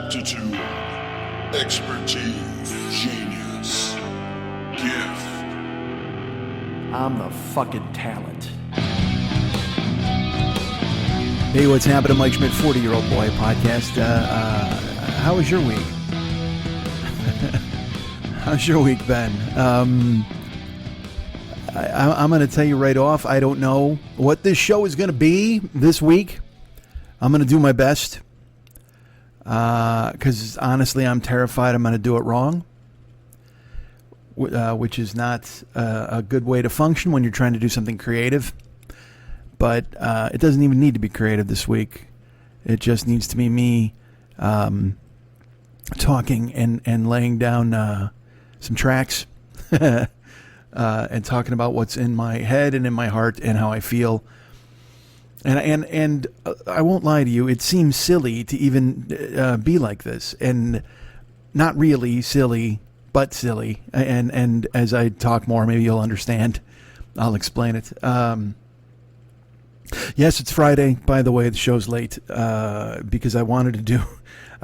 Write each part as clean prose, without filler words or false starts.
aptitude, expertise, genius, gift. I'm the fucking talent. Hey, what's happening? Mike Schmidt, 40-Year-Old Boy podcast. How was your week? How's your week been? I'm going to tell you right off, I don't know what this show is going to be this week. I'm going to do my best. Because honestly, I'm terrified I'm going to do it wrong. Which is not a good way to function when you're trying to do something creative. But it doesn't even need to be creative this week. It just needs to be me talking and laying down some tracks and talking about what's in my head and in my heart and how I feel. And I won't lie to you, it seems silly to even be like this. And not really silly, but silly. And as I talk more, maybe you'll understand. I'll explain it. Yes, it's Friday. By the way, the show's late because I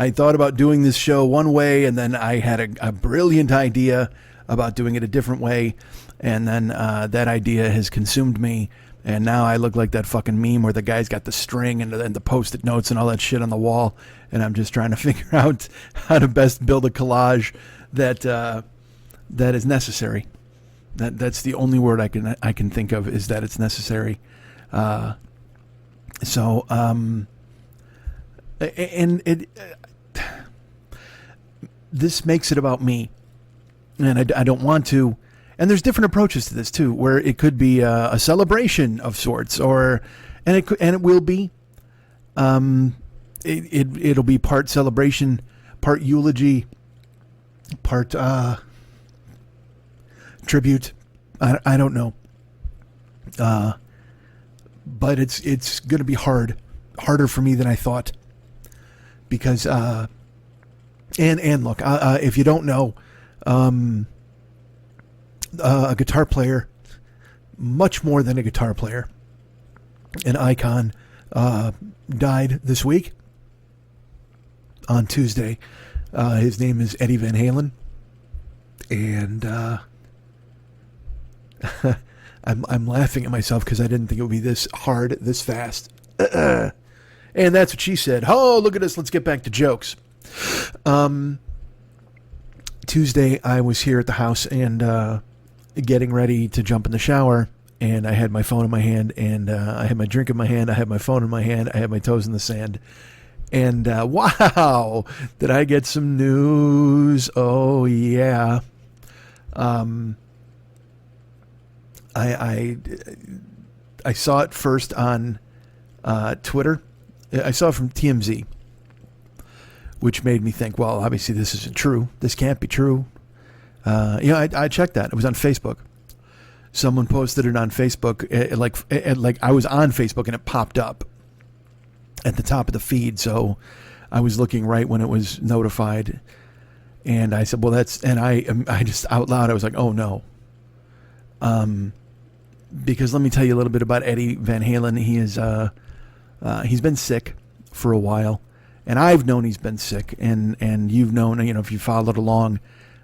thought about doing this show one way, and then I had a brilliant idea about doing it a different way, and then that idea has consumed me, and now I look like that fucking meme where the guy's got the string and the Post-it notes and all that shit on the wall, and I'm just trying to figure out how to best build a collage that is necessary. That's the only word I can think of, is that it's necessary. This makes it about me, and I don't want to. And there's different approaches to this too, where it could be a celebration of sorts, and it will be. It'll be part celebration, part eulogy, part tribute. I don't know. But it's going to be harder for me than I thought, because and look, if you don't know, a guitar player, much more than a guitar player, an icon, died this week on Tuesday. His name is Eddie Van Halen, and I'm laughing at myself because I didn't think it would be this hard, this fast. And that's what she said. Oh, look at us. Let's get back to jokes. Tuesday, I was here at the house and getting ready to jump in the shower. And I had my phone in my hand, and I had my drink in my hand. I had my phone in my hand. I had my toes in the sand. And wow, did I get some news? Oh, yeah. I saw it first on Twitter. I saw it from TMZ, which made me think, well, obviously this isn't true. This can't be true. I checked that. It was on Facebook. Someone posted it on Facebook. Like I was on Facebook and it popped up at the top of the feed. So I was looking right when it was notified. And I said, well, I just out loud, I was like, oh no. Because let me tell you a little bit about Eddie Van Halen. He is, he's been sick for a while, and I've known he's been sick, and you've known, if you followed along,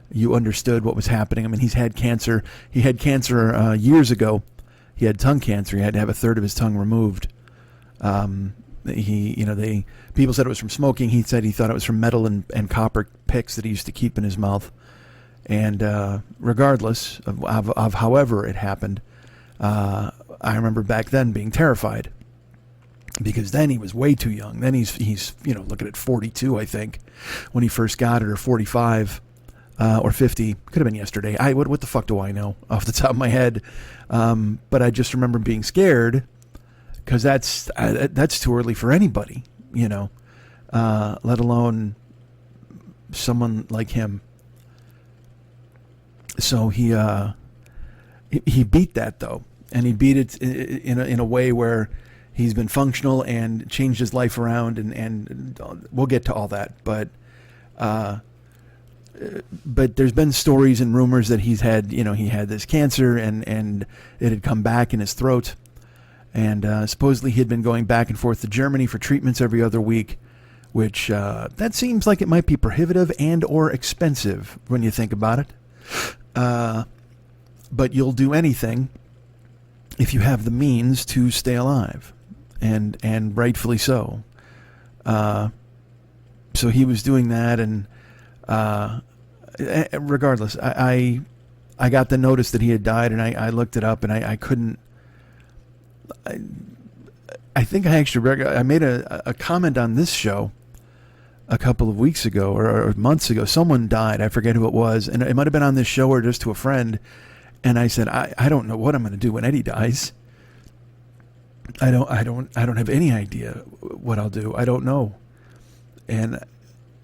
you understood what was happening. I mean, he's had cancer. He had cancer years ago. He had tongue cancer. He had to have a third of his tongue removed. People said it was from smoking. He said he thought it was from metal and copper picks that he used to keep in his mouth. And regardless of however it happened, I remember back then being terrified, because then he was way too young. Then he's looking at 42, I think, when he first got it, or 45, or 50. Could have been yesterday. What the fuck do I know off the top of my head? But I just remember being scared, because that's too early for anybody, let alone someone like him. So he beat that, though, and he beat it in a way where he's been functional and changed his life around, and we'll get to all that. But there's been stories and rumors that he's had, he had this cancer and it had come back in his throat, and supposedly he had been going back and forth to Germany for treatments every other week, which that seems like it might be prohibitive and or expensive when you think about it. But you'll do anything if you have the means to stay alive, and rightfully so. So he was doing that, and regardless, I got the notice that he had died, and I looked it up, and I couldn't. I think I made a comment on this show a couple of weeks ago or months ago. Someone died. I forget who it was, and it might have been on this show or just to a friend. And I said, I don't know what I'm going to do when Eddie dies. I don't have any idea what I'll do. I don't know. And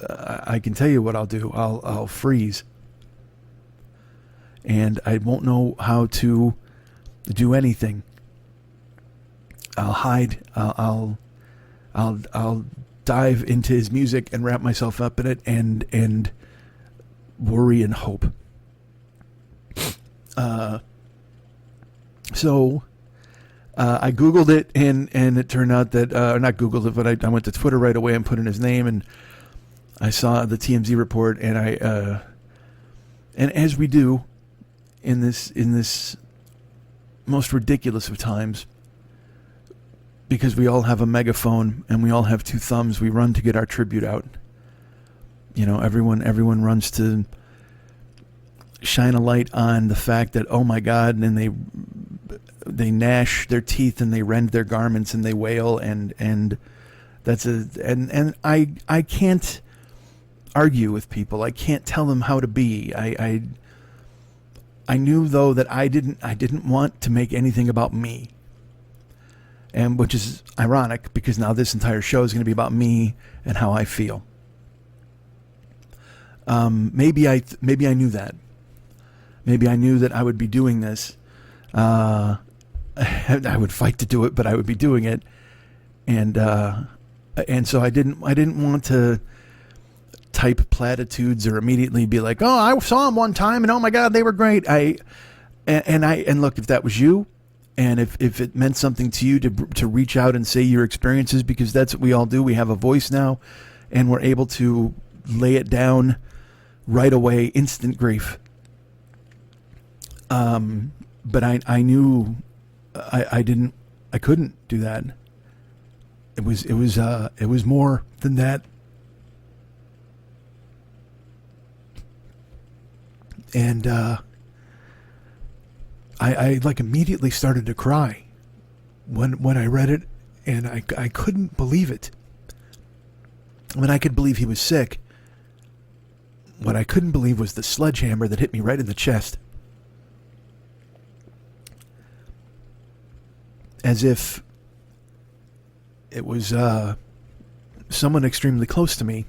I can tell you what I'll do. I'll freeze. And I won't know how to do anything. I'll hide. I'll dive into his music and wrap myself up in it and worry and hope. So I Googled it, and it turned out that, not Googled it, but I went to Twitter right away and put in his name, and I saw the TMZ report, and and as we do in this most ridiculous of times, because we all have a megaphone and we all have two thumbs, we run to get our tribute out. You know, everyone runs to shine a light on the fact that, oh my God, and they gnash their teeth and they rend their garments and they wail, and that's and I can't argue with people. I can't tell them how to be. I knew though that I didn't want to make anything about me. And which is ironic, because now this entire show is going to be about me and how I feel. Maybe I knew that. Maybe I knew that I would be doing this. I would fight to do it, but I would be doing it, and so I didn't want to type platitudes or immediately be like, oh, I saw them one time and oh my God, they were great. And look, if that was you, and if it meant something to you to reach out and say your experiences, because that's what we all do. We have a voice now, and we're able to lay it down right away, instant grief. But I knew I couldn't do that. It was more than that. And I like immediately started to cry when I read it, and I couldn't believe it. I mean, I could believe he was sick. What I couldn't believe was the sledgehammer that hit me right in the chest. As if it was someone extremely close to me.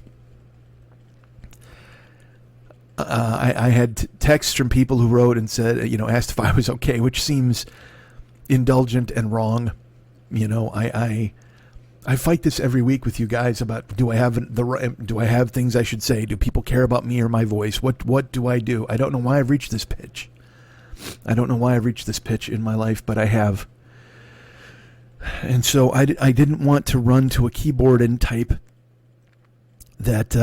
I had texts from people who wrote and said, asked if I was okay, which seems indulgent and wrong. I fight this every week with you guys about, do I have things I should say? Do people care about me or my voice? What do I do? I don't know why I've reached this pitch. I don't know why I've reached this pitch in my life, but I have. And so I didn't want to run to a keyboard and type that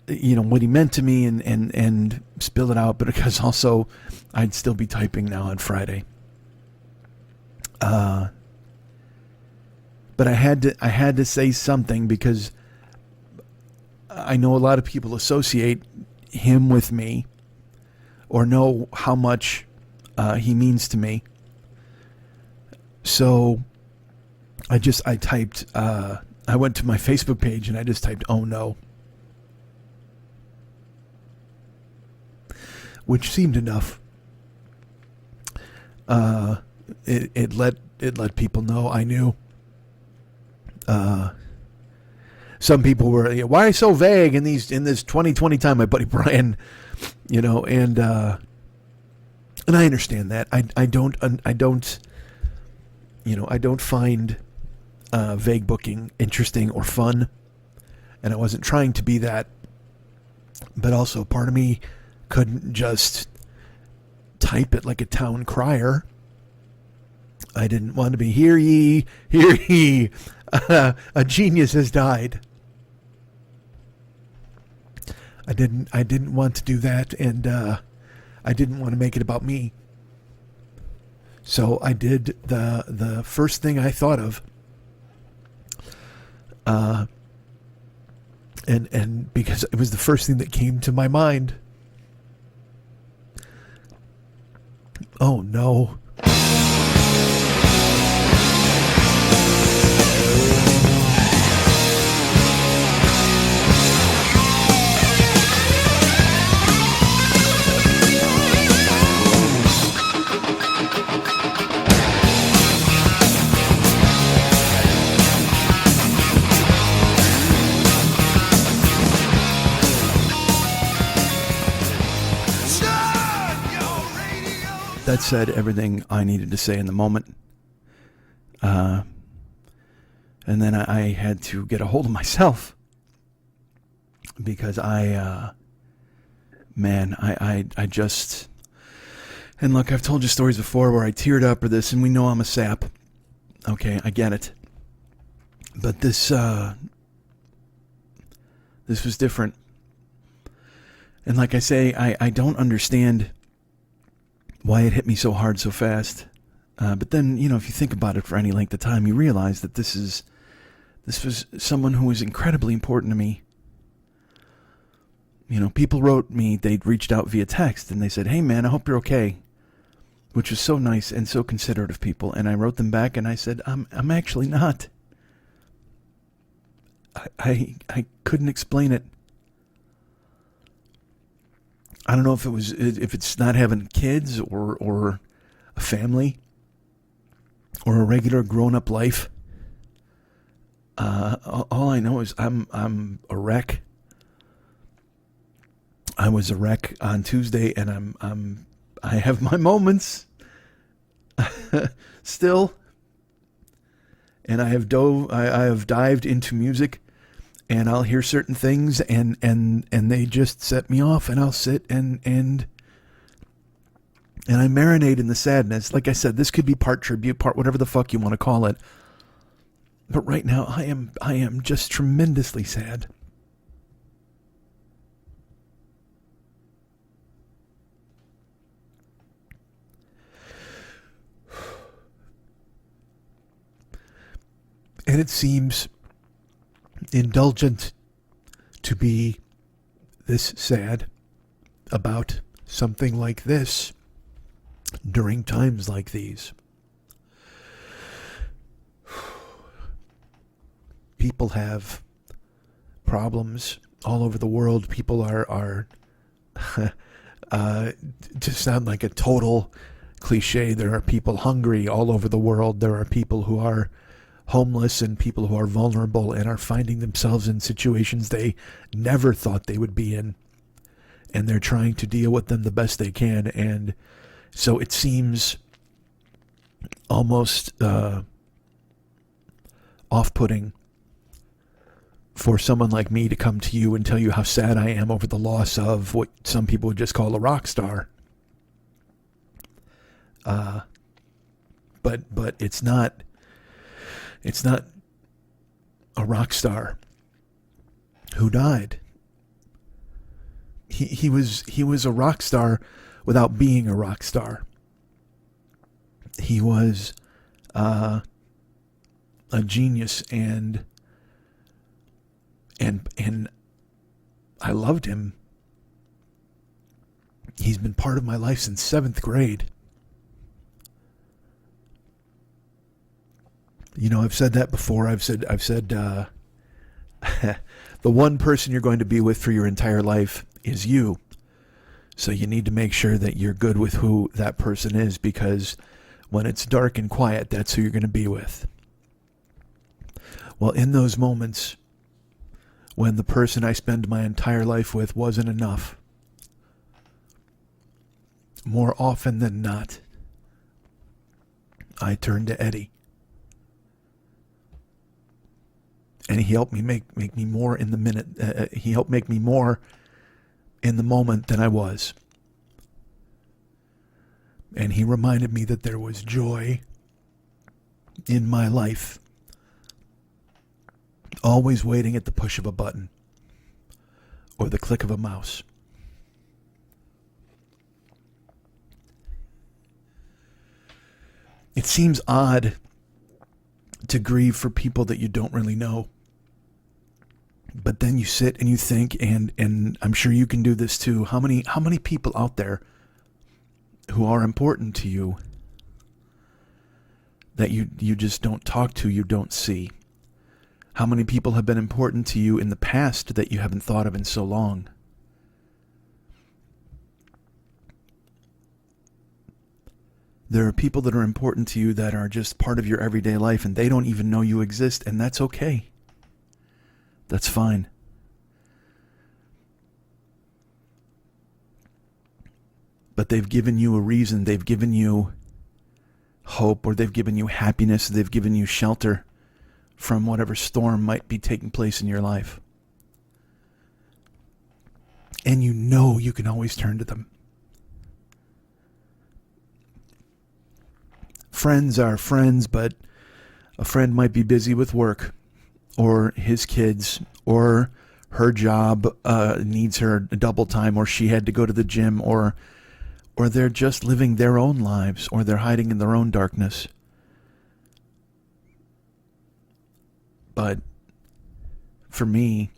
what he meant to me and spill it out, but because also I'd still be typing now on Friday. But I had to say something, because I know a lot of people associate him with me, or know how much he means to me. So I typed, I went to my Facebook page and I just typed, oh no. Which seemed enough. It let people know I knew. Some people were, why so vague in this 2020 time? My buddy Brian, and I understand that. I don't find vague booking interesting or fun, and I wasn't trying to be that. But also, part of me couldn't just type it like a town crier. I didn't want to be, hear ye, hear ye. A genius has died. I didn't want to do that, and I didn't want to make it about me. So I did the first thing I thought of. And because it was the first thing that came to my mind. Oh no. That said everything I needed to say in the moment. And then I had to get a hold of myself. Because I just... And look, I've told you stories before where I teared up or this, and we know I'm a sap. Okay, I get it. But this was different. And like I say, I don't understand why it hit me so hard so fast. But then, you know, if you think about it for any length of time, you realize that this was someone who was incredibly important to me. You know, people wrote me, they'd reached out via text, and they said, "Hey man, I hope you're okay." Which was so nice and so considerate of people. And I wrote them back and I said, I'm actually not. I couldn't explain it. I don't know if it's not having kids or a family or a regular grown-up life. All I know is I'm a wreck. I was a wreck on Tuesday, and I have my moments still. And I have dived into music. And I'll hear certain things, and they just set me off, and I'll sit and I marinate in the sadness. Like I said, this could be part tribute, part whatever the fuck you want to call it. But right now, I am just tremendously sad. And it seems indulgent to be this sad about something like this during times like these. People have problems all over the world. People are to sound like a total cliche, there are people hungry all over the world. There are people who are homeless and people who are vulnerable and are finding themselves in situations they never thought they would be in. And they're trying to deal with them the best they can. And so it seems almost off-putting for someone like me to come to you and tell you how sad I am over the loss of what some people would just call a rock star. But it's not a rock star who died. He was a rock star without being a rock star. He was a genius, and I loved him. He's been part of my life since 7th grade. You know, I've said that before. I've said the one person you're going to be with for your entire life is you. So you need to make sure that you're good with who that person is, because when it's dark and quiet, that's who you're going to be with. Well, in those moments when the person I spend my entire life with wasn't enough, more often than not, I turned to Eddie. And he helped me make me more in the minute. He helped make me more in the moment than I was. And he reminded me that there was joy in my life. always waiting at the push of a button or the click of a mouse. It seems odd to grieve for people that you don't really know. But then you sit and you think, and I'm sure you can do this too. How many people out there who are important to you that you just don't talk to, you don't see? How many people have been important to you in the past that you haven't thought of in so long? There are people that are important to you that are just part of your everyday life, and they don't even know you exist, and that's okay. That's fine. But they've given you a reason. They've given you hope, or they've given you happiness. They've given you shelter from whatever storm might be taking place in your life. And you know you can always turn to them. Friends are friends, but a friend might be busy with work, or his kids, or her job needs her double time, or she had to go to the gym, or they're just living their own lives, or they're hiding in their own darkness. But for me,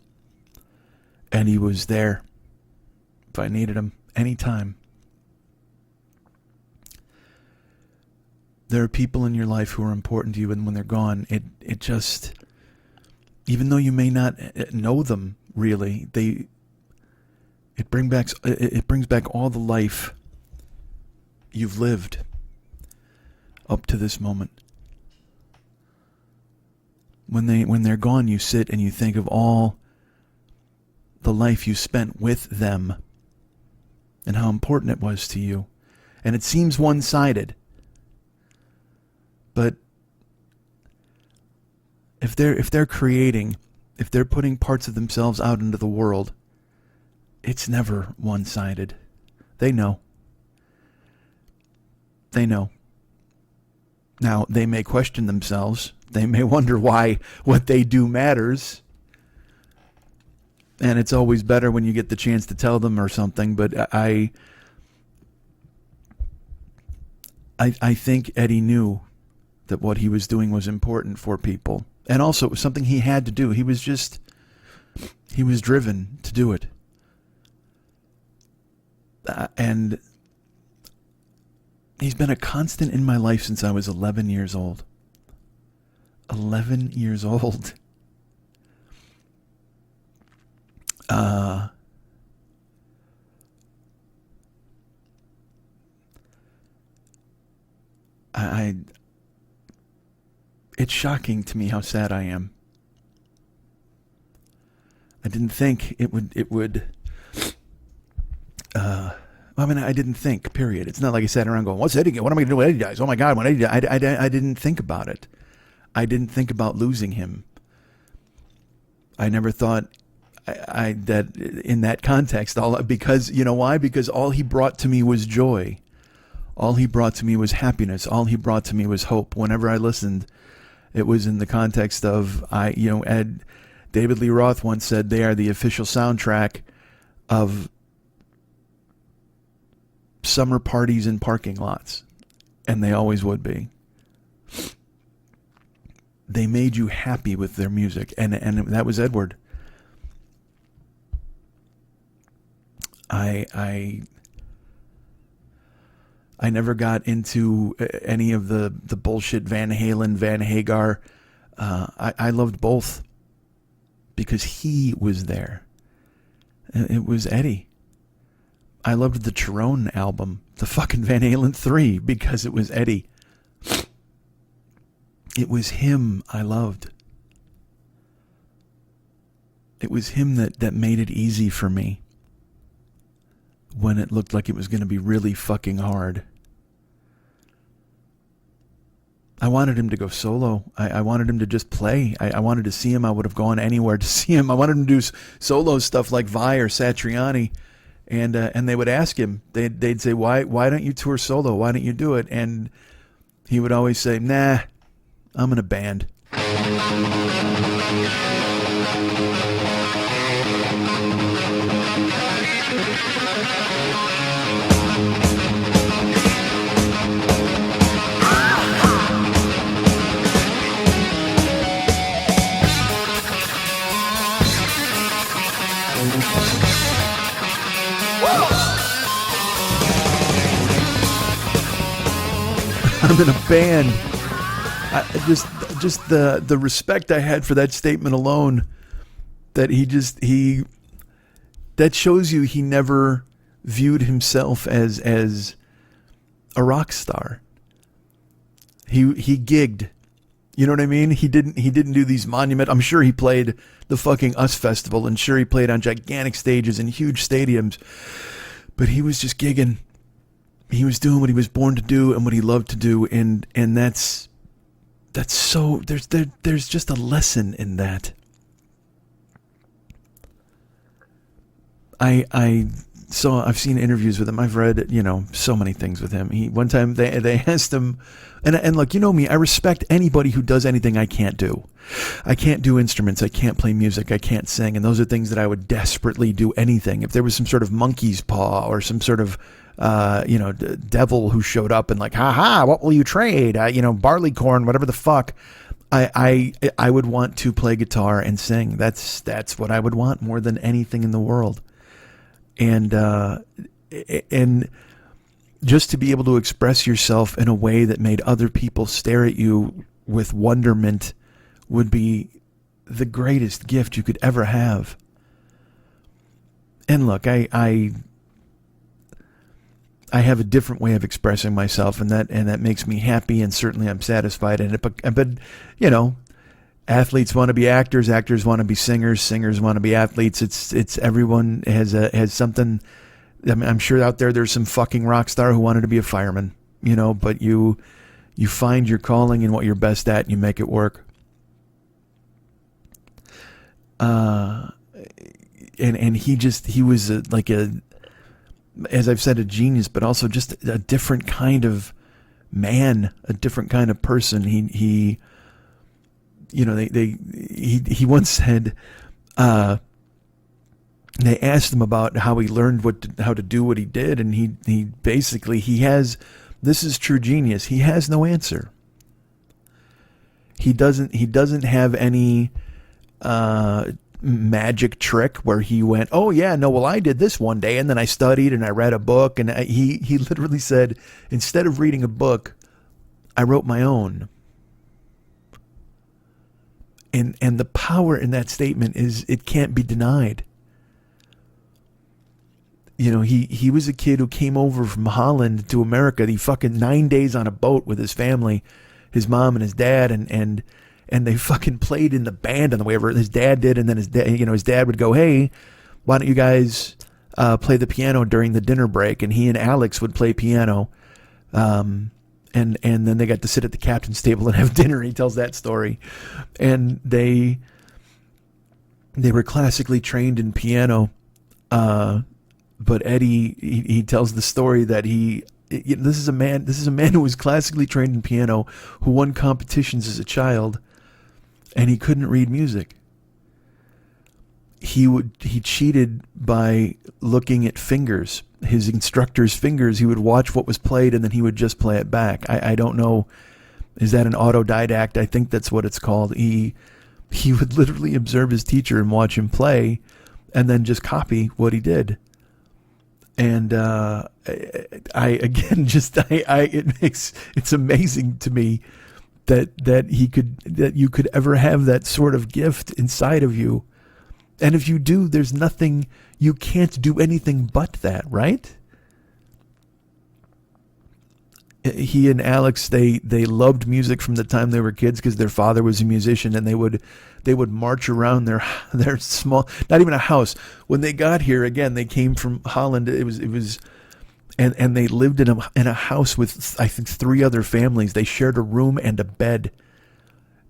Eddie was there if I needed him anytime. There are people in your life who are important to you, and when they're gone, it just, even though you may not know them really, it brings back all the life you've lived up to this moment. When they're gone, you sit and you think of all the life you spent with them and how important it was to you. And it seems one-sided. But if they're creating, if they're putting parts of themselves out into the world, it's never one-sided. They know. They know. Now, they may question themselves. They may wonder why what they do matters. And it's always better when you get the chance to tell them or something. But I think Eddie knew that what he was doing was important for people. And also it was something he had to do. He was driven to do it. And he's been a constant in my life since I was 11 years old. 11 years old. It's shocking to me how sad I am. I didn't think it would. I didn't think, period. It's not like I sat around going, what's Eddie get? What am I going to do when Eddie dies? Oh my God, when Eddie dies. I didn't think about it. I didn't think about losing him. I never thought that in that context, because you know why? Because all he brought to me was joy. All he brought to me was happiness. All he brought to me was hope. Whenever I listened, it was in the context of, David Lee Roth once said they are the official soundtrack of summer parties in parking lots. And they always would be. They made you happy with their music. And that was Edward. I never got into any of the bullshit Van Halen, Van Hagar. I loved both because he was there. It was Eddie. I loved the Cherone album, the fucking Van Halen 3, because it was Eddie. It was him I loved. It was him that made it easy for me when it looked like it was going to be really fucking hard. I wanted him to go solo. I wanted him to just play. I wanted to see him. I would have gone anywhere to see him. I wanted him to do solo stuff like Vi or Satriani. And they would ask him, they'd say, why don't you tour solo? Why don't you do it? And he would always say, nah, I'm in a band. perform in a band. Just the respect I had for that statement alone, that that shows you he never viewed himself as a rock star. He gigged. You know what I mean? He didn't do these monument. I'm sure he played the fucking US Festival, and sure he played on gigantic stages in huge stadiums. But he was just gigging. He was doing what he was born to do and what he loved to do, and that's so there's just a lesson in that. I've seen interviews with him. I've read, so many things with him. One time they asked him, and look, you know me, I respect anybody who does anything I can't do. I can't do instruments. I can't play music. I can't sing. And those are things that I would desperately do anything. If there was some sort of monkey's paw or some sort of, devil who showed up and like, what will you trade? Barley corn, whatever the fuck. I would want to play guitar and sing. That's what I would want more than anything in the world. And just to be able to express yourself in a way that made other people stare at you with wonderment would be the greatest gift you could ever have. And look, I have a different way of expressing myself, and that makes me happy, and certainly I'm satisfied in it. But athletes want to be actors, actors want to be singers, singers want to be athletes. It's everyone has something. I mean, I'm sure out there's some fucking rock star who wanted to be a fireman, but you find your calling and what you're best at and you make it work. And he was as I've said, a genius, but also just a different kind of man, a different kind of person. He once said, they asked him about how he learned how to do what he did, and he basically has, this is true genius. He has no answer. He doesn't have any magic trick where he went, oh yeah, no, well I did this one day and then I studied and I read a book, and he literally said, instead of reading a book, I wrote my own. And the power in that statement is, it can't be denied. He was a kid who came over from Holland to America. He fucking 9 days on a boat with his family, his mom and his dad, and they fucking played in the band on the way over. His dad did, and then his dad would go, hey, why don't you guys play the piano during the dinner break? And he and Alex would play piano. And then they got to sit at the captain's table and have dinner. He tells that story. And they were classically trained in piano. But Eddie, he tells the story that this is a man who was classically trained in piano, who won competitions as a child, and he couldn't read music. He cheated by looking at fingers, his instructor's fingers. He would watch what was played and then he would just play it back. I don't know, is that an autodidact? I think that's what it's called. He would literally observe his teacher and watch him play and then just copy what he did. And it's amazing to me that you could ever have that sort of gift inside of you. And if you do, there's nothing, you can't do anything but that, right? He and Alex, they loved music from the time they were kids because their father was a musician, and they would march around their small, not even a house. When they got here, again, they came from Holland. It was and they lived in a house with, I think, 3 other families. They shared a room and a bed.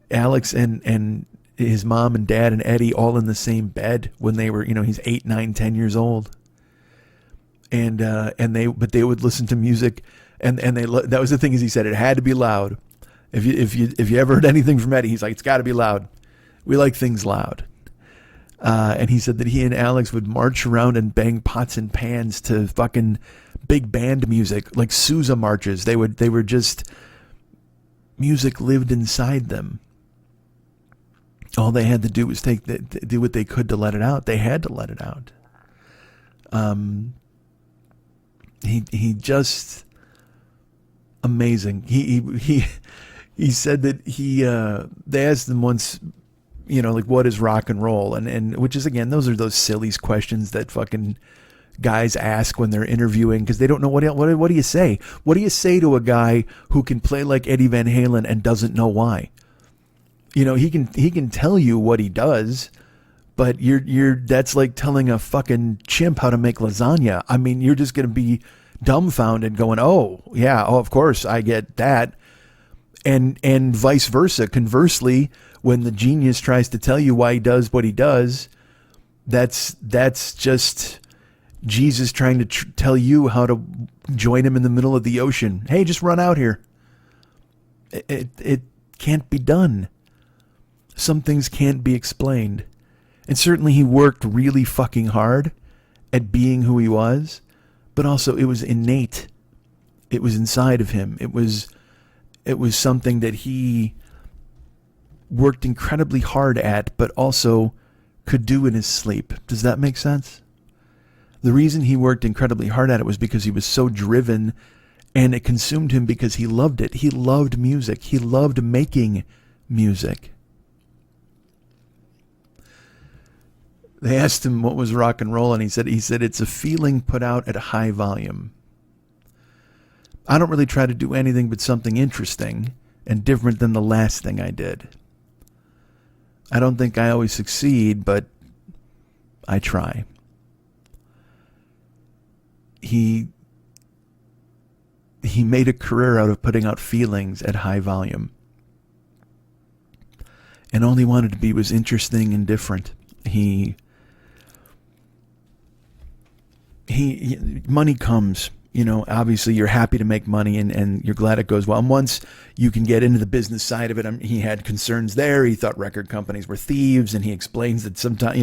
Alex and his mom and dad and Eddie all in the same bed when they were, he's 8, 9, 10 years old. And they would listen to music, and that was the thing, is he said it had to be loud. If you ever heard anything from Eddie, he's like, it's got to be loud. We like things loud. And he said that he and Alex would march around and bang pots and pans to fucking big band music, like Sousa marches. They were just, music lived inside them. All they had to do was do what they could to let it out. They had to let it out. He just, amazing. He said that they asked him once, like, what is rock and roll, and which is, again, those are those silly questions that fucking guys ask when they're interviewing, because they don't know what do you say? What do you say to a guy who can play like Eddie Van Halen and doesn't know why? He can tell you what he does, but that's like telling a fucking chimp how to make lasagna. I mean, you're just going to be dumbfounded going, oh yeah, oh of course I get that. And vice versa. Conversely, when the genius tries to tell you why he does what he does, that's just Jesus trying to tell you how to join him in the middle of the ocean. Hey, just run out here. It can't be done. Some things can't be explained. And certainly he worked really fucking hard at being who he was, but also it was innate. It was inside of him. It was something that he worked incredibly hard at, but also could do in his sleep. Does that make sense? The reason he worked incredibly hard at it was because he was so driven, and it consumed him because he loved it. He loved music. He loved making music. They asked him what was rock and roll, and he said it's a feeling put out at a high volume. I don't really try to do anything but something interesting and different than the last thing I did. I don't think I always succeed, but I try. He made a career out of putting out feelings at high volume. And all he wanted to be was interesting and different. Money comes, obviously you're happy to make money and you're glad it goes well. And once you can get into the business side of it, he had concerns there. He thought record companies were thieves, and he explains that sometimes,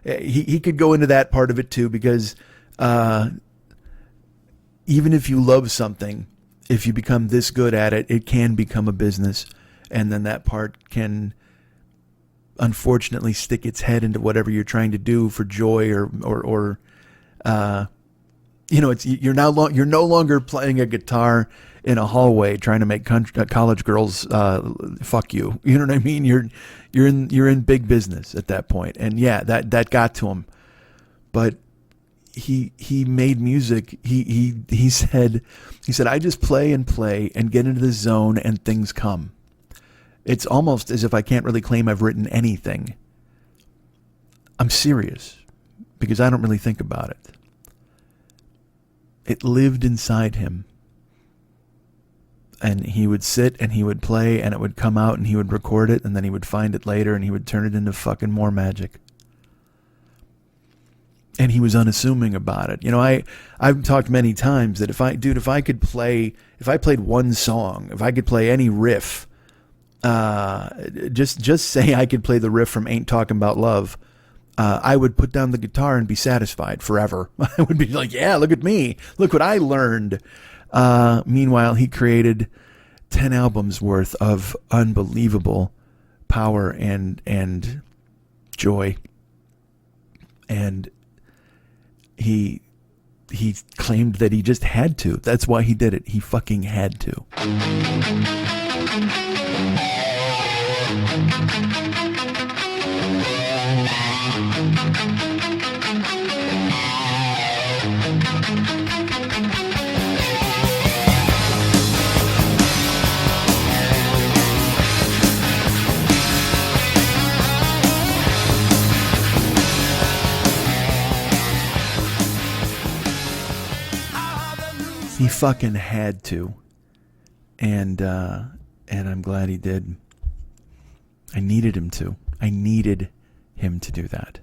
he could go into that part of it too, because even if you love something, if you become this good at it, it can become a business. And then that part can unfortunately stick its head into whatever you're trying to do for joy or you're no longer playing a guitar in a hallway trying to make college girls fuck you. You know what I mean? You're in big business at that point. And yeah, that got to him. But he made music. He said I just play and get into the zone and things come. It's almost as if I can't really claim I've written anything. I'm serious, because I don't really think about it. It lived inside him. And he would sit and he would play, and it would come out, and he would record it, and then he would find it later and he would turn it into fucking more magic. And he was unassuming about it. I've talked many times that if I played one song, if I could play any riff, just say I could play the riff from Ain't Talking About Love, I would put down the guitar and be satisfied forever. I would be like, yeah, look at me. Look what I learned. Meanwhile, he created 10 albums worth of unbelievable power and joy. And he claimed that he just had to. That's why he did it. He fucking had to. He fucking had to. And I'm glad he did. I needed him to. I needed him to do that.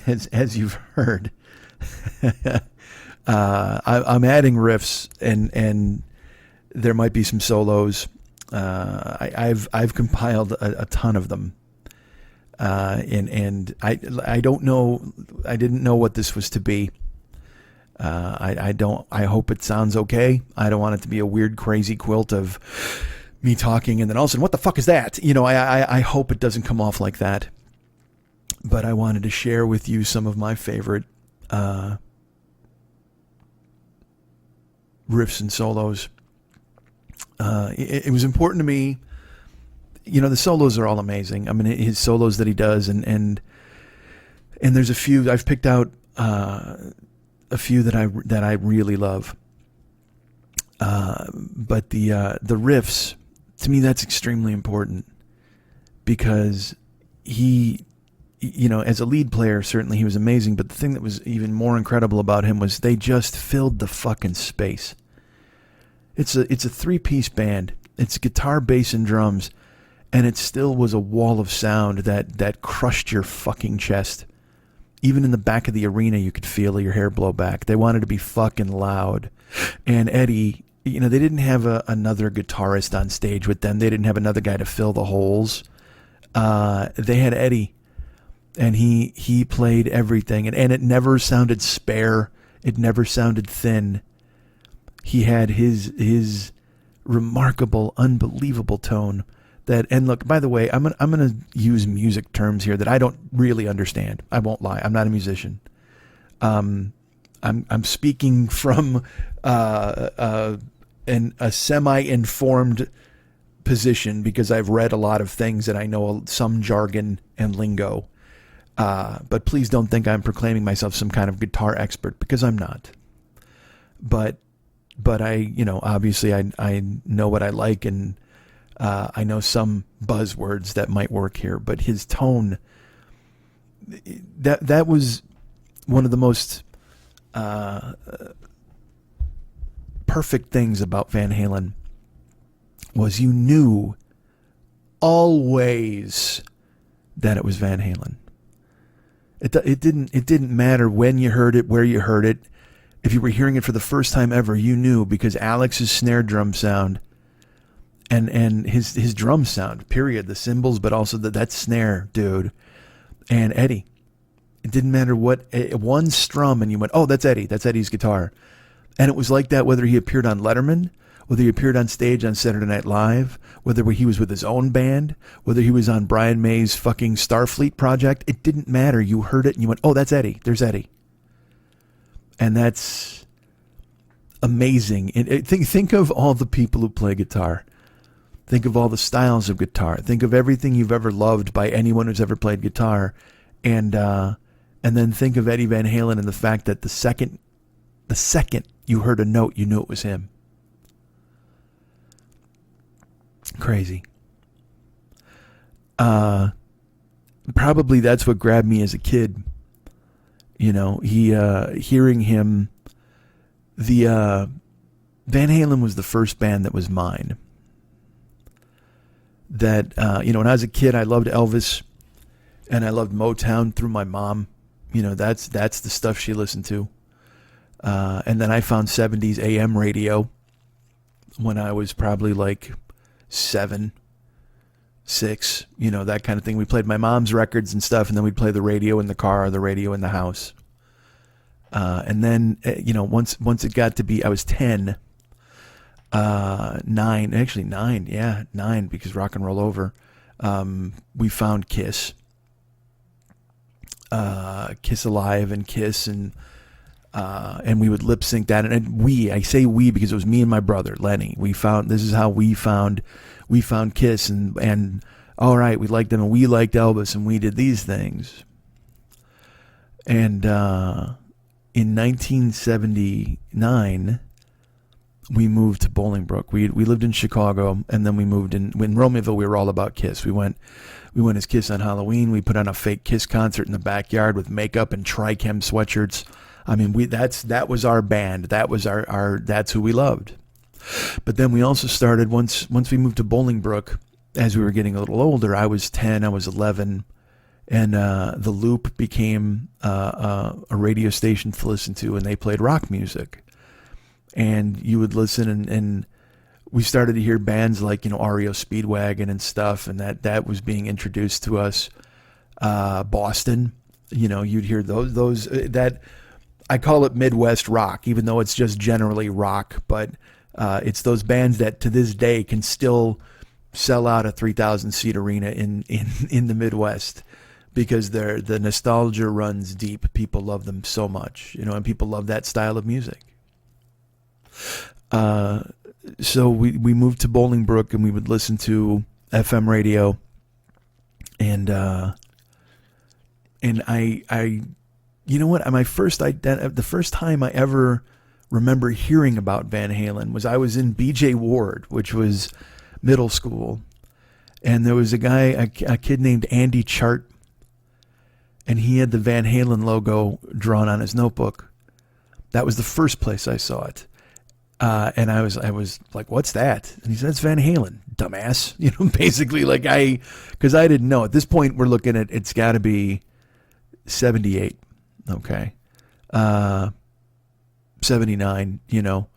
As you've heard, I'm adding riffs, and there might be some solos. I've compiled a ton of them. And I don't know. I didn't know what this was to be. I hope it sounds okay. I don't want it to be a weird, crazy quilt of me talking and then all of a sudden, what the fuck is that? I hope it doesn't come off like that. But I wanted to share with you some of my favorite riffs and solos. It was important to me. You know, the solos are all amazing. I mean, his solos that he does, and there's a few I've picked out, a few that I really love. But the riffs, to me, that's extremely important, because he, you know, as a lead player, certainly he was amazing. But the thing that was even more incredible about him was they just filled the fucking space. It's a 3-piece band. It's guitar, bass, and drums. And it still was a wall of sound that crushed your fucking chest. Even in the back of the arena, you could feel your hair blow back. They wanted to be fucking loud. And Eddie, you know, they didn't have another guitarist on stage with them. They didn't have another guy to fill the holes. They had Eddie. And he played everything. And it never sounded spare. It never sounded thin. He had his remarkable, unbelievable tone. And look, by the way, I'm gonna use music terms here that I don't really understand. I won't lie. I'm not a musician. I'm speaking from a semi-informed position, because I've read a lot of things and I know some jargon and lingo. But please don't think I'm proclaiming myself some kind of guitar expert, because I'm not. But I, you know, obviously I know what I like, and I know some buzzwords that might work here, but his tone, that was one of the most perfect things about Van Halen, was you knew always that it was Van Halen. It didn't matter when you heard it, where you heard it. If you were hearing it for the first time ever, you knew, because Alex's snare drum sound and his drum sound, period, the cymbals, but also that snare, dude, and Eddie. It didn't matter what, one strum, and you went, oh, that's Eddie. That's Eddie's guitar. And it was like that whether he appeared on Letterman, whether he appeared on stage on Saturday Night Live, whether he was with his own band, whether he was on Brian May's fucking Starfleet project. It didn't matter. You heard it and you went, oh, that's Eddie. There's Eddie. And that's amazing. Think of all the people who play guitar. Think of all the styles of guitar. Think of everything you've ever loved by anyone who's ever played guitar. And then think of Eddie Van Halen and the fact that the second you heard a note, you knew it was him. Crazy. Probably that's what grabbed me as a kid. You know, hearing him, Van Halen was the first band that was mine. That, you know, when I was a kid, I loved Elvis and I loved Motown through my mom. You know, that's the stuff she listened to. And then I found 70s AM radio when I was probably like 7, 6, you know, that kind of thing. We played my mom's records and stuff, and then we'd play the radio in the car or the radio in the house. And then, you know, once it got to be, I was 10, 9, actually 9, yeah, 9, because Rock and Roll Over, we found Kiss, Kiss Alive and Kiss, and we would lip sync that. And I say we because it was me and my brother, Lenny. This is how we found Kiss, and all right, we liked them and we liked Elvis and we did these things. And, in 1979, we moved to Bolingbrook. We lived in Chicago, and then we moved in Romeoville. We were all about Kiss. We went as Kiss on Halloween. We put on a fake Kiss concert in the backyard with makeup and Trichem sweatshirts. I mean, that was our band. That was our that's who we loved. But then we also started, once we moved to Bolingbrook, as we were getting a little older. I was 10, I was 11, and the Loop became a radio station to listen to, and they played rock music. And you would listen, and we started to hear bands like, you know, REO Speedwagon and stuff, and that was being introduced to us. Boston, you know, you'd hear those that I call it Midwest rock, even though it's just generally rock, but it's those bands that to this day can still sell out a 3,000 seat arena in the Midwest, because the nostalgia runs deep. People love them so much, you know, and people love that style of music. So we moved to Bolingbrook, and we would listen to FM radio, and I you know what? The first time I ever remember hearing about Van Halen was I was in BJ Ward, which was middle school, and there was a guy, a kid named Andy Chart, and he had the Van Halen logo drawn on his notebook. That was the first place I saw it. And I was like, what's that? And he said, it's Van Halen, dumbass. You know, basically, like, because I didn't know. At this point, we're looking at, it's got to be 78. Okay. 79, you know.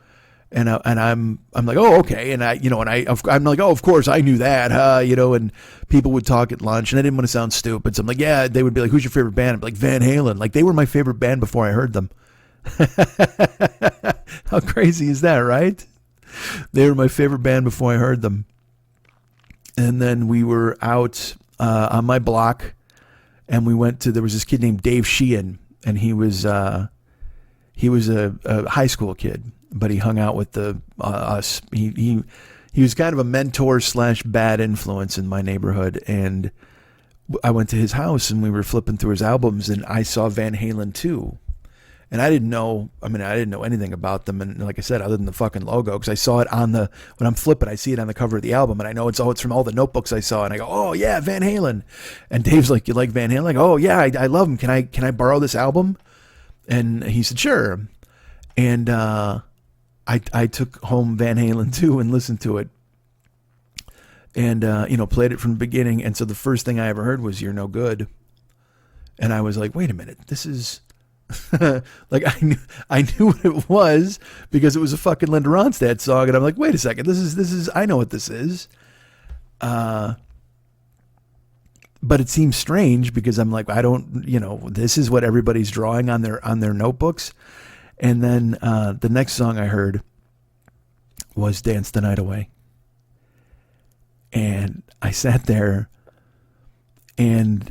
And I'm like, oh, okay. And I'm like, oh, of course, I knew that, you know. And people would talk at lunch, and I didn't want to sound stupid. So I'm like, yeah, they would be like, who's your favorite band? I'd be like, Van Halen. Like, they were my favorite band before I heard them. How crazy is that, right? They were my favorite band before I heard them. And then we were out on my block, and we went to, there was this kid named Dave Sheehan, and he was a high school kid, but he hung out with us. He was kind of a mentor / bad influence in my neighborhood, and I went to his house, and we were flipping through his albums, and I saw Van Halen 2. And I didn't know anything about them. And like I said, other than the fucking logo, because I saw it when I'm flipping, I see it on the cover of the album, and I know it's from all the notebooks I saw. And I go, oh yeah, Van Halen. And Dave's like, you like Van Halen? Like, oh yeah, I love him. Can I borrow this album? And he said, sure. And I took home Van Halen 2 and listened to it. And, played it from the beginning. And so the first thing I ever heard was You're No Good. And I was like, wait a minute, this is... like I knew what it was because it was a fucking Linda Ronstadt song, and I'm like, wait a second, this is I know what this is. But it seems strange because I'm like, I don't, this is what everybody's drawing on their notebooks. And then the next song I heard was Dance the Night Away. And I sat there, and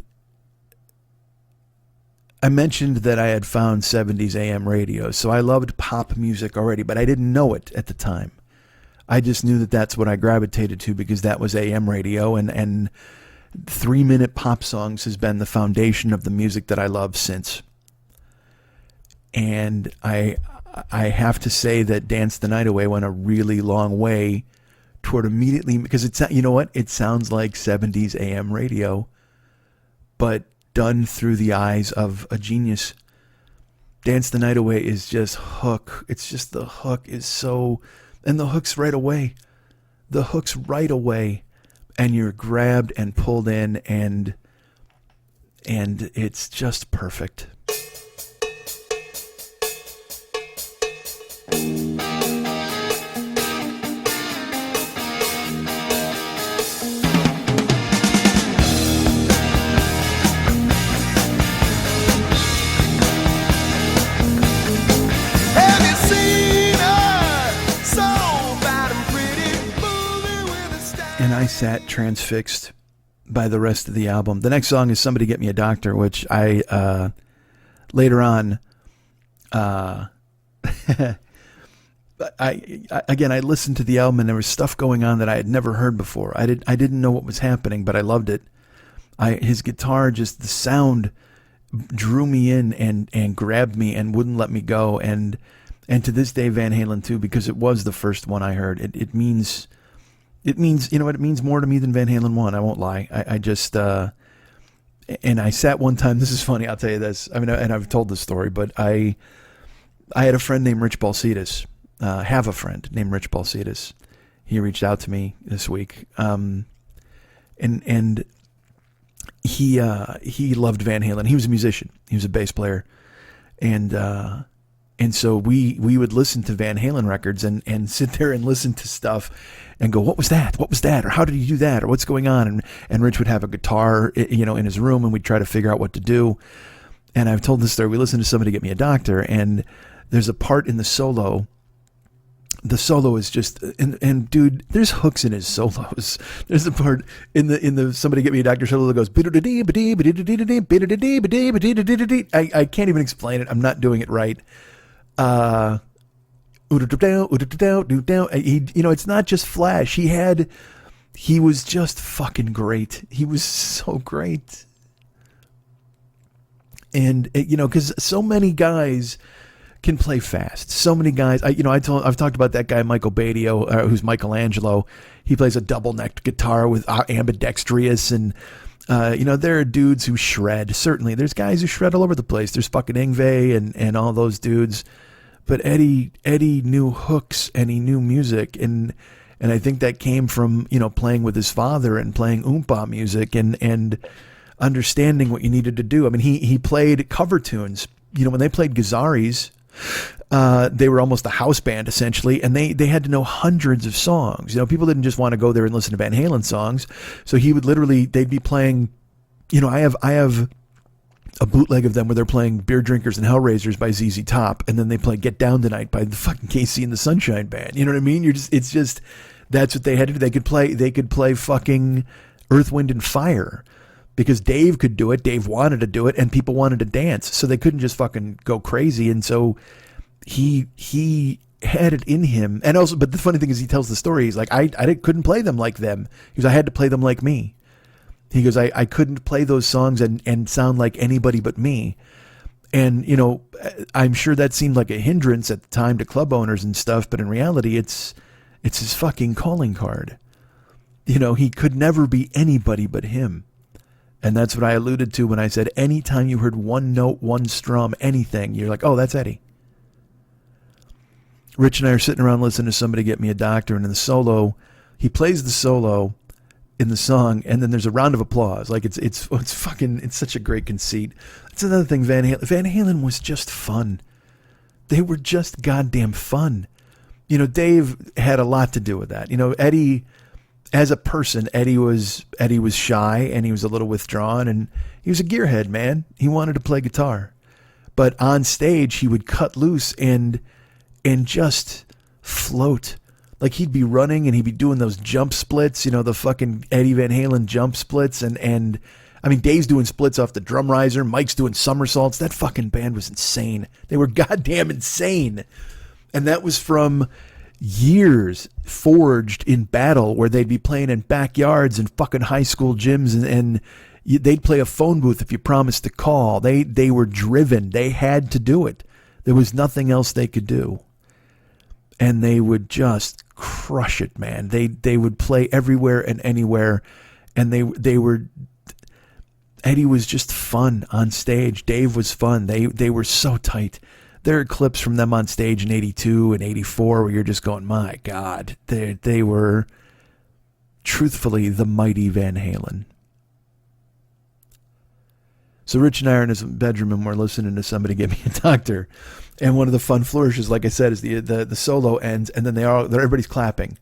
I mentioned that I had found 70s AM radio, so I loved pop music already, but I didn't know it at the time. I just knew that that's what I gravitated to because that was AM radio, and 3-minute pop songs has been the foundation of the music that I love since. And I have to say that Dance the Night Away went a really long way toward immediately, because it's, you know what? It sounds like 70s AM radio, but done through the eyes of a genius. Dance the Night Away is just hook. It's just the hook is so, and the hook's right away. The hook's right away, and you're grabbed and pulled in, and it's just perfect. I sat transfixed by the rest of the album. The next song is Somebody Get Me a Doctor, which I later on I listened to the album, and there was stuff going on that I had never heard before. I didn't know what was happening, but I loved it. His guitar, just the sound drew me in and grabbed me and wouldn't let me go. And to this day, Van Halen 2, because it was the first one I heard, it means, it means more to me than Van Halen 1. I won't lie. I just, and I sat one time, this is funny, I'll tell you this. I mean, and I've told this story, but I had a friend named Rich Balsitas, have a friend named Rich Balsitas. He reached out to me this week. And he loved Van Halen. He was a musician. He was a bass player. And so we would listen to Van Halen records and sit there and listen to stuff and go, what was that? What was that? Or how did he do that? Or what's going on? And Rich would have a guitar, in his room, and we'd try to figure out what to do. And I've told this story. We listened to Somebody Get Me a Doctor, and there's a part in the solo. The solo is just, and dude, there's hooks in his solos. There's a part in the Somebody Get Me a Doctor solo that goes, I can't even explain it. I'm not doing it right. It's not just Flash. He was just fucking great. He was so great. And because so many guys can play fast. So many guys. I've talked about that guy Michael Badio, who's Michelangelo. He plays a double-necked guitar with ambidextrous, and there are dudes who shred. Certainly, there's guys who shred all over the place. There's fucking Yngwie and all those dudes. But Eddie knew hooks and he knew music, and I think that came from playing with his father and playing oompa music and understanding what you needed to do. I mean, he played cover tunes. When they played Gazzarri's, they were almost a house band essentially, and they had to know hundreds of songs. People didn't just want to go there and listen to Van Halen songs, so they'd be playing. I have a bootleg of them where they're playing Beer Drinkers and Hellraisers by ZZ Top, and then they play Get Down Tonight by the fucking KC and the Sunshine Band. You know what I mean? It's just that's what they had to do. They could play fucking Earth, Wind and Fire because Dave could do it. Dave wanted to do it, and people wanted to dance, so they couldn't just fucking go crazy. And so he had it in him. And also, but the funny thing is, he tells the story. He's like, I couldn't play them like them. He goes, I had to play them like me. He goes, I couldn't play those songs and sound like anybody but me. And, I'm sure that seemed like a hindrance at the time to club owners and stuff, but in reality, it's his fucking calling card. He could never be anybody but him. And that's what I alluded to when I said anytime you heard one note, one strum, anything, you're like, oh, that's Eddie. Rich and I are sitting around listening to Somebody Get Me a Doctor, and in the solo, he plays the solo in the song, and then there's a round of applause. Like it's such a great conceit. That's another thing. Van Halen was just fun. They were just goddamn fun. Dave had a lot to do with that. Eddie, as a person, Eddie was shy and he was a little withdrawn, and he was a gearhead, man. He wanted to play guitar, but on stage he would cut loose and just float. Like he'd be running and he'd be doing those jump splits, the fucking Eddie Van Halen jump splits. And I mean, Dave's doing splits off the drum riser. Mike's doing somersaults. That fucking band was insane. They were goddamn insane. And that was from years forged in battle where they'd be playing in backyards and fucking high school gyms and they'd play a phone booth if you promised to call. They were driven. They had to do it. There was nothing else they could do. And they would just crush it, man. They would play everywhere and anywhere, and they were. Eddie was just fun on stage. Dave was fun. They were so tight. There are clips from them on stage in '82 and '84 where you're just going, my God, they were truthfully the mighty Van Halen. So Rich and I are in his bedroom and we're listening to Somebody Get Me a Doctor. And one of the fun flourishes, like I said, is the solo ends, and then everybody's clapping.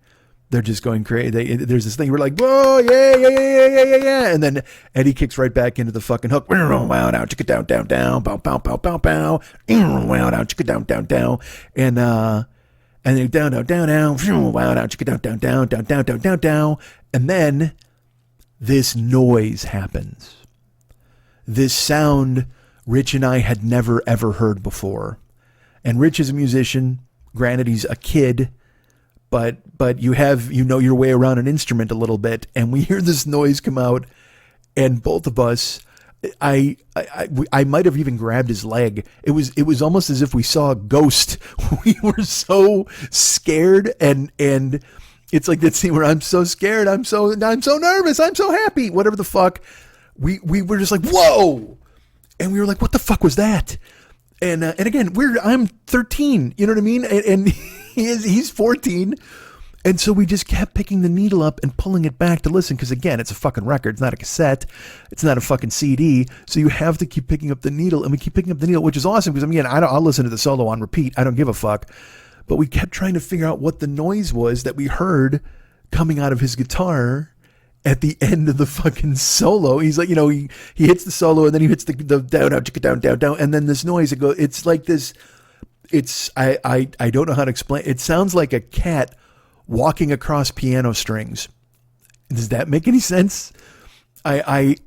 They're just going crazy. There's this thing where like, whoa, yeah. And then Eddie kicks right back into the fucking hook. Wow, down, chicka down, down, down, bow, bow, bow, bow, bow. Wow, down, chicka down, down, down. And then down, down, down, down. Wow, down, chicka down, down, down, down, down, down, down, down. And then this noise happens. This sound Rich and I had never, ever heard before. And Rich is a musician. Granted, he's a kid, but you know your way around an instrument a little bit. And we hear this noise come out, and both of us, I might have even grabbed his leg. It was almost as if we saw a ghost. We were so scared, and it's like that scene where I'm so scared, I'm so nervous, I'm so happy, whatever the fuck. We were just like, whoa, and we were like, what the fuck was that? And again, I'm 13, you know what I mean? And he's 14. And so we just kept picking the needle up and pulling it back to listen. Because again, it's a fucking record. It's not a cassette. It's not a fucking CD. So you have to keep picking up the needle. And we keep picking up the needle, which is awesome. Because again, I'll listen to the solo on repeat. I don't give a fuck. But we kept trying to figure out what the noise was that we heard coming out of his guitar at the end of the fucking solo. He's like, he hits the solo and then he hits the down, down, down, down, down, and then this noise. It's like this. I don't know how to explain. It sounds like a cat walking across piano strings. Does that make any sense? It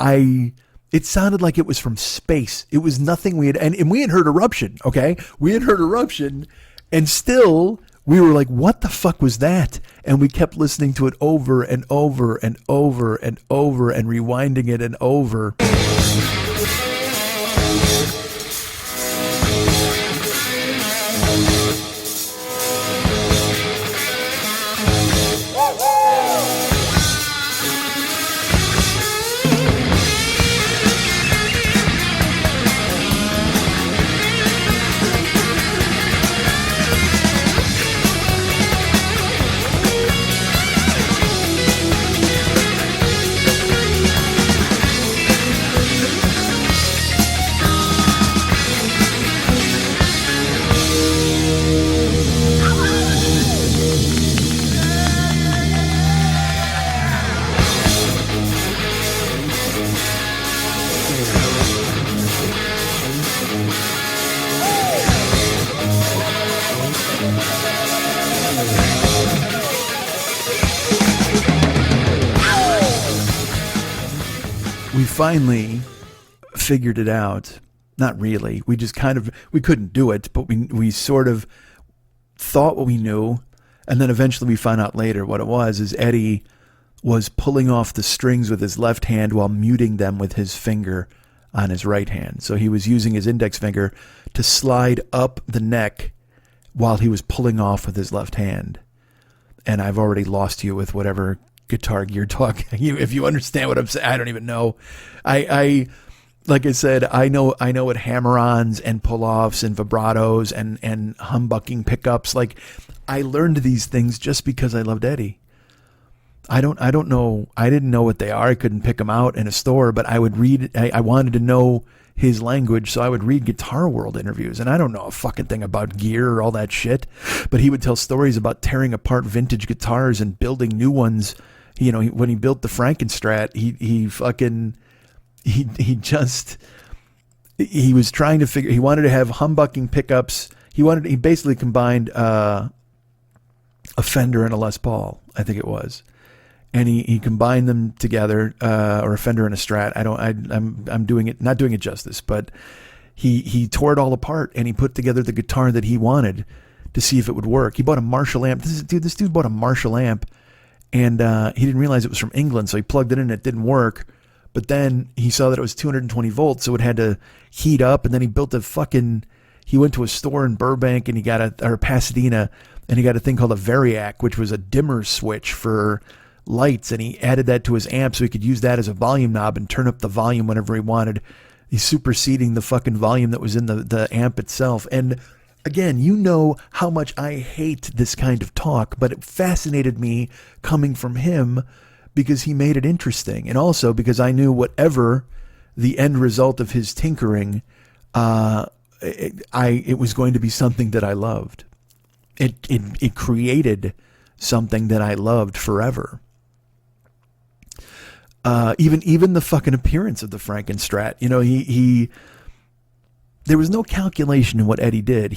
sounded like it was from space. It was nothing we had, and we had heard Eruption. Okay, we had heard Eruption, and still We were like, what the fuck was that? And we kept listening to it over and over and over and over and rewinding it and over. We finally figured it out. Not really. We just we couldn't do it, but we sort of thought what we knew. And then eventually we found out later what it was is Eddie was pulling off the strings with his left hand while muting them with his finger on his right hand. So he was using his index finger to slide up the neck while he was pulling off with his left hand. And I've already lost you with whatever guitar gear talk. If you understand what I'm saying, I don't even know. I like I said, I know what hammer-ons and pull-offs and vibratos and humbucking pickups. Like, I learned these things just because I loved Eddie. I don't know. I didn't know what they are. I couldn't pick them out in a store, but I would read. I wanted to know his language, so I would read Guitar World interviews, and I don't know a fucking thing about gear or all that shit. But he would tell stories about tearing apart vintage guitars and building new ones. You know, when he built the Frankenstrat, he was trying to figure. He wanted to have humbucking pickups. He basically combined a Fender and a Les Paul, I think it was, and he combined them together, or a Fender and a Strat. I'm not doing it justice, but he tore it all apart and he put together the guitar that he wanted to see if it would work. He bought a Marshall amp. This dude bought a Marshall amp. And he didn't realize it was from England, so he plugged it in and it didn't work. But then he saw that it was 220 volts, so it had to heat up. And then he went to a store in Burbank and or Pasadena, and he got a thing called a Variac, which was a dimmer switch for lights. And he added that to his amp so he could use that as a volume knob and turn up the volume whenever he wanted. He's superseding the fucking volume that was in the amp itself. And again, you know how much I hate this kind of talk, but it fascinated me coming from him because he made it interesting. And also because I knew whatever the end result of his tinkering, it was going to be something that I loved. It created something that I loved forever. Even the fucking appearance of the Frankenstrat, you know, there was no calculation in what Eddie did.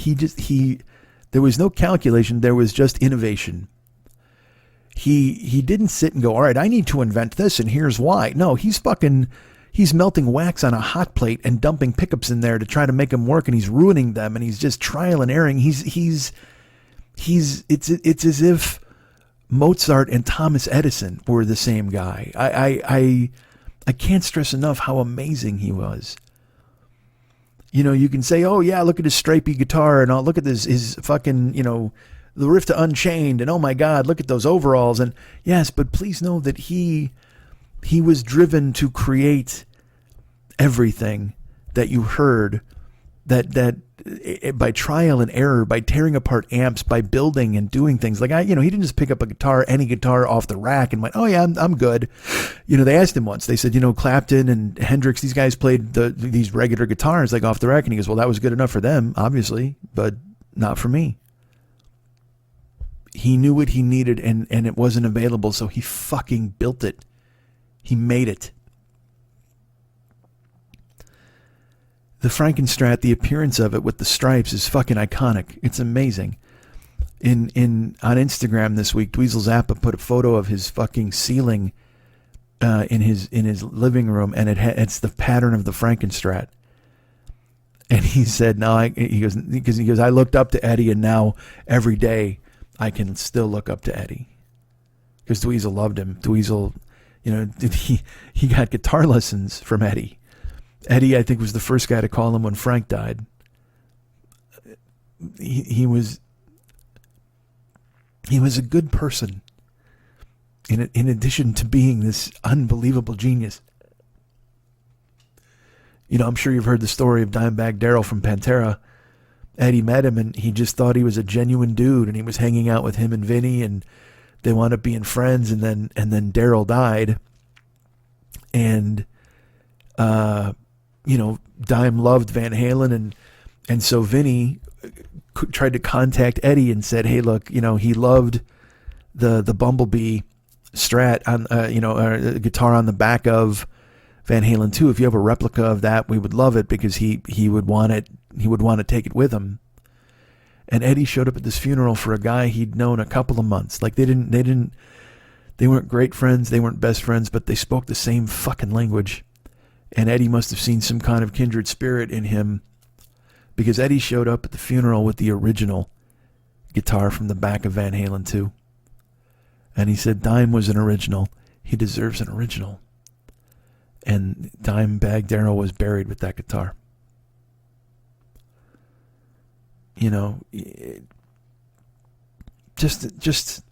There was no calculation. There was just innovation. He didn't sit and go, all right, I need to invent this and here's why. No, he's melting wax on a hot plate and dumping pickups in there to try to make them work, and he's ruining them, and he's just trial and erroring. It's as if Mozart and Thomas Edison were the same guy. I can't stress enough how amazing he was. You know, you can say, oh yeah, look at his stripey guitar, and look at his fucking, you know, the riff to Unchained, and oh my God, look at those overalls. And yes, but please know that he was driven to create everything that you heard, that by trial and error, by tearing apart amps, by building and doing things. Like, he didn't just pick up any guitar off the rack and went, oh yeah, I'm good. You know, they asked him once, they said, Clapton and Hendrix, these guys played these regular guitars like off the rack. And he goes, well, that was good enough for them, obviously, but not for me. He knew what he needed and it wasn't available. So he fucking built it. He made it. The Frankenstrat, the appearance of it with the stripes is fucking iconic. It's amazing. On Instagram this week, Dweezil Zappa put a photo of his fucking ceiling in his living room, and it's the pattern of the Frankenstrat. And he said, he goes, I looked up to Eddie, and now every day I can still look up to Eddie. Because Dweezil loved him. Dweezil, he got guitar lessons from Eddie. Eddie, I think, was the first guy to call him when Frank died. He was a good person. In addition to being this unbelievable genius. I'm sure you've heard the story of Dimebag Darrell from Pantera. Eddie met him and he just thought he was a genuine dude, and he was hanging out with him and Vinny, and they wound up being friends, and then Darrell died. And Dime loved Van Halen, and so Vinny tried to contact Eddie and said, hey, look, he loved the Bumblebee Strat on guitar on the back of Van Halen 2. If you have a replica of that, we would love it, because he would want it. He would want to take it with him. And Eddie showed up at this funeral for a guy he'd known a couple of months. Like they weren't great friends, they weren't best friends, but they spoke the same fucking language. And Eddie must have seen some kind of kindred spirit in him, because Eddie showed up at the funeral with the original guitar from the back of Van Halen 2. And he said Dime was an original. He deserves an original. And Dimebag Darrell was buried with that guitar. Just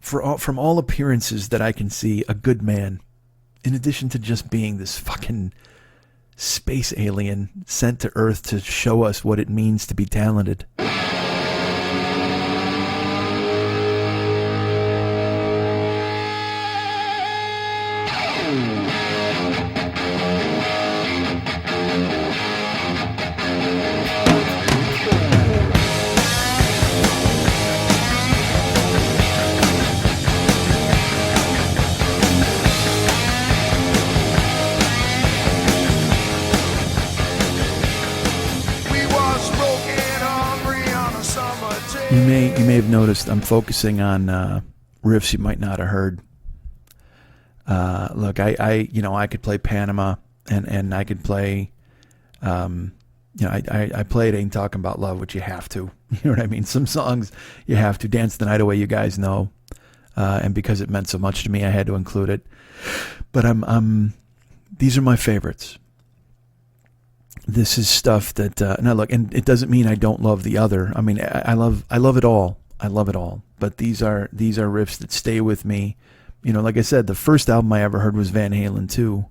from all appearances that I can see, a good man, in addition to just being this fucking space alien sent to Earth to show us what it means to be talented. You may have noticed I'm focusing on riffs you might not have heard. Look, I could play Panama, and I could play, I played Ain't Talking About Love, which you have to. You know what I mean? Some songs you have to. Dance the Night Away, you guys know, and because it meant so much to me, I had to include it. But these are my favorites. This is stuff that now look, and it doesn't mean I don't love the other. I mean, I love it all. I love it all. But these are riffs that stay with me. Like I said, the first album I ever heard was Van Halen 2,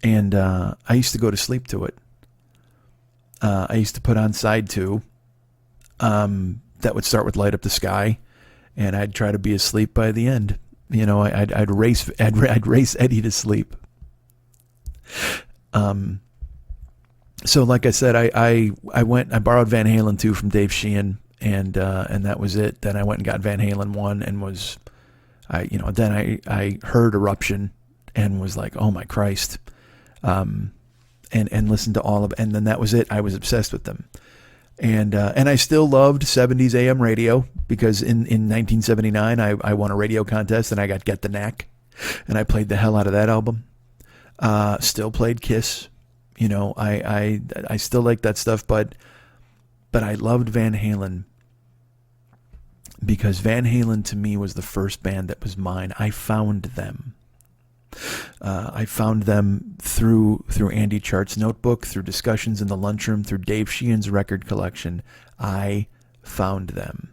and I used to go to sleep to it. I used to put on side 2. That would start with Light Up the Sky, and I'd try to be asleep by the end. I'd race Eddie to sleep. So like I said, I borrowed Van Halen 2 from Dave Sheehan, and that was it. Then I went and got Van Halen 1 and was, then I heard Eruption and was like, oh my Christ. And listened to all of it. And then that was it. I was obsessed with them. And I still loved 70s AM radio, because in 1979, I won a radio contest and I got Get the Knack, and I played the hell out of that album. Still played Kiss. I still like that stuff, but I loved Van Halen because Van Halen to me was the first band that was mine. I found them. I found them through Andy Chart's notebook, through discussions in the lunchroom, through Dave Sheehan's record collection. I found them.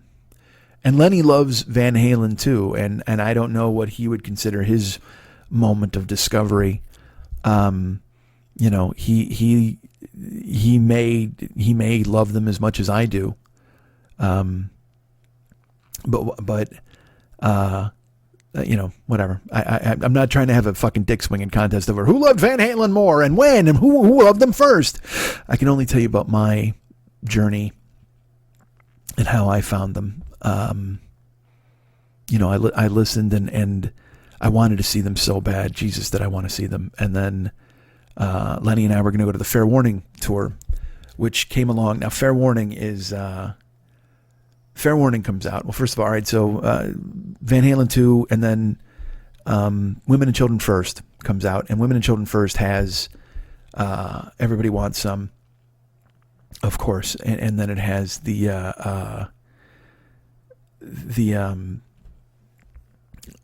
And Lenny loves Van Halen too, and I don't know what he would consider his moment of discovery. He may love them as much as I do. Whatever. I'm not trying to have a fucking dick swinging contest over who loved Van Halen more and when and who loved them first. I can only tell you about my journey and how I found them. I listened and I wanted to see them so bad. Jesus, did I want to see them. And then Lenny and I were going to go to the Fair Warning tour, which came along. Now, Fair Warning comes out. Well, first of all right, so Van Halen 2, and then Women and Children First comes out. And Women and Children First has Everybody Wants Some, of course. And then it has the the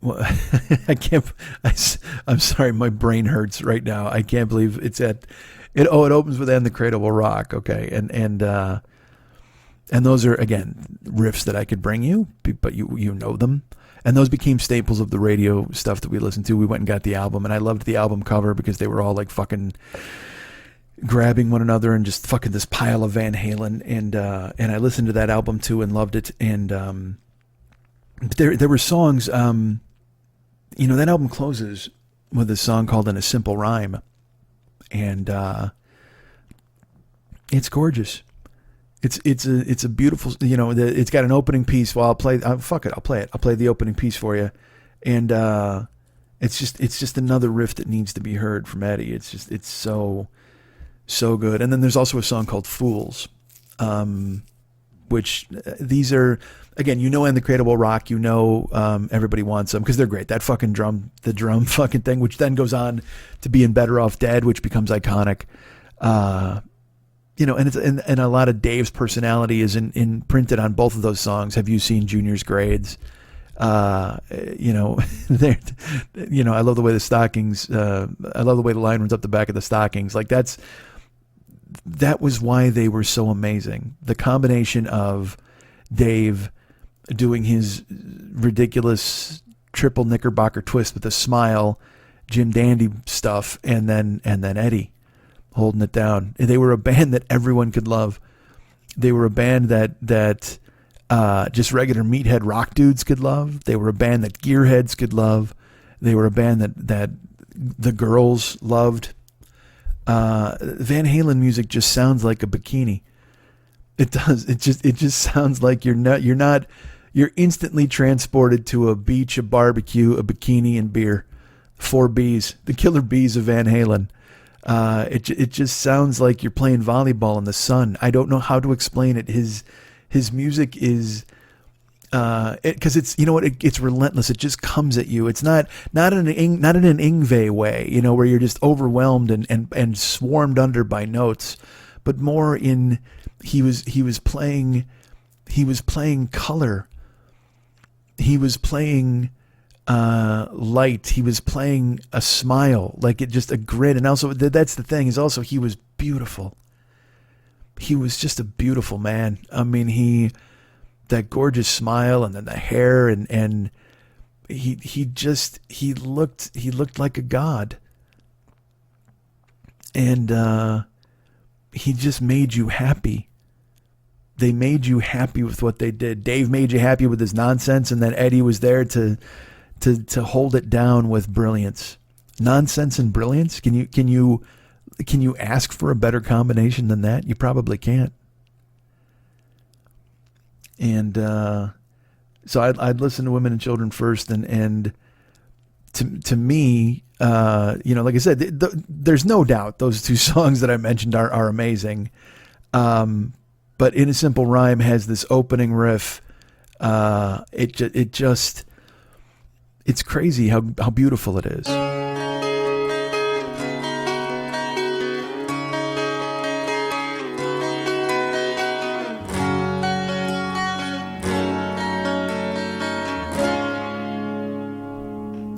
well, I can't. I'm sorry, my brain hurts right now. I can't believe it's at it. Oh, it opens with "And the Cradle Will Rock." Okay, and those are again riffs that I could bring you, but you know them, and those became staples of the radio stuff that we listened to. We went and got the album, and I loved the album cover because they were all like fucking grabbing one another and just fucking this pile of Van Halen, and I listened to that album too and loved it, and there were songs. That album closes with a song called "In a Simple Rhyme," and it's gorgeous. It's a beautiful. It's got an opening piece. Well, I'll play. Fuck it, I'll play it. I'll play the opening piece for you, and it's just another riff that needs to be heard from Eddie. It's so good. And then there's also a song called "Fools," which these are. Again, "And the Cradle Will Rock," Everybody Wants Them, because they're great. That fucking the drum fucking thing, which then goes on to be in Better Off Dead, which becomes iconic. And it's and a lot of Dave's personality is imprinted on both of those songs. Have you seen Junior's Grades? I love the way the stockings. I love the way the line runs up the back of the stockings. Like that was why they were so amazing. The combination of Dave doing his ridiculous triple knickerbocker twist with a smile, Jim Dandy stuff, and then Eddie holding it down. And they were a band that everyone could love. They were a band that just regular meathead rock dudes could love. They were a band that gearheads could love. They were a band that the girls loved. Van Halen music just sounds like a bikini. It does. It just sounds like you're instantly transported to a beach, a barbecue, a bikini, and beer. 4 Bs, the killer bees of Van Halen. It just sounds like you're playing volleyball in the sun. I don't know how to explain it. His music is, because it's, it's relentless. It just comes at you. It's not in an Yngwie way, where you're just overwhelmed and swarmed under by notes, but more in, he was playing color. He was playing light. He was playing a smile, like it just a grin. And also that's the thing, is also he was beautiful. He was just a beautiful man. I mean, that gorgeous smile, and then the hair, and he looked like a god. And he just made you happy. They made you happy with what they did. Dave made you happy with his nonsense, and then Eddie was there to hold it down with brilliance. Nonsense and brilliance. Can you ask for a better combination than that? You probably can't. And so I'd listen to Women and Children first, and to me, like I said, there's no doubt those 2 songs that I mentioned are amazing. But In a Simple Rhyme has this opening riff. It's crazy how beautiful it is.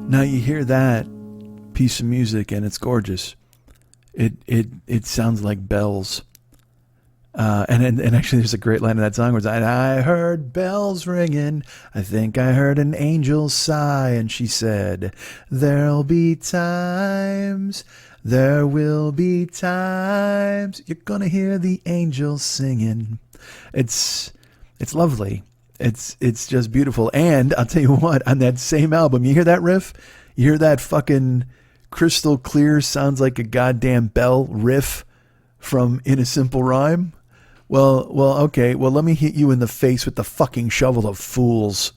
Now you hear that piece of music and it's gorgeous. It sounds like bells. And actually there's a great line in that song where I heard bells ringing. I think I heard an angel sigh. And she said, there will be times you're gonna hear the angels singing. It's lovely. It's just beautiful. And I'll tell you what, on that same album, you hear that riff? You hear that fucking crystal clear, sounds like a goddamn bell riff from In a Simple Rhyme? Well, okay. Well, let me hit you in the face with the fucking shovel of Fools.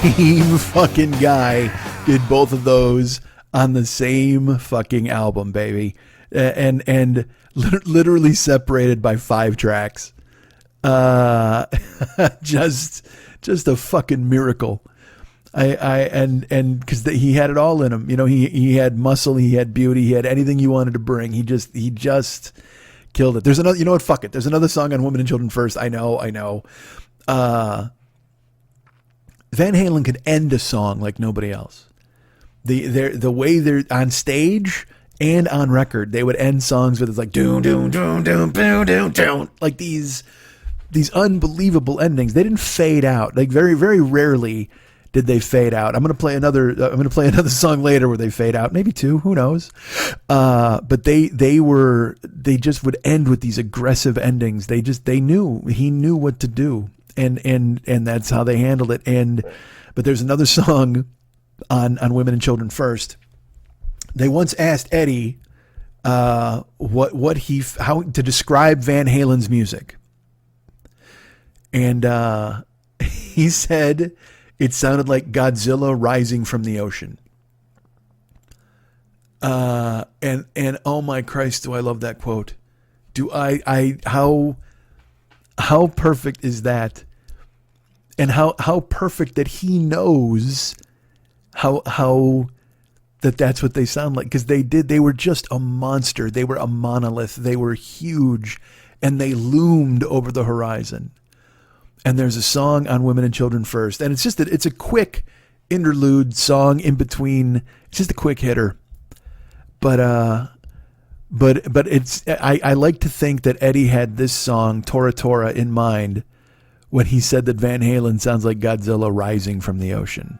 same fucking guy did both of those on the same fucking album, baby. And literally separated by 5 tracks. Just a fucking miracle. And because he had it all in him, you know, he had muscle, he had beauty, he had anything you wanted to bring. He just killed it. There's another, you know what? Fuck it. There's another song on Women and Children First. I know. Van Halen could end a song like nobody else. The way they're on stage and on record, they would end songs with it's like doom doom doom doom doom doom doom, like these unbelievable endings. They didn't fade out. Like very very rarely did they fade out. I'm gonna play another song later where they fade out, maybe 2, who knows? But they just would end with these aggressive endings. He knew what to do, and that's how they handled it. But there's another song on Women and Children First. They once asked Eddie how to describe Van Halen's music, and he said it sounded like Godzilla rising from the ocean. And oh my Christ, do I love that quote? How perfect is that? And how perfect that he knows how that's what they sound like, because they were just a monster. They were a monolith. They were huge, and they loomed over the horizon. And there's a song on Women and Children First, and it's a quick interlude song in between. It's just a quick hitter, but it's I like to think that Eddie had this song Tora Tora in mind when he said that Van Halen sounds like Godzilla rising from the ocean.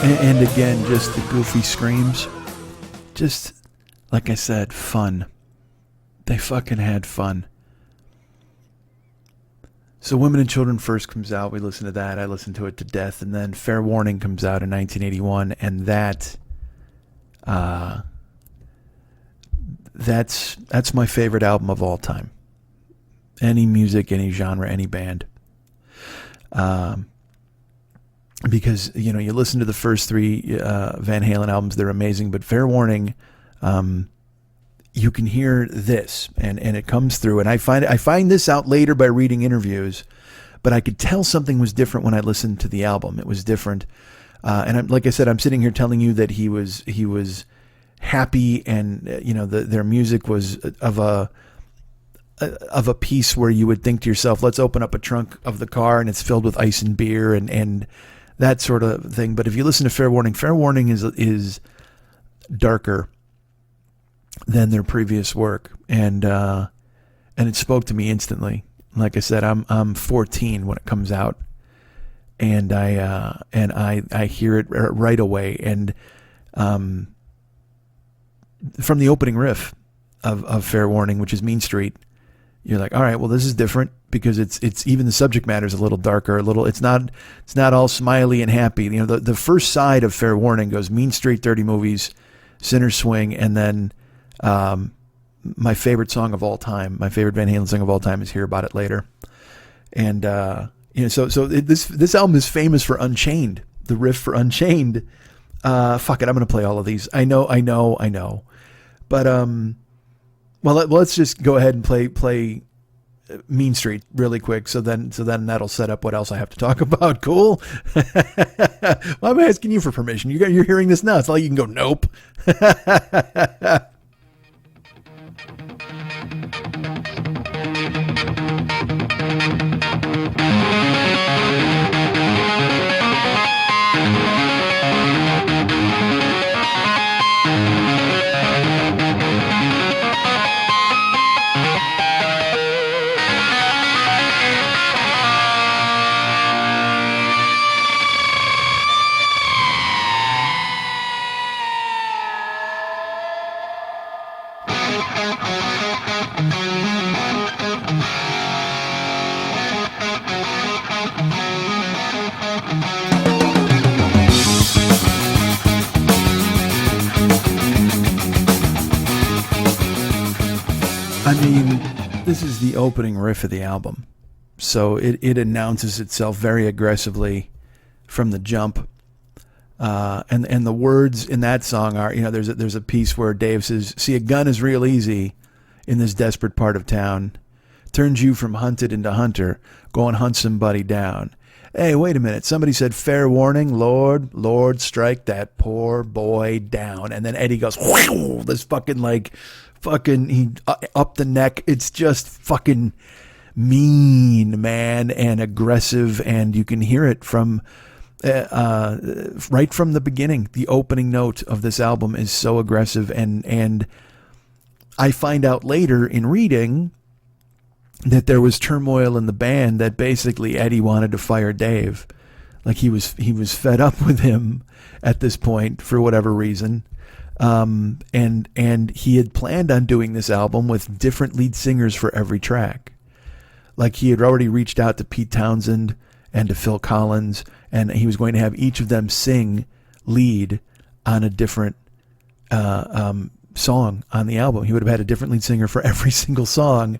And again, just the goofy screams. Just, like I said, fun. They fucking had fun. So Women and Children First comes out. We listen to that. I listened to it to death. And then Fair Warning comes out in 1981. And that's my favorite album of all time. Any music, any genre, any band. Because, you know, you listen to the first 3 Van Halen albums, they're amazing. But Fair Warning, you can hear this, and it comes through. And I find this out later by reading interviews, but I could tell something was different when I listened to the album. It was different. And like I said, I'm sitting here telling you that he was happy, and, you know, their music was of a piece where you would think to yourself, let's open up a trunk of the car and it's filled with ice and beer and that sort of thing. But if you listen to Fair Warning is darker than their previous work, and it spoke to me instantly. Like I said, I'm 14 when it comes out, and I hear it right away. And from the opening riff of Fair Warning, which is Mean Street, you're like, all right, well, this is different, because it's even the subject matter is a little darker, it's not all smiley and happy. You know, the first side of Fair Warning goes Mean Street, Dirty Movies, Sinner's Swing, and then my favorite song of all time, my favorite Van Halen song of all time is Hear About It Later. And you know, this album is famous for Unchained, the riff for Unchained. Fuck it, I'm gonna play all of these. I know. But well, let's just go ahead and play Mean Street really quick. So then that'll set up what else I have to talk about. Cool. Well, I'm asking you for permission. You're hearing this now. It's not like you can go, nope. mean, this is the opening riff of the album. So it announces itself very aggressively from the jump. And the words in that song are, there's a piece where Dave says, "See, a gun is real easy in this desperate part of town. Turns you from hunted into hunter. Go and hunt somebody down. Hey, wait a minute. Somebody said, fair warning, Lord, strike that poor boy down." And then Eddie goes, whew, this he up the neck. It's just fucking mean, man, and aggressive. And you can hear it from right from the beginning. The opening note of this album is so aggressive. And I find out later in reading that there was turmoil in the band, that basically Eddie wanted to fire Dave. Like he was fed up with him at this point for whatever reason. And he had planned on doing this album with different lead singers for every track. Like he had already reached out to Pete Townsend and to Phil Collins, and he was going to have each of them sing lead on a different song on the album. He would have had a different lead singer for every single song.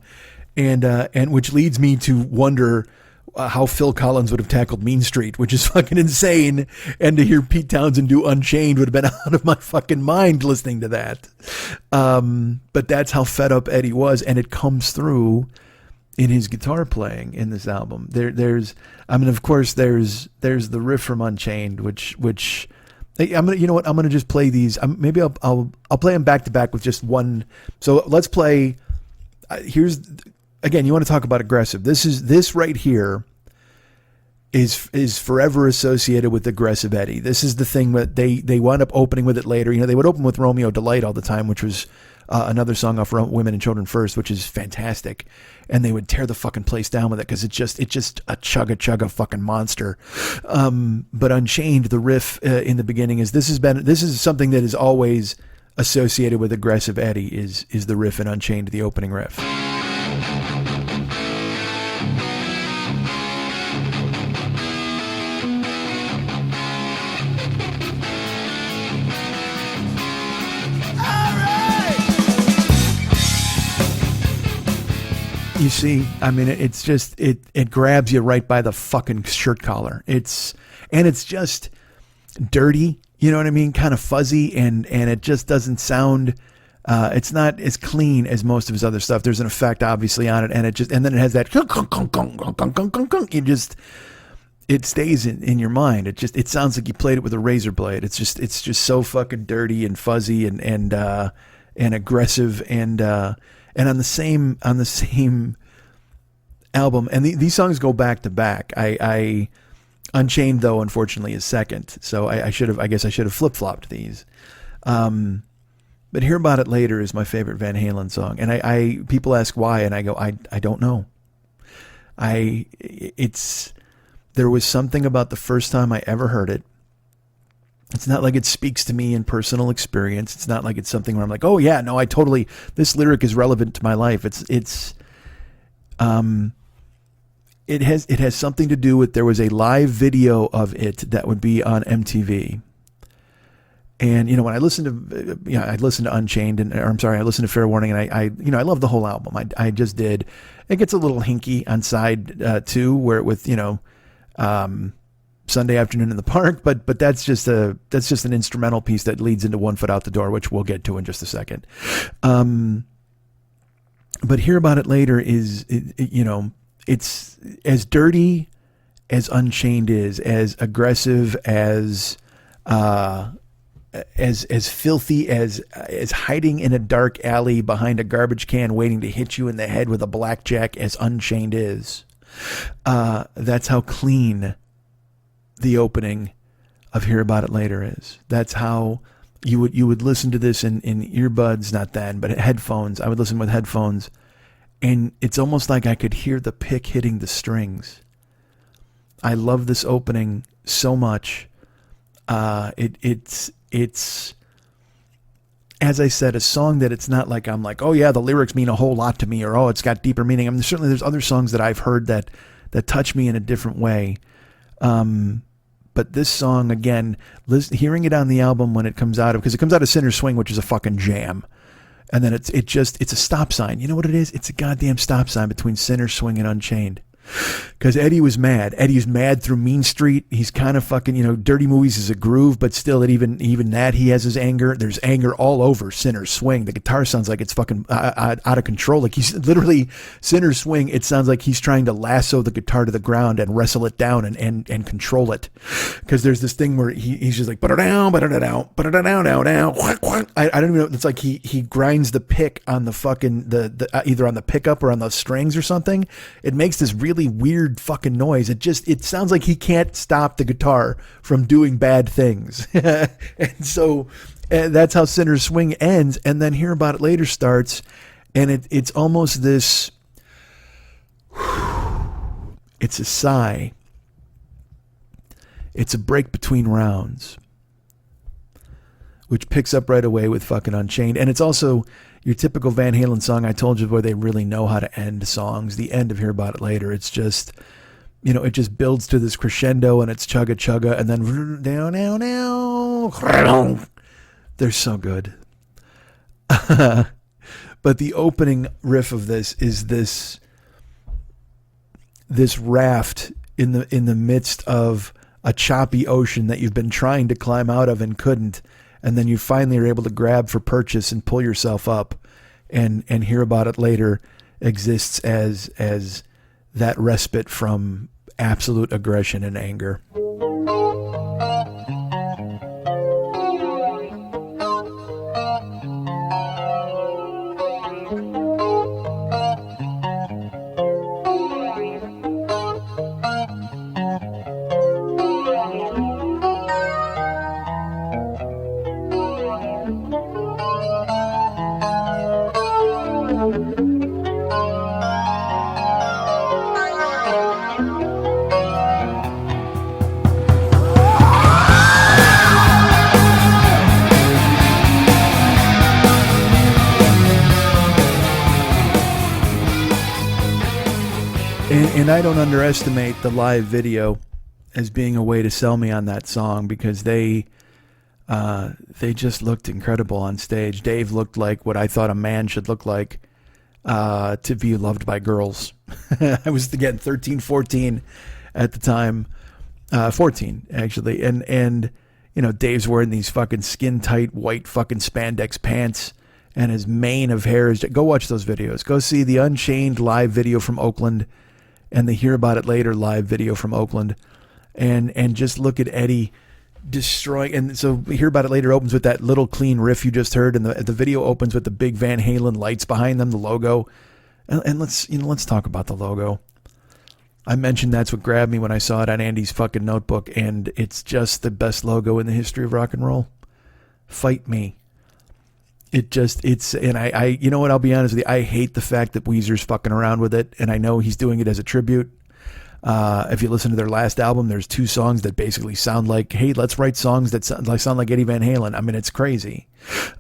And which leads me to wonder how Phil Collins would have tackled Mean Street, which is fucking insane. And to hear Pete Townsend do Unchained would have been out of my fucking mind listening to that. But that's how fed up Eddie was, and it comes through in his guitar playing in this album. Of course, there's the riff from Unchained, which I'm gonna just play these. Maybe I'll play them back to back with just one. So let's play. Again, you want to talk about aggressive. This right here is forever associated with aggressive Eddie. This is the thing that they wound up opening with it later. They would open with Romeo Delight all the time, which was another song off Women and Children First, which is fantastic. And they would tear the fucking place down with it because it's just a chugga fucking monster. But Unchained, the riff in the beginning this is something that is always associated with aggressive Eddie is the riff in Unchained, the opening riff. You see, I mean, it's just, it grabs you right by the fucking shirt collar. It's just dirty, you know what I mean? Kind of fuzzy, and it just doesn't sound, it's not as clean as most of his other stuff. There's an effect obviously on it, and then it has that, it stays in your mind. It sounds like you played it with a razor blade. It's just so fucking dirty and fuzzy and aggressive and on the same album, and these songs go back to back. I Unchained, though, unfortunately, is second, so I guess I should have flip flopped these. But Hear About It Later is my favorite Van Halen song, and people ask why, and I go I don't know. There was something about the first time I ever heard it. It's not like it speaks to me in personal experience. It's not like it's something where I'm like, oh yeah, no, this lyric is relevant to my life. It has something to do with, there was a live video of it that would be on MTV. And, when I listened to Unchained I listened to Fair Warning, and I love the whole album. I just did. It gets a little hinky on side 2 where with, Sunday Afternoon in the Park, but that's just an instrumental piece that leads into One Foot Out the Door, which we'll get to in just a second. But Hear About It Later is, it's as dirty as Unchained is, as aggressive as filthy as hiding in a dark alley behind a garbage can waiting to hit you in the head with a blackjack as Unchained is. That's how clean the opening of Hear About It Later is. That's how you would listen to this in earbuds, not then, but headphones. I would listen with headphones, and it's almost like I could hear the pick hitting the strings. I love this opening so much. It's as I said, a song that it's not like I'm like, oh yeah, the lyrics mean a whole lot to me, or oh, it's got deeper meaning. I mean, certainly there's other songs that I've heard that touch me in a different way. But this song, again, hearing it on the album when it comes out of Sinner's Swing, which is a fucking jam. and then it's a stop sign. You know what it is? It's a goddamn stop sign between Sinner Swing and Unchained. Because Eddie was mad. Eddie's mad through Mean Street. He's kind of fucking, Dirty Movies is a groove, but still, even that, he has his anger. There's anger all over Sinner's Swing. The guitar sounds like it's fucking out of control. Like he's literally, Sinner's Swing, it sounds like he's trying to lasso the guitar to the ground and wrestle it down and control it. Because there's this thing where he's just like, I don't even know. It's like he grinds the pick on the fucking, the either on the pickup or on the strings or something. It makes this really weird fucking noise. It sounds like he can't stop the guitar from doing bad things. And so that's how Sinner's Swing ends. And then Hear About It Later starts, and it's almost this, it's a sigh. It's a break between rounds, which picks up right away with fucking Unchained. And it's also your typical Van Halen song, I told you, where they really know how to end songs. The end of Hear About It Later, it's just, it just builds to this crescendo, and it's chugga chugga, and then down, down, down. They're so good. But the opening riff of this is this raft in the midst of a choppy ocean that you've been trying to climb out of and couldn't. And then you finally are able to grab for purchase and pull yourself up, and Hear About It Later exists as that respite from absolute aggression and anger. And I don't underestimate the live video as being a way to sell me on that song, because they just looked incredible on stage. Dave looked like what I thought a man should look like to be loved by girls. I was, again, 13, 14 at the time. 14, actually. And Dave's wearing these fucking skin-tight white fucking spandex pants, and his mane of hair is... Go watch those videos. Go see the Unchained live video from Oakland and the Hear About It Later live video from Oakland, and just look at Eddie destroying. And so Hear About It Later opens with that little clean riff you just heard, and the video opens with the big Van Halen lights behind them, the logo. And let's talk about the logo. I mentioned that's what grabbed me when I saw it on Andy's fucking notebook, and it's just the best logo in the history of rock and roll. Fight me. And I you know what, I'll be honest with you, I hate the fact that Weezer's fucking around with it, and I know he's doing it as a tribute. If you listen to their last album, there's 2 songs that basically sound like, hey, let's write songs that sound like Eddie Van Halen. I mean, it's crazy.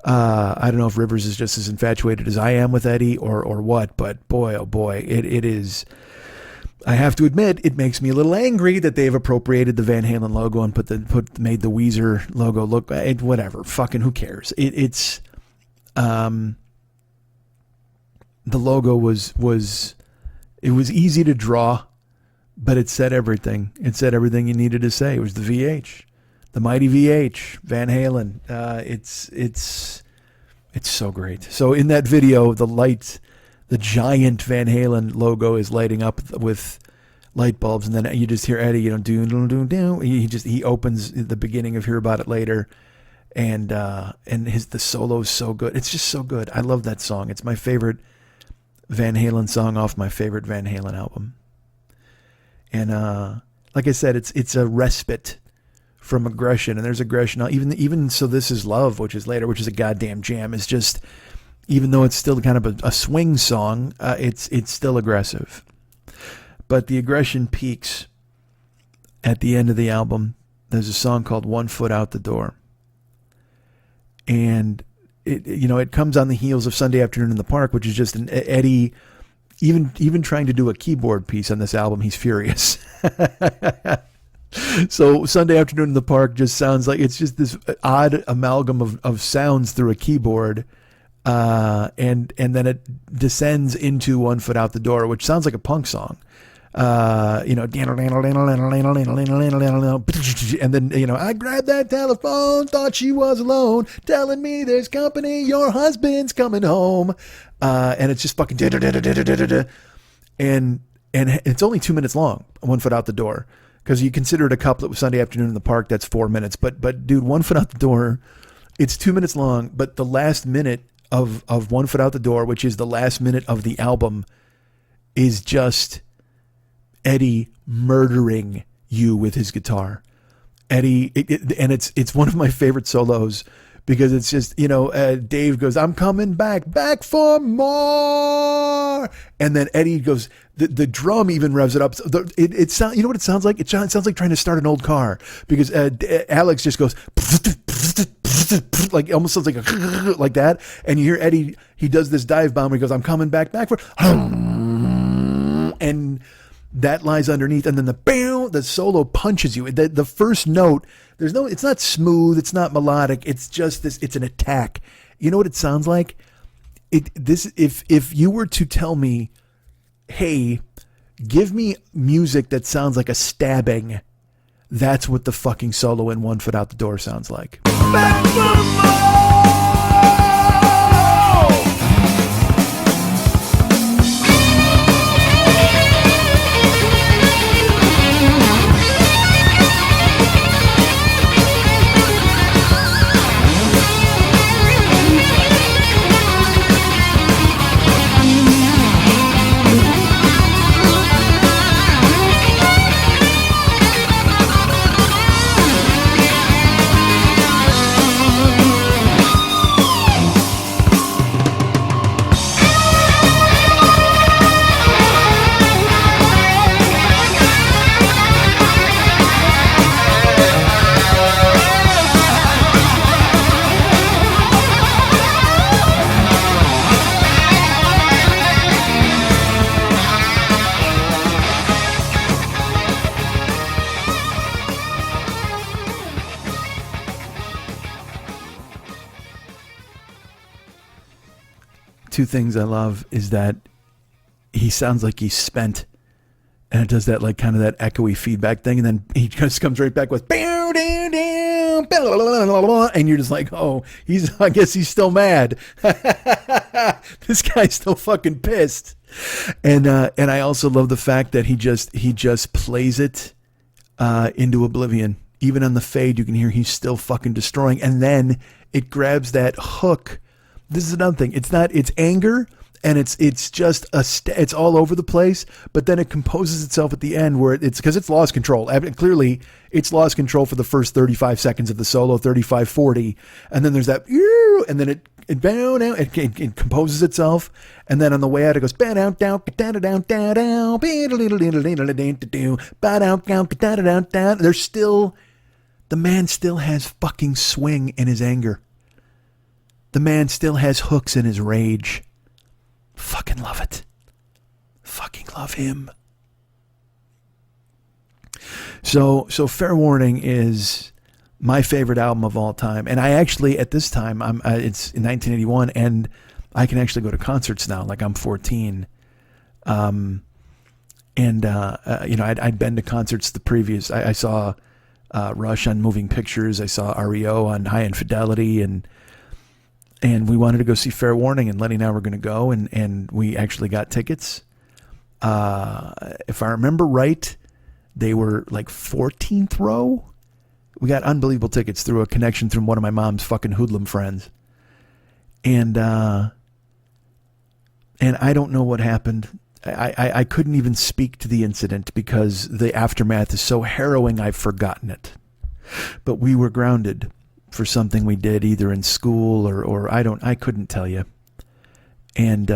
I don't know if Rivers is just as infatuated as I am with Eddie or what, but boy, oh boy, it is... I have to admit, it makes me a little angry that they've appropriated the Van Halen logo and made the Weezer logo look... whatever, fucking who cares? It's... the logo was easy to draw, but it said everything. It said everything you needed to say. It was the VH, the mighty VH, Van Halen. It's so great. So in that video, the giant Van Halen logo is lighting up with light bulbs, and then you just hear Eddie, he opens the beginning of Hear About It Later. And the solo is so good. It's just so good. I love that song. It's my favorite Van Halen song off my favorite Van Halen album. And like I said, it's a respite from aggression, and there's aggression. Now, even So This Is Love, which is later, which is a goddamn jam, is just, even though it's still kind of a swing song, it's still aggressive. But the aggression peaks at the end of the album. There's a song called One Foot Out the Door. And it comes on the heels of Sunday Afternoon in the Park, which is just an Eddie, even trying to do a keyboard piece on this album, he's furious. So Sunday Afternoon in the Park just sounds like it's just this odd amalgam of sounds through a keyboard. and then it descends into One Foot Out the Door, which sounds like a punk song. And then, I grabbed that telephone, thought she was alone, telling me there's company, your husband's coming home. And it's just fucking, and it's only 2 minutes long, One Foot Out the Door. Because you consider it a couplet with Sunday Afternoon in the Park, that's 4 minutes. But dude, One Foot Out the Door, it's 2 minutes long, but the last minute of One Foot Out the Door, which is the last minute of the album, is just Eddie murdering you with his guitar. Eddie, and it's one of my favorite solos because it's just, Dave goes, I'm coming back for more. And then Eddie goes, the drum even revs it up. It sounds, you know what it sounds like? It sounds like trying to start an old car because Alex just goes, like almost sounds like like that. And you hear Eddie, he does this dive bomb where he goes, I'm coming back for, and that lies underneath, and then the solo punches you. The first note, it's not smooth, it's not melodic, it's just this, it's an attack. You know what it sounds like? If you were to tell me, hey, give me music that sounds like a stabbing, that's what the fucking solo in One Foot Out the Door sounds like. Back for more! Two things I love is that he sounds like he's spent, and it does that like kind of that echoey feedback thing, and then he just comes right back with and you're just like, oh, I guess he's still mad. This guy's still fucking pissed. And I also love the fact that he just plays it into oblivion. Even on the fade, you can hear he's still fucking destroying, and then it grabs that hook. This is another thing. It's anger, and it's just it's all over the place, but then it composes itself at the end where it's because it's lost control. Clearly, it's lost control for the first 35 seconds of the solo, 35, 40, and then there's that, and then it composes itself, and then on the way out it goes, the man still has fucking swing in his anger. The man still has hooks in his rage. Fucking love it. Fucking love him. So Fair Warning is my favorite album of all time. And I actually, at this time, it's in 1981, and I can actually go to concerts now. Like, I'm 14. I'd been to concerts the previous. I saw Rush on Moving Pictures. I saw REO on High Infidelity, and we wanted to go see Fair Warning, and Lenny and I were going to go, and we actually got tickets. If I remember right, they were like 14th row. We got unbelievable tickets through a connection through one of my mom's fucking hoodlum friends. And I don't know what happened. I couldn't even speak to the incident because the aftermath is so harrowing I've forgotten it. But we were grounded for something we did either in school or I couldn't tell you. And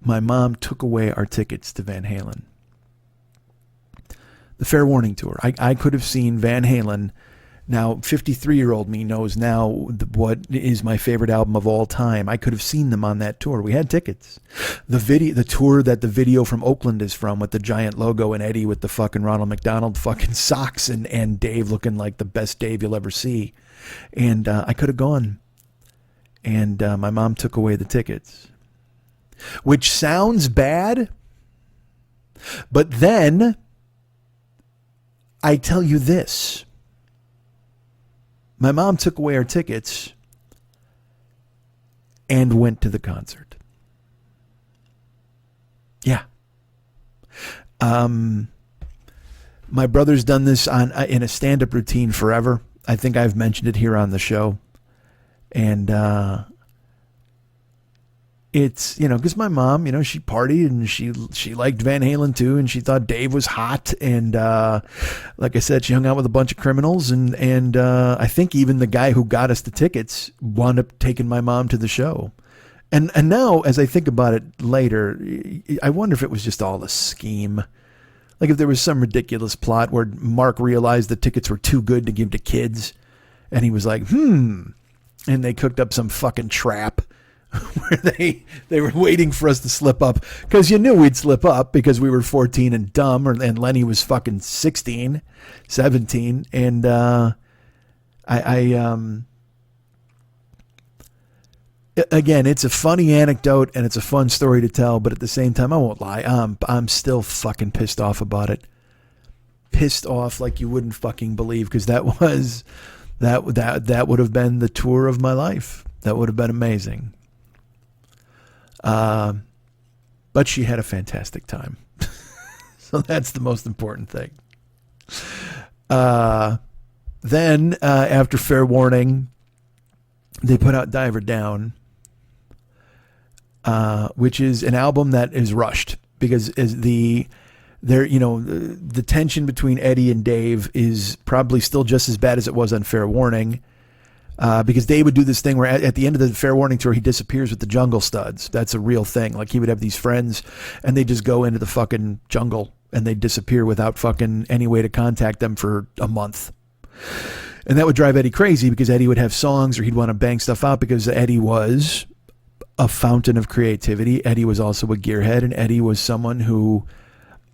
my mom took away our tickets to Van Halen. The Fair Warning tour. I could have seen Van Halen. Now, 53-year-old me knows now what is my favorite album of all time. I could have seen them on that tour. We had tickets. The tour that the video from Oakland is from, with the giant logo and Eddie with the fucking Ronald McDonald fucking socks and Dave looking like the best Dave you'll ever see. And I could have gone. and my mom took away the tickets, which sounds bad, but then I tell you this. My mom took away our tickets and went to the concert. Yeah. My brother's done this in a stand-up routine forever. I think I've mentioned it here on the show. And it's, because my mom, she partied and she liked Van Halen too, and she thought Dave was hot. And like I said, she hung out with a bunch of criminals. And I think even the guy who got us the tickets wound up taking my mom to the show. And now, as I think about it later, I wonder if it was just all a scheme. Like if there was some ridiculous plot where Mark realized the tickets were too good to give to kids. And he was like, and they cooked up some fucking trap where they were waiting for us to slip up. Because you knew we'd slip up because we were 14 and dumb. And Lenny was fucking 16, 17. And again, it's a funny anecdote and it's a fun story to tell, but at the same time, I won't lie. I'm still fucking pissed off about it. Pissed off like you wouldn't fucking believe, because that would have been the tour of my life. That would have been amazing. But she had a fantastic time. So that's the most important thing. Then after Fair Warning, they put out Diver Down, which is an album that is rushed because the tension between Eddie and Dave is probably still just as bad as it was on Fair Warning, because Dave would do this thing where at the end of the Fair Warning tour, he disappears with the Jungle Studs. That's a real thing. Like he would have these friends and they just go into the fucking jungle and they disappear without fucking any way to contact them for a month. And that would drive Eddie crazy because Eddie would have songs or he'd want to bang stuff out because Eddie was a fountain of creativity. Eddie was also a gearhead, and Eddie was someone who,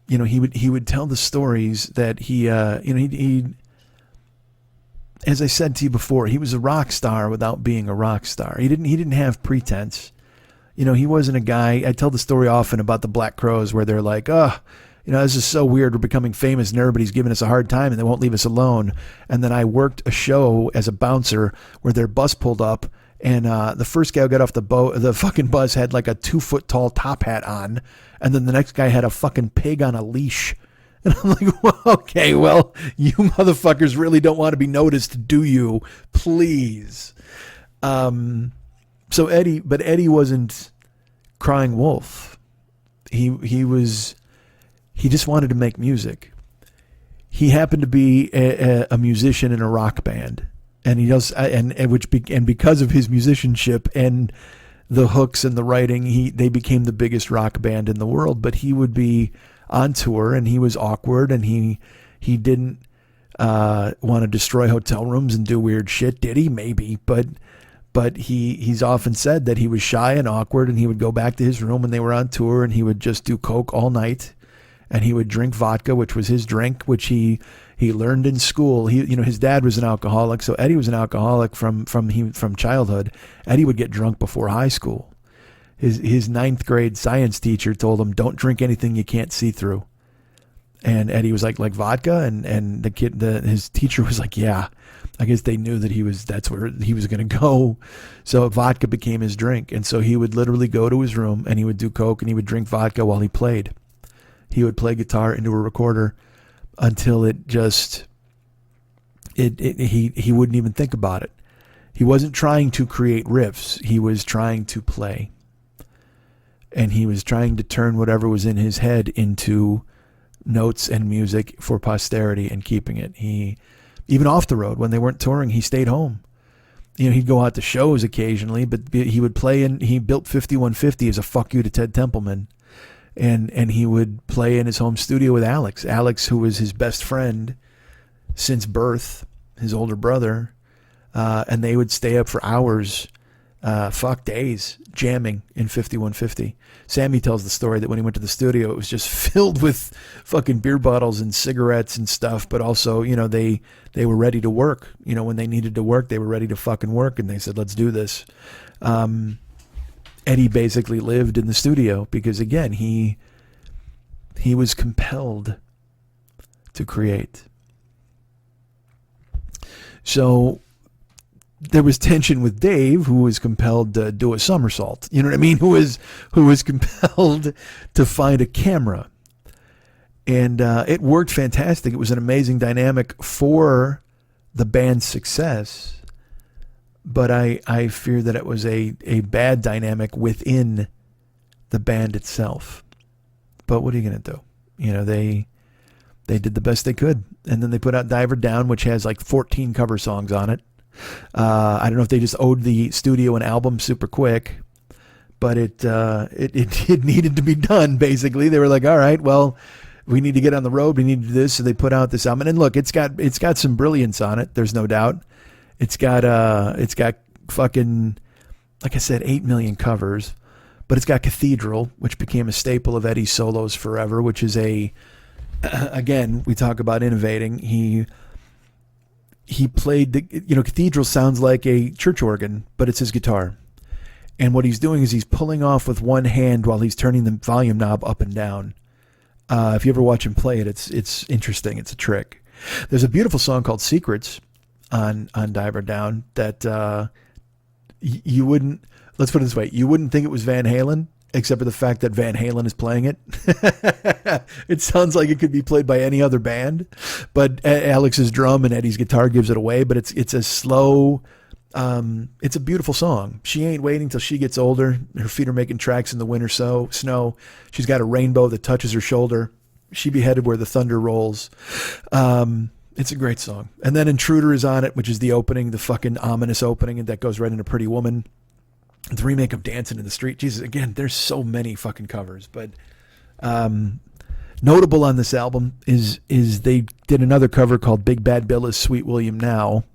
he would tell the stories that he as I said to you before, he was a rock star without being a rock star. He didn't have pretense. He wasn't a guy. I tell the story often about the Black Crowes where they're like, this is so weird. We're becoming famous and everybody's giving us a hard time and they won't leave us alone. And then I worked a show as a bouncer where their bus pulled up and the first guy who got off the fucking bus had like a 2-foot tall top hat on. And then the next guy had a fucking pig on a leash. And I'm like, well, okay, well, you motherfuckers really don't want to be noticed, do you? Please. So Eddie wasn't crying wolf. He just wanted to make music. He happened to be a musician in a rock band, and because of his musicianship and the hooks and the writing, they became the biggest rock band in the world. But he would be on tour, and he was awkward, and he didn't want to destroy hotel rooms and do weird shit. Did he? Maybe, but he's often said that he was shy and awkward, and he would go back to his room when they were on tour, and he would just do coke all night. And he would drink vodka, which was his drink, which he learned in school. His dad was an alcoholic, so Eddie was an alcoholic from childhood. Eddie would get drunk before high school. His 9th grade science teacher told him, "Don't drink anything you can't see through." And Eddie was like vodka, and his teacher was like, "Yeah." I guess they knew that that's where he was going to go. So vodka became his drink, and so he would literally go to his room and he would do coke and he would drink vodka while he played. He would play guitar into a recorder until he wouldn't even think about it. He wasn't trying to create riffs. He was trying to play. And he was trying to turn whatever was in his head into notes and music for posterity and keeping it. Even off the road, when they weren't touring, he stayed home. He'd go out to shows occasionally, but he would play he built 5150 as a fuck you to Ted Templeman. And he would play in his home studio with Alex, who was his best friend since birth, his older brother. And they would stay up for hours, days, jamming in 5150. Sammy tells the story that when he went to the studio, it was just filled with fucking beer bottles and cigarettes and stuff. But also, they were ready to work. When they needed to work, they were ready to fucking work. And they said, let's do this. Eddie basically lived in the studio because, again, he was compelled to create. So there was tension with Dave, who was compelled to do a somersault. You know what I mean? Who was compelled to find a camera. And it worked fantastic. It was an amazing dynamic for the band's success. But I fear that it was a bad dynamic within the band itself. But what are you going to do? You know, they did the best they could. And then they put out Diver Down, which has like 14 cover songs on it. I don't know if they just owed the studio an album super quick, but it needed to be done, basically. They were like, all right, well, we need to get on the road. We need to do this. So they put out this album. And look, it's got some brilliance on it. There's no doubt. It's got fucking, like I said, 8 million covers, but it's got Cathedral, which became a staple of Eddie's solos forever, which is again, we talk about innovating. He played Cathedral sounds like a church organ, but it's his guitar. And what he's doing is he's pulling off with one hand while he's turning the volume knob up and down. If you ever watch him play it, it's interesting. It's a trick. There's a beautiful song called Secrets on Diver Down that you wouldn't, let's put it this way, you wouldn't think it was Van Halen, except for the fact that Van Halen is playing it. It sounds like it could be played by any other band, but Alex's drum and Eddie's guitar gives it away. But it's a slow, it's a beautiful song. She ain't waiting till she gets older. Her feet are making tracks in the winter snow. She's got a rainbow that touches her shoulder. She be headed where the thunder rolls. It's a great song. And then Intruder is on it, which is the opening, the fucking ominous opening, and that goes right into Pretty Woman. The remake of Dancing in the Street. Jesus, again, there's so many fucking covers. But notable on this album is they did another cover called Big Bad Bill is Sweet William Now.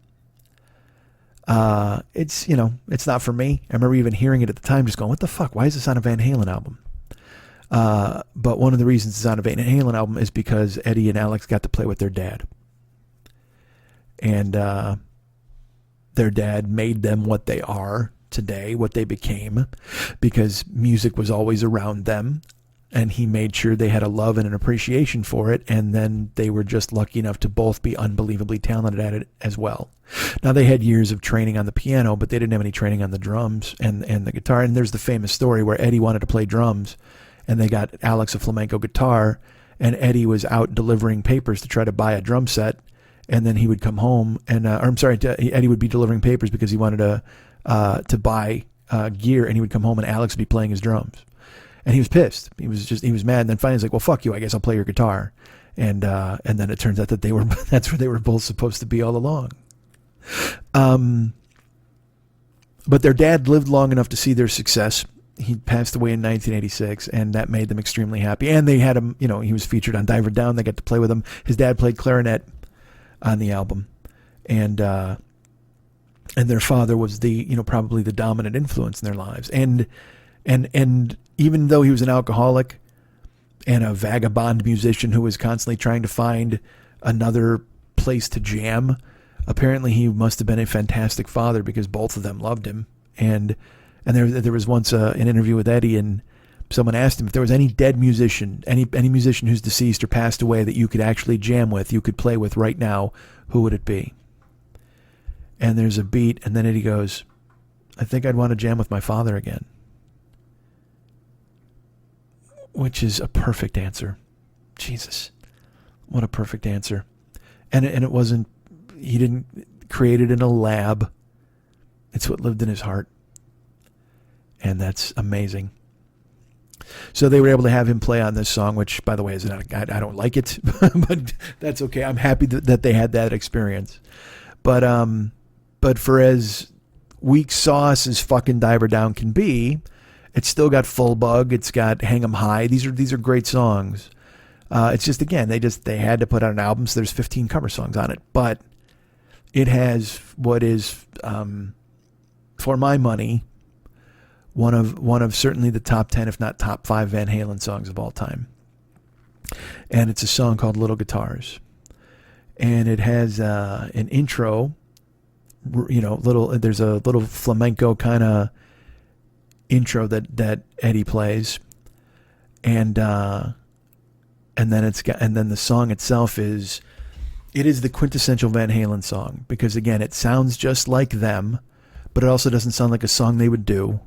It's not for me. I remember even hearing it at the time, just going, what the fuck? Why is this on a Van Halen album? But one of the reasons it's on a Van Halen album is because Eddie and Alex got to play with their dad. And their dad made them what they are today, what they became, because music was always around them, and he made sure they had a love and an appreciation for it, and then they were just lucky enough to both be unbelievably talented at it as well. Now, they had years of training on the piano, but they didn't have any training on the drums and the guitar. And there's the famous story where Eddie wanted to play drums, and they got Alex a flamenco guitar, and Eddie was out delivering papers to try to buy a drum set, and then he would come home and Eddie would be delivering papers because he wanted to buy gear, and he would come home and Alex would be playing his drums, and he was pissed. He was mad. And then finally he's like, well, fuck you, I guess I'll play your guitar. And then it turns out that that's where they were both supposed to be all along. But their dad lived long enough to see their success. He passed away in 1986, and that made them extremely happy. And they had him, he was featured on Diver Down. They got to play with him. His dad played clarinet on the album, and their father was probably the dominant influence in their lives. And even though he was an alcoholic and a vagabond musician who was constantly trying to find another place to jam, apparently he must have been a fantastic father, because both of them loved him. And there was once an interview with Eddie, and someone asked him if there was any dead musician, any musician who's deceased or passed away that you could actually jam with, you could play with right now, who would it be? And there's a beat, and then Eddie goes, I think I'd want to jam with my father again. Which is a perfect answer. Jesus, what a perfect answer. And it wasn't, he didn't create it in a lab. It's what lived in his heart. And that's amazing. So they were able to have him play on this song, which, by the way, is not, I don't like it, but that's okay. I'm happy that they had that experience. But for as weak sauce as fucking Diver Down can be, it's still got Full Bug. It's got Hang 'Em High. These are great songs. It's just, again, they had to put out an album, so there's 15 cover songs on it. But it has what is, for my money, one of certainly the top 10, if not top 5 Van Halen songs of all time. And it's a song called Little Guitars. And it has an intro, there's a little flamenco kind of intro that Eddie plays, and then the song itself is the quintessential Van Halen song, because again, it sounds just like them, but it also doesn't sound like a song they would do.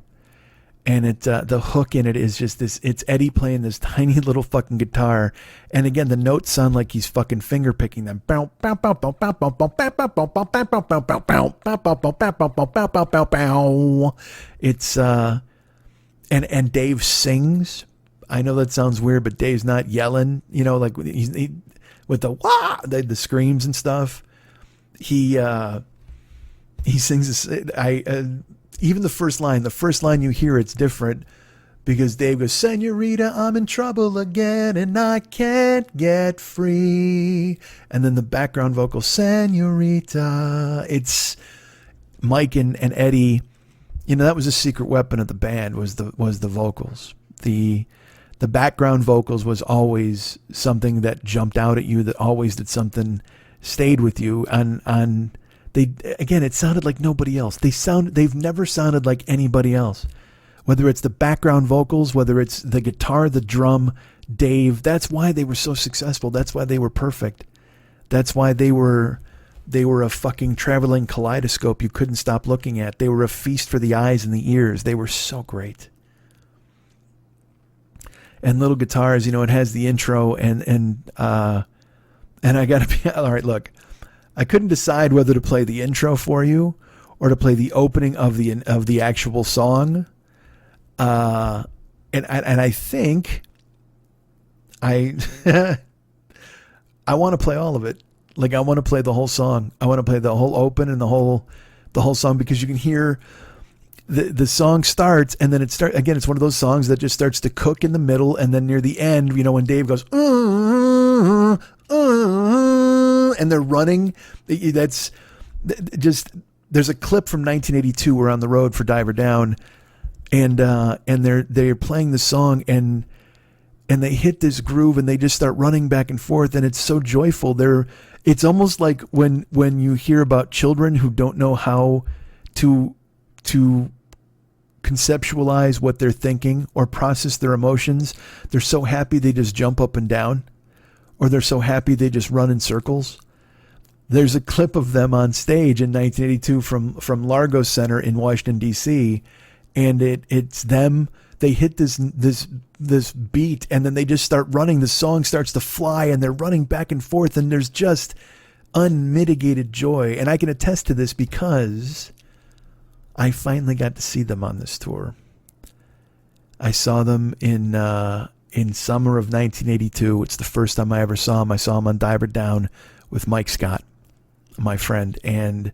And the hook in it is just this, it's Eddie playing this tiny little fucking guitar. And again, the notes sound like he's fucking finger picking them. It's, and Dave sings. I know that sounds weird, but Dave's not yelling, like he with the wah, the screams and stuff. He sings this, even the first line you hear, it's different, because Dave goes, "Senorita, I'm in trouble again and I can't get free." And then the background vocal, "Senorita." It's Mike and Eddie. That was a secret weapon of the band, was the vocals. The background vocals was always something that jumped out at you, that always did something, stayed with you. It sounded like nobody else. They've never sounded like anybody else. Whether it's the background vocals, whether it's the guitar, the drum, Dave, that's why they were so successful. That's why they were perfect. That's why they were a fucking traveling kaleidoscope you couldn't stop looking at. They were a feast for the eyes and the ears. They were so great. And little guitars, it has the intro and I gotta be, all right, look, I couldn't decide whether to play the intro for you or to play the opening of the actual song. And I think I want to play all of it. Like, I want to play the whole song. I want to play the whole open and the whole song, because you can hear the song starts, and then again, it's one of those songs that just starts to cook in the middle, and then near the end, when Dave goes, and they're running, that's just, there's a clip from 1982. We're on the road for Diver Down, and they're playing the song, and they hit this groove, and they just start running back and forth, and it's so joyful. It's almost like when you hear about children who don't know how to conceptualize what they're thinking or process their emotions. They're so happy they just jump up and down, or they're so happy they just run in circles. There's a clip of them on stage in 1982 from Largo Center in Washington, D.C., and it's them. They hit this beat, and then they just start running. The song starts to fly, and they're running back and forth, and there's just unmitigated joy. And I can attest to this because I finally got to see them on this tour. I saw them in summer of 1982. It's the first time I ever saw them. I saw them on Diver Down with Mike Scott, my friend. And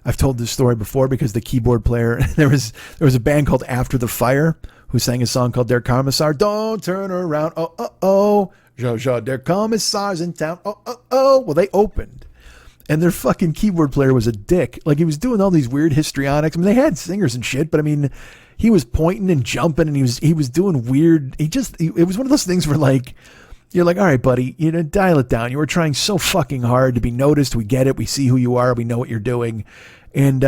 I've told this story before because the keyboard player, there was a band called After the Fire who sang a song called Der Kommissar. Don't turn around. Oh. Jojo, Der Kommissar's in town. Oh. Well, they opened. And their fucking keyboard player was a dick. Like, he was doing all these weird histrionics. I mean, they had singers and shit, but I mean, he was pointing and jumping, and he was doing weird. It was one of those things where, like, you're like, all right, buddy, dial it down. You were trying so fucking hard to be noticed. We get it. We see who you are. We know what you're doing. And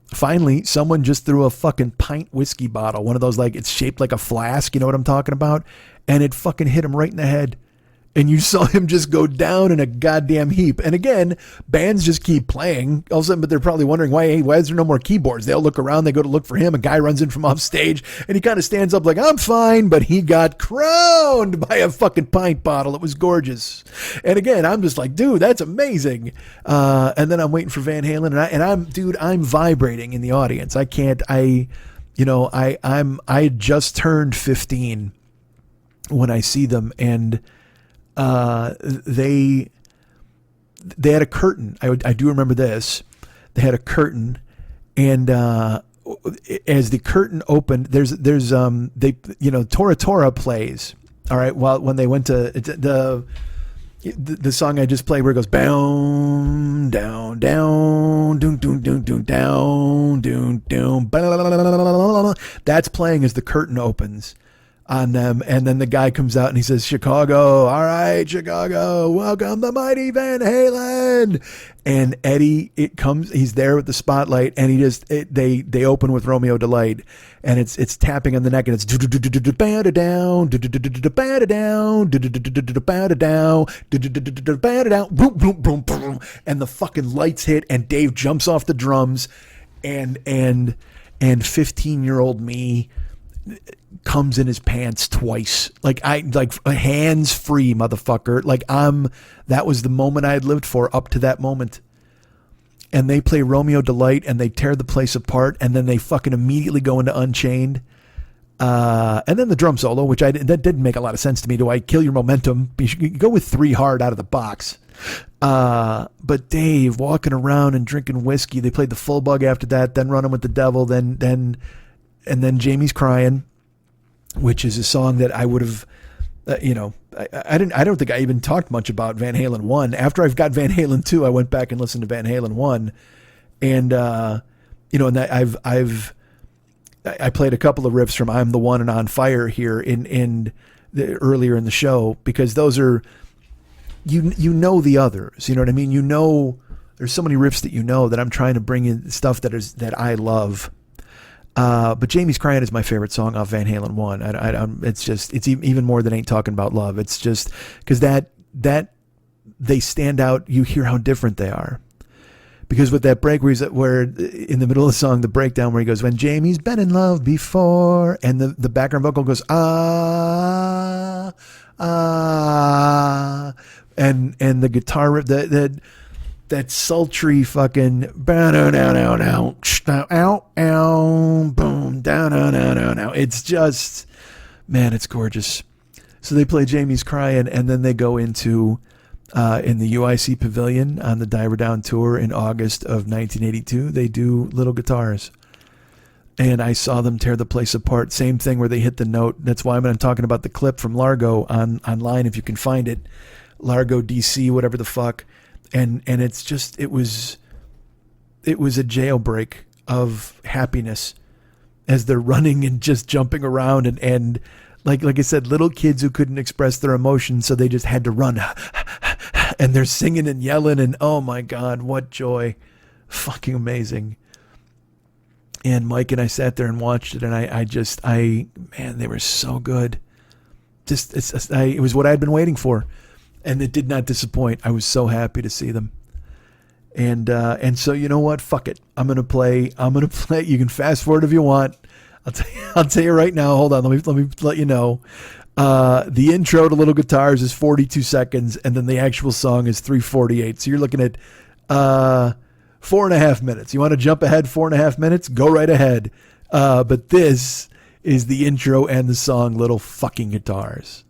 finally, someone just threw a fucking pint whiskey bottle, one of those, like, it's shaped like a flask. You know what I'm talking about? And it fucking hit him right in the head. And you saw him just go down in a goddamn heap. And again, bands just keep playing. All of a sudden, but they're probably wondering, why is there no more keyboards? They'll look around, they go to look for him. A guy runs in from off stage, and he kind of stands up like, I'm fine, but he got crowned by a fucking pint bottle. It was gorgeous. And again, I'm just like, dude, that's amazing. And then I'm waiting for Van Halen, and I'm vibrating in the audience. I just turned 15 when I see them, and they had a curtain. I do remember this. They had a curtain, and as the curtain opened, there's Tora Tora plays. All right, when they went to the song I just played, where it goes down, down, down, doon, doon, doon, doon, down, doon, doon, that's playing as the curtain opens. on them, and then the guy comes out and he says, Chicago, all right, Chicago, welcome the mighty Van Halen. And Eddie, he's there with the spotlight, and they open with Romeo Delight, and it's tapping on the neck, and it's down, and the fucking lights hit, and Dave jumps off the drums, and 15-year-old me comes in his pants twice, like hands free, motherfucker. Like that was the moment I had lived for up to that moment. And they play Romeo Delight, and they tear the place apart, and then they fucking immediately go into Unchained, and then the drum solo, which that didn't make a lot of sense to me. Do I kill your momentum? You should go with 3 hard out of the box. But Dave walking around and drinking whiskey. They played the Full Bug after that, then Running with the Devil, then Jamie's Crying, which is a song that I would have, I don't think I even talked much about Van Halen 1. After I've got Van Halen 2, I went back and listened to Van Halen 1, and I played a couple of riffs from I'm the One and On Fire here earlier in the show, because those are, you the others, you know what I mean? There's so many riffs that I'm trying to bring in stuff that I love. But Jamie's Crying is my favorite song off Van Halen 1. It's even more than Ain't Talking About Love. It's just because that they stand out. You hear how different they are. Because with that break where in the middle of the song, the breakdown where he goes, when Jamie's been in love before, and the background vocal goes, ah, ah, and the guitar riff, that sultry fucking it's just, man, it's gorgeous. So they play Jamie's Crying, and then they go into in the UIC Pavilion on the Diver Down tour in August of 1982. They do Little Guitars, and I saw them tear the place apart. Same thing where they hit the note. That's why I'm talking about the clip from Largo online if you can find it, Largo DC, whatever the fuck. And it's just, it was a jailbreak of happiness as they're running and just jumping around and like I said, little kids who couldn't express their emotions, so they just had to run, and they're singing and yelling, and oh my God, what joy. Fucking amazing. And Mike and I sat there and watched it, and man, they were so good. It was what I had been waiting for. And it did not disappoint. I was so happy to see them. And so, you know what? Fuck it. I'm gonna play. You can fast forward if you want. I'll tell you right now. Hold on. Let me let you know. The intro to Little Guitars is 42 seconds, and then the actual song is 3:48. So you're looking at 4.5 minutes. You want to jump ahead 4.5 minutes? Go right ahead. But this is the intro and the song Little Fucking Guitars.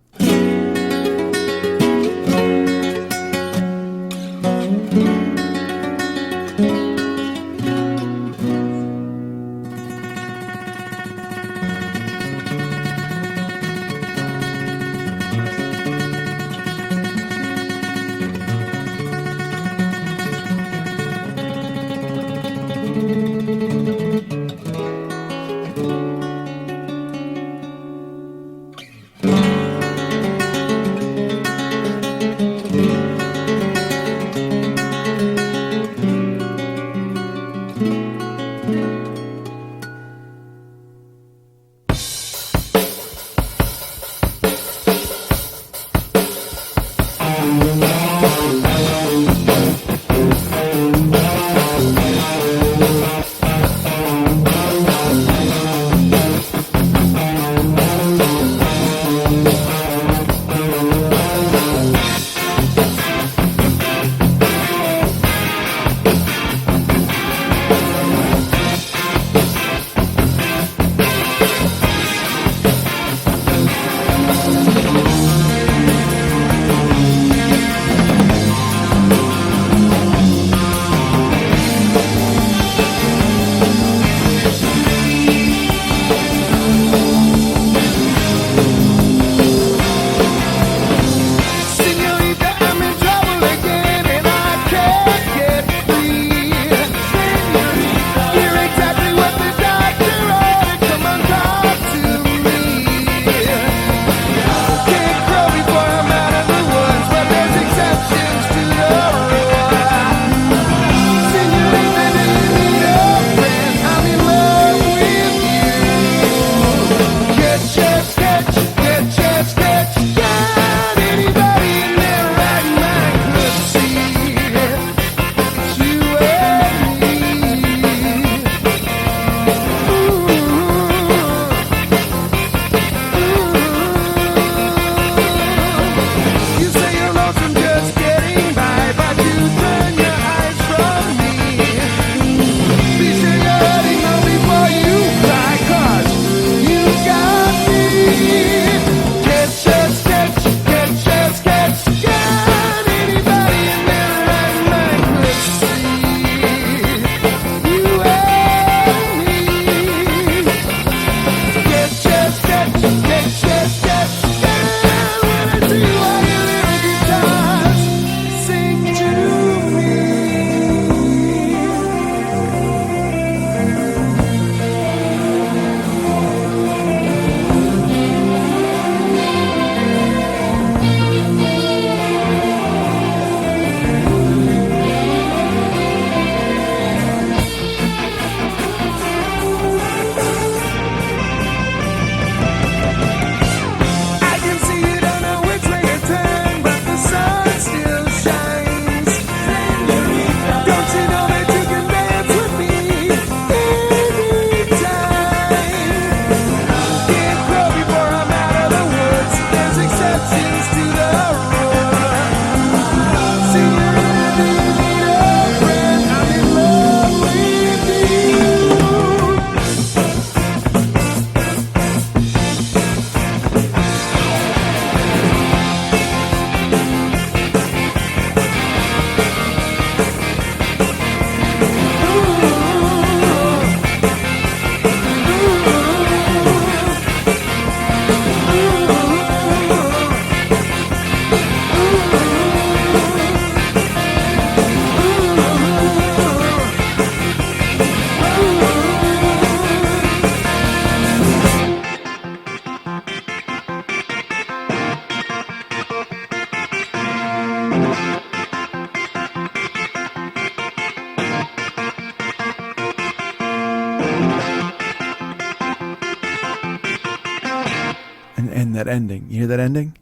that ending. You hear that ending?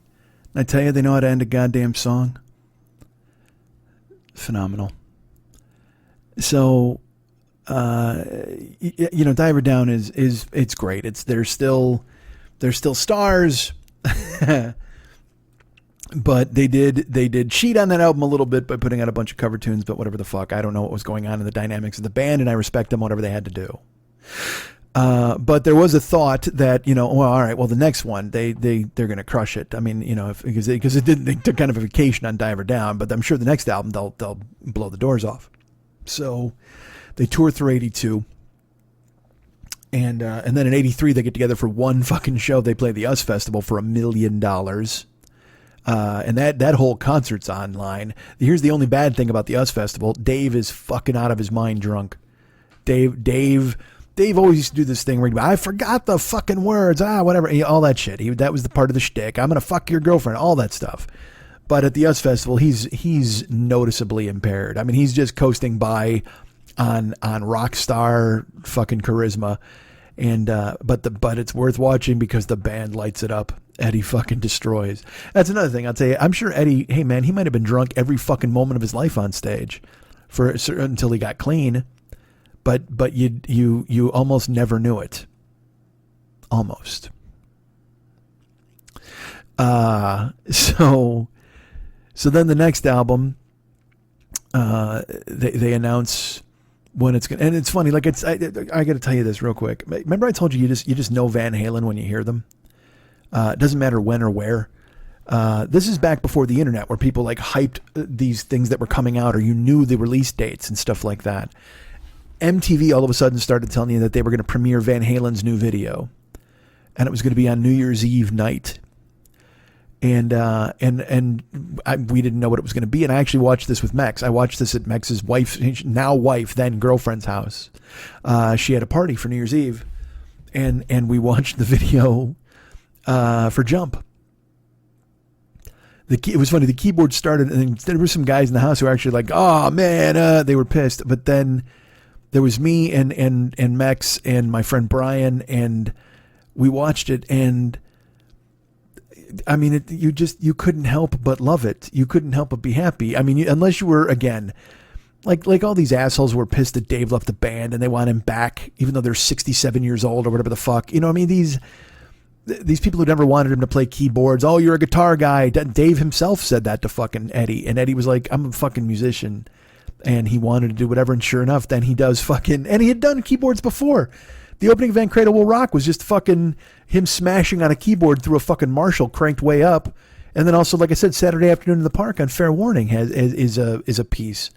I tell you, they know how to end a goddamn song. Phenomenal. So, Diver Down is it's great. They're still stars, but they did cheat on that album a little bit by putting out a bunch of cover tunes. But whatever the fuck, I don't know what was going on in the dynamics of the band, and I respect them whatever they had to do. But there was a thought that, well, all right, well, the next one, they're going to crush it. I mean, because they took kind of a vacation on Diver Down, but I'm sure the next album, they'll blow the doors off. So they tour through 82. And then in 83, they get together for one fucking show. They play the US Festival for $1 million. And that whole concert's online. Here's the only bad thing about the US Festival. Dave is fucking out of his mind drunk. Dave always used to do this thing where I forgot the fucking words, whatever, all that shit. That was the part of the shtick. I'm gonna fuck your girlfriend, all that stuff. But at the US Festival, he's noticeably impaired. I mean, he's just coasting by on rock star fucking charisma, and but it's worth watching because the band lights it up. Eddie fucking destroys. That's another thing I'll tell you. I'm sure Eddie, hey man, he might have been drunk every fucking moment of his life on stage until he got clean. But you almost never knew it. Almost. So then the next album, they announce when it's going, and it's funny. Like I got to tell you this real quick. Remember I told you you just know Van Halen when you hear them. It doesn't matter when or where. This is back before the internet, where people like hyped these things that were coming out, or you knew the release dates and stuff like that. MTV all of a sudden started telling you that they were going to premiere Van Halen's new video, and it was going to be on New Year's Eve night. And we didn't know what it was going to be. And I actually watched this with Mex. I watched this at Mex's wife, then girlfriend's house. She had a party for New Year's Eve, and we watched the video for Jump. It was funny. The keyboard started, and there were some guys in the house who were actually like, "Oh man," they were pissed. But then there was me and Mex and my friend Brian, and we watched it, and I mean, you couldn't help but love it. You couldn't help but be happy. I mean, unless you were, again, like all these assholes were pissed that Dave left the band and they want him back, even though they're 67 years old or whatever the fuck. I mean, these people who never wanted him to play keyboards. Oh, you're a guitar guy. Dave himself said that to fucking Eddie, and Eddie was like, I'm a fucking musician. And he wanted to do whatever, and sure enough, then he does fucking... And he had done keyboards before. The opening of Van Cradle Will Rock was just fucking him smashing on a keyboard through a fucking Marshall cranked way up. And then also, like I said, Saturday Afternoon in the Park on Fair Warning is a piece.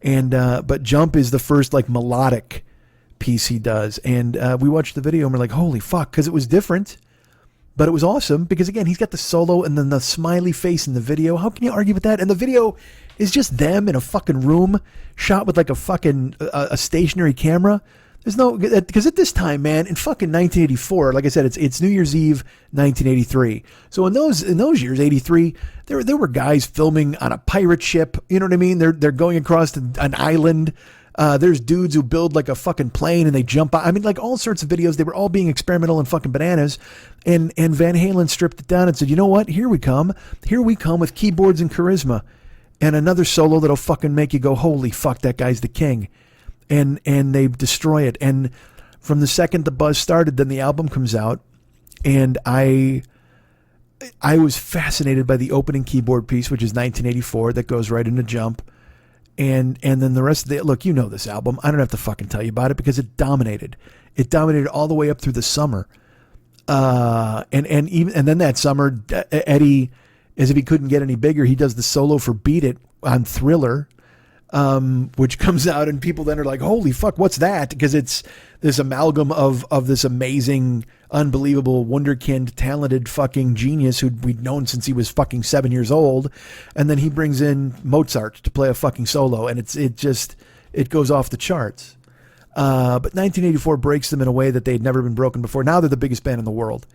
And but Jump is the first like melodic piece he does. And we watched the video and we're like, holy fuck, because it was different. But it was awesome because, again, he's got the solo and then the smiley face in the video. How can you argue with that? And the video is just them in a fucking room shot with like a fucking a stationary camera. There's no, because at this time, man, in fucking 1984, like I said, it's New Year's Eve, 1983. So in those years, 83, there were guys filming on a pirate ship. You know what I mean? They're going across an island. There's dudes who build like a fucking plane and they jump out. I mean, like all sorts of videos. They were all being experimental and fucking bananas. And Van Halen stripped it down and said, you know what? Here we come with keyboards and charisma and another solo that'll fucking make you go, holy fuck, that guy's the king. And they destroy it. And from the second the buzz started, then the album comes out, and I was fascinated by the opening keyboard piece, which is 1984, that goes right into Jump. And then the rest of the, look, you know this album. I don't have to fucking tell you about it because it dominated. It dominated all the way up through the summer. And then that summer, Eddie, as if he couldn't get any bigger, he does the solo for Beat It on Thriller, which comes out and people then are like, holy fuck, what's that? Because it's this amalgam of this amazing, unbelievable, wunderkind, talented fucking genius who we'd known since he was fucking 7 years old. And then he brings in Mozart to play a fucking solo, and it goes off the charts. But 1984 breaks them in a way that they'd never been broken before. Now they're the biggest band in the world.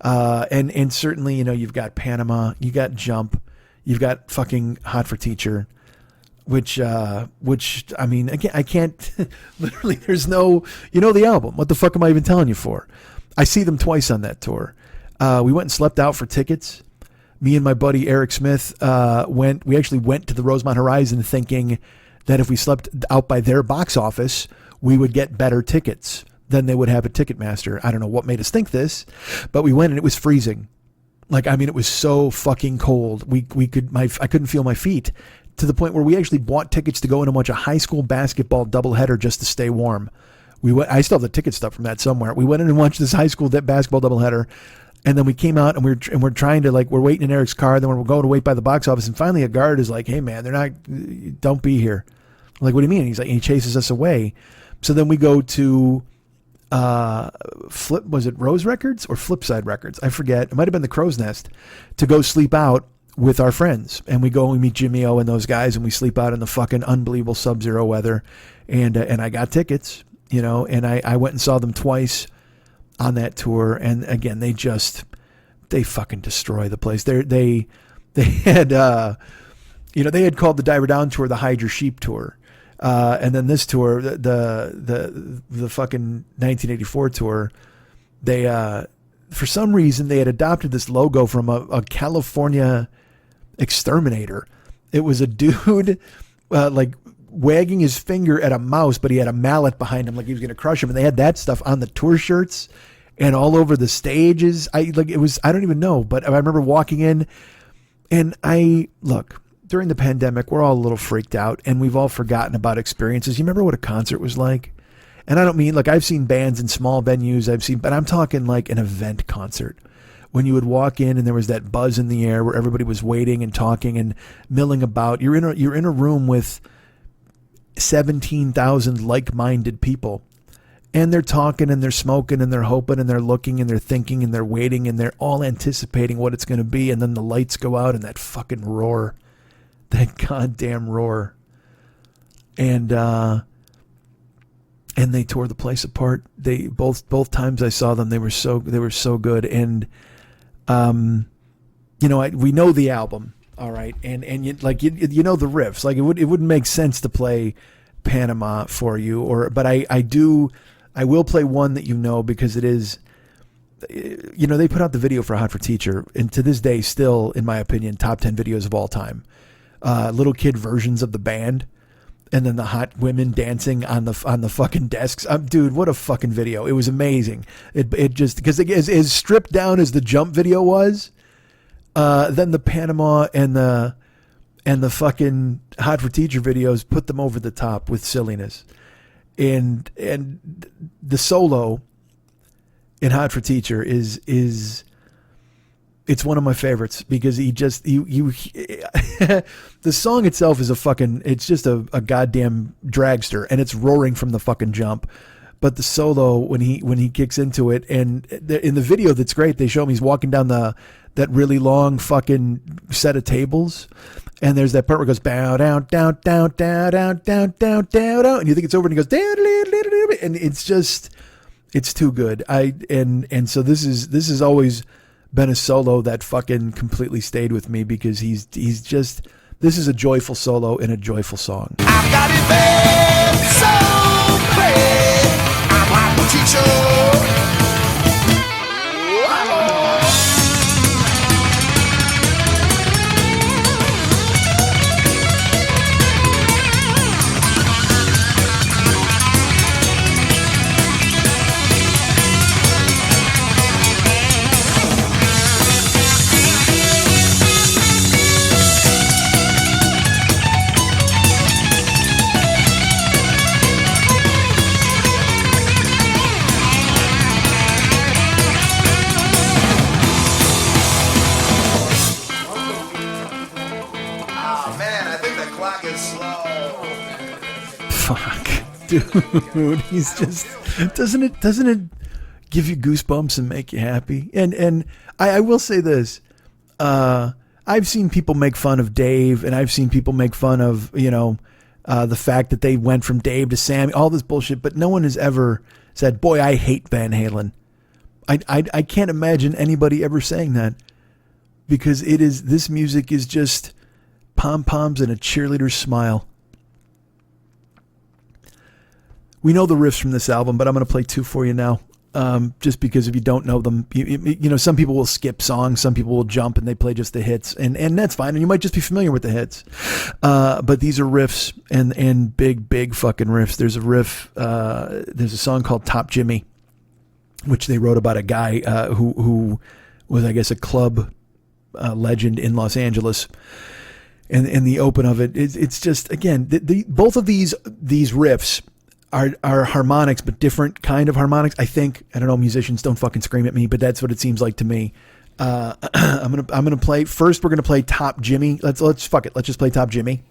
And certainly, you've got Panama, you got Jump, you've got fucking Hot for Teacher, which I mean, again, I can't, literally, there's no, the album. What the fuck am I even telling you for? I see them twice on that tour. We went and slept out for tickets. Me and my buddy Eric Smith we actually went to the Rosemont Horizon thinking that if we slept out by their box office, we would get better tickets than they would have at Ticketmaster. I don't know what made us think this, but we went and it was freezing. Like, I mean, it was so fucking cold. I couldn't feel my feet, to the point where we actually bought tickets to go in and watch a high school basketball doubleheader just to stay warm. I still have the ticket stuff from that somewhere. We went in and watched this high school basketball doubleheader, and then we came out and we're trying to, like, we're waiting in Eric's car. Then we're going to wait by the box office, and finally a guard is like, "Hey man, don't be here." I'm like, "What do you mean?" He's like, and he chases us away. So then we go to was it Rose Records or Flipside Records? I forget. It might have been the Crow's Nest, to go sleep out with our friends. And we go and we meet Jimmy O and those guys, and we sleep out in the fucking unbelievable sub-zero weather. And I got tickets, you know, and I went and saw them twice on that tour. And again, they fucking destroy the place. They had, they had called the Diver Down tour the Hide Your Sheep tour. And then this tour, the fucking 1984 tour, they, for some reason they had adopted this logo from a California exterminator. It was a dude, like wagging his finger at a mouse, but he had a mallet behind him, like he was going to crush him. And they had that stuff on the tour shirts and all over the stages. I don't even know, but I remember walking in, and during the pandemic, we're all a little freaked out, and we've all forgotten about experiences. You remember what a concert was like? And I don't mean, like, I've seen bands in small venues, but I'm talking like an event concert, when you would walk in and there was that buzz in the air where everybody was waiting and talking and milling about. You're in a room with 17,000 like-minded people, and they're talking and they're smoking and they're hoping and they're looking and they're thinking and they're waiting and they're all anticipating what it's going to be. And then the lights go out and that fucking roar. That goddamn roar. And they tore the place apart. They both times I saw them, they were so good. And we know the album, all right, and you know the riffs. Like, it wouldn't make sense to play Panama for you, but I will play one that you know, because it is, they put out the video for Hot for Teacher, and to this day still, in my opinion, top 10 videos of all time. Little kid versions of the band, and then the hot women dancing on the fucking desks. Dude, what a fucking video. It was amazing. It just, because as stripped down as the Jump video was, then the Panama and the fucking Hot for Teacher videos put them over the top with silliness. And the solo in Hot for Teacher is it's one of my favorites, because he just, the song itself is it's just a goddamn dragster, and it's roaring from the fucking jump. But the solo, when he kicks into it, and in the video that's great, they show him he's walking down that really long fucking set of tables, and there's that part where it goes bow down down down down down down down down down, and you think it's over, and he goes down, and it's too good. So this is always been a solo that fucking completely stayed with me, because he's just, this is a joyful solo in a joyful song. I've got it bad, so bad. I'm like a teacher. Dude, he's just, doesn't it give you goosebumps and make you happy? And I will say this, I've seen people make fun of Dave, and I've seen people make fun of, the fact that they went from Dave to Sammy, all this bullshit, but no one has ever said, boy, I hate Van Halen. I can't imagine anybody ever saying that, because this music is just pom-poms and a cheerleader's smile. We know the riffs from this album, but I'm going to play two for you now. just because if you don't know them, you know, some people will skip songs, some people will jump and they play just the hits, and that's fine. And you might just be familiar with the hits. But these are riffs and big fucking riffs. There's a riff, there's a song called Top Jimmy, which they wrote about a guy, who was, I guess, a club legend in Los Angeles. And the open of it's just, again, both of these riffs are harmonics, but different kind of harmonics. I think, I don't know, musicians don't fucking scream at me, but that's what it seems like to me. I'm gonna play first. We're gonna play Top Jimmy. Let's fuck it. Let's just play Top Jimmy.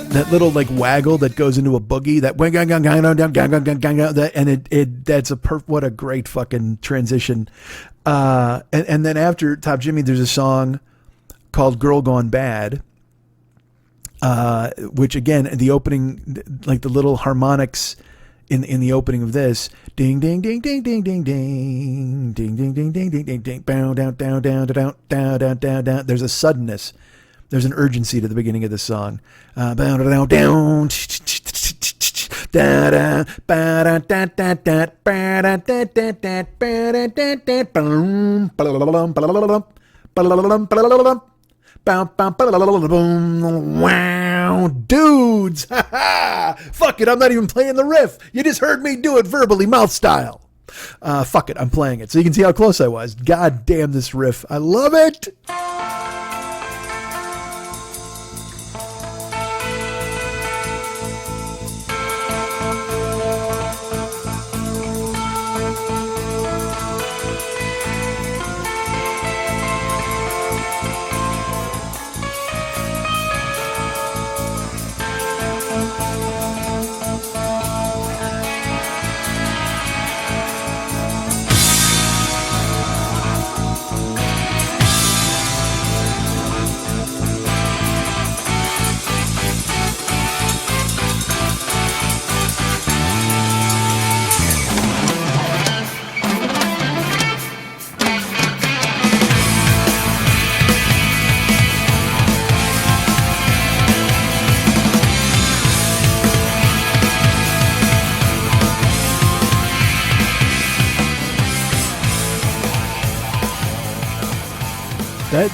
That little like waggle that goes into a boogie, that and that's what a great fucking transition. And then after Top Jimmy, there's a song called Girl Gone Bad, which again, the opening, like the little harmonics in the opening of this, ding ding ding ding ding ding ding ding ding ding ding ding ding ding, down down down down down down down down down. There's a suddenness. There's an urgency to the beginning of the song. Wow, dudes! Fuck it, I'm not even playing the riff. You just heard me do it verbally, mouth style. Fuck it, I'm playing it. So you can see how close I was. God damn this riff. I love it!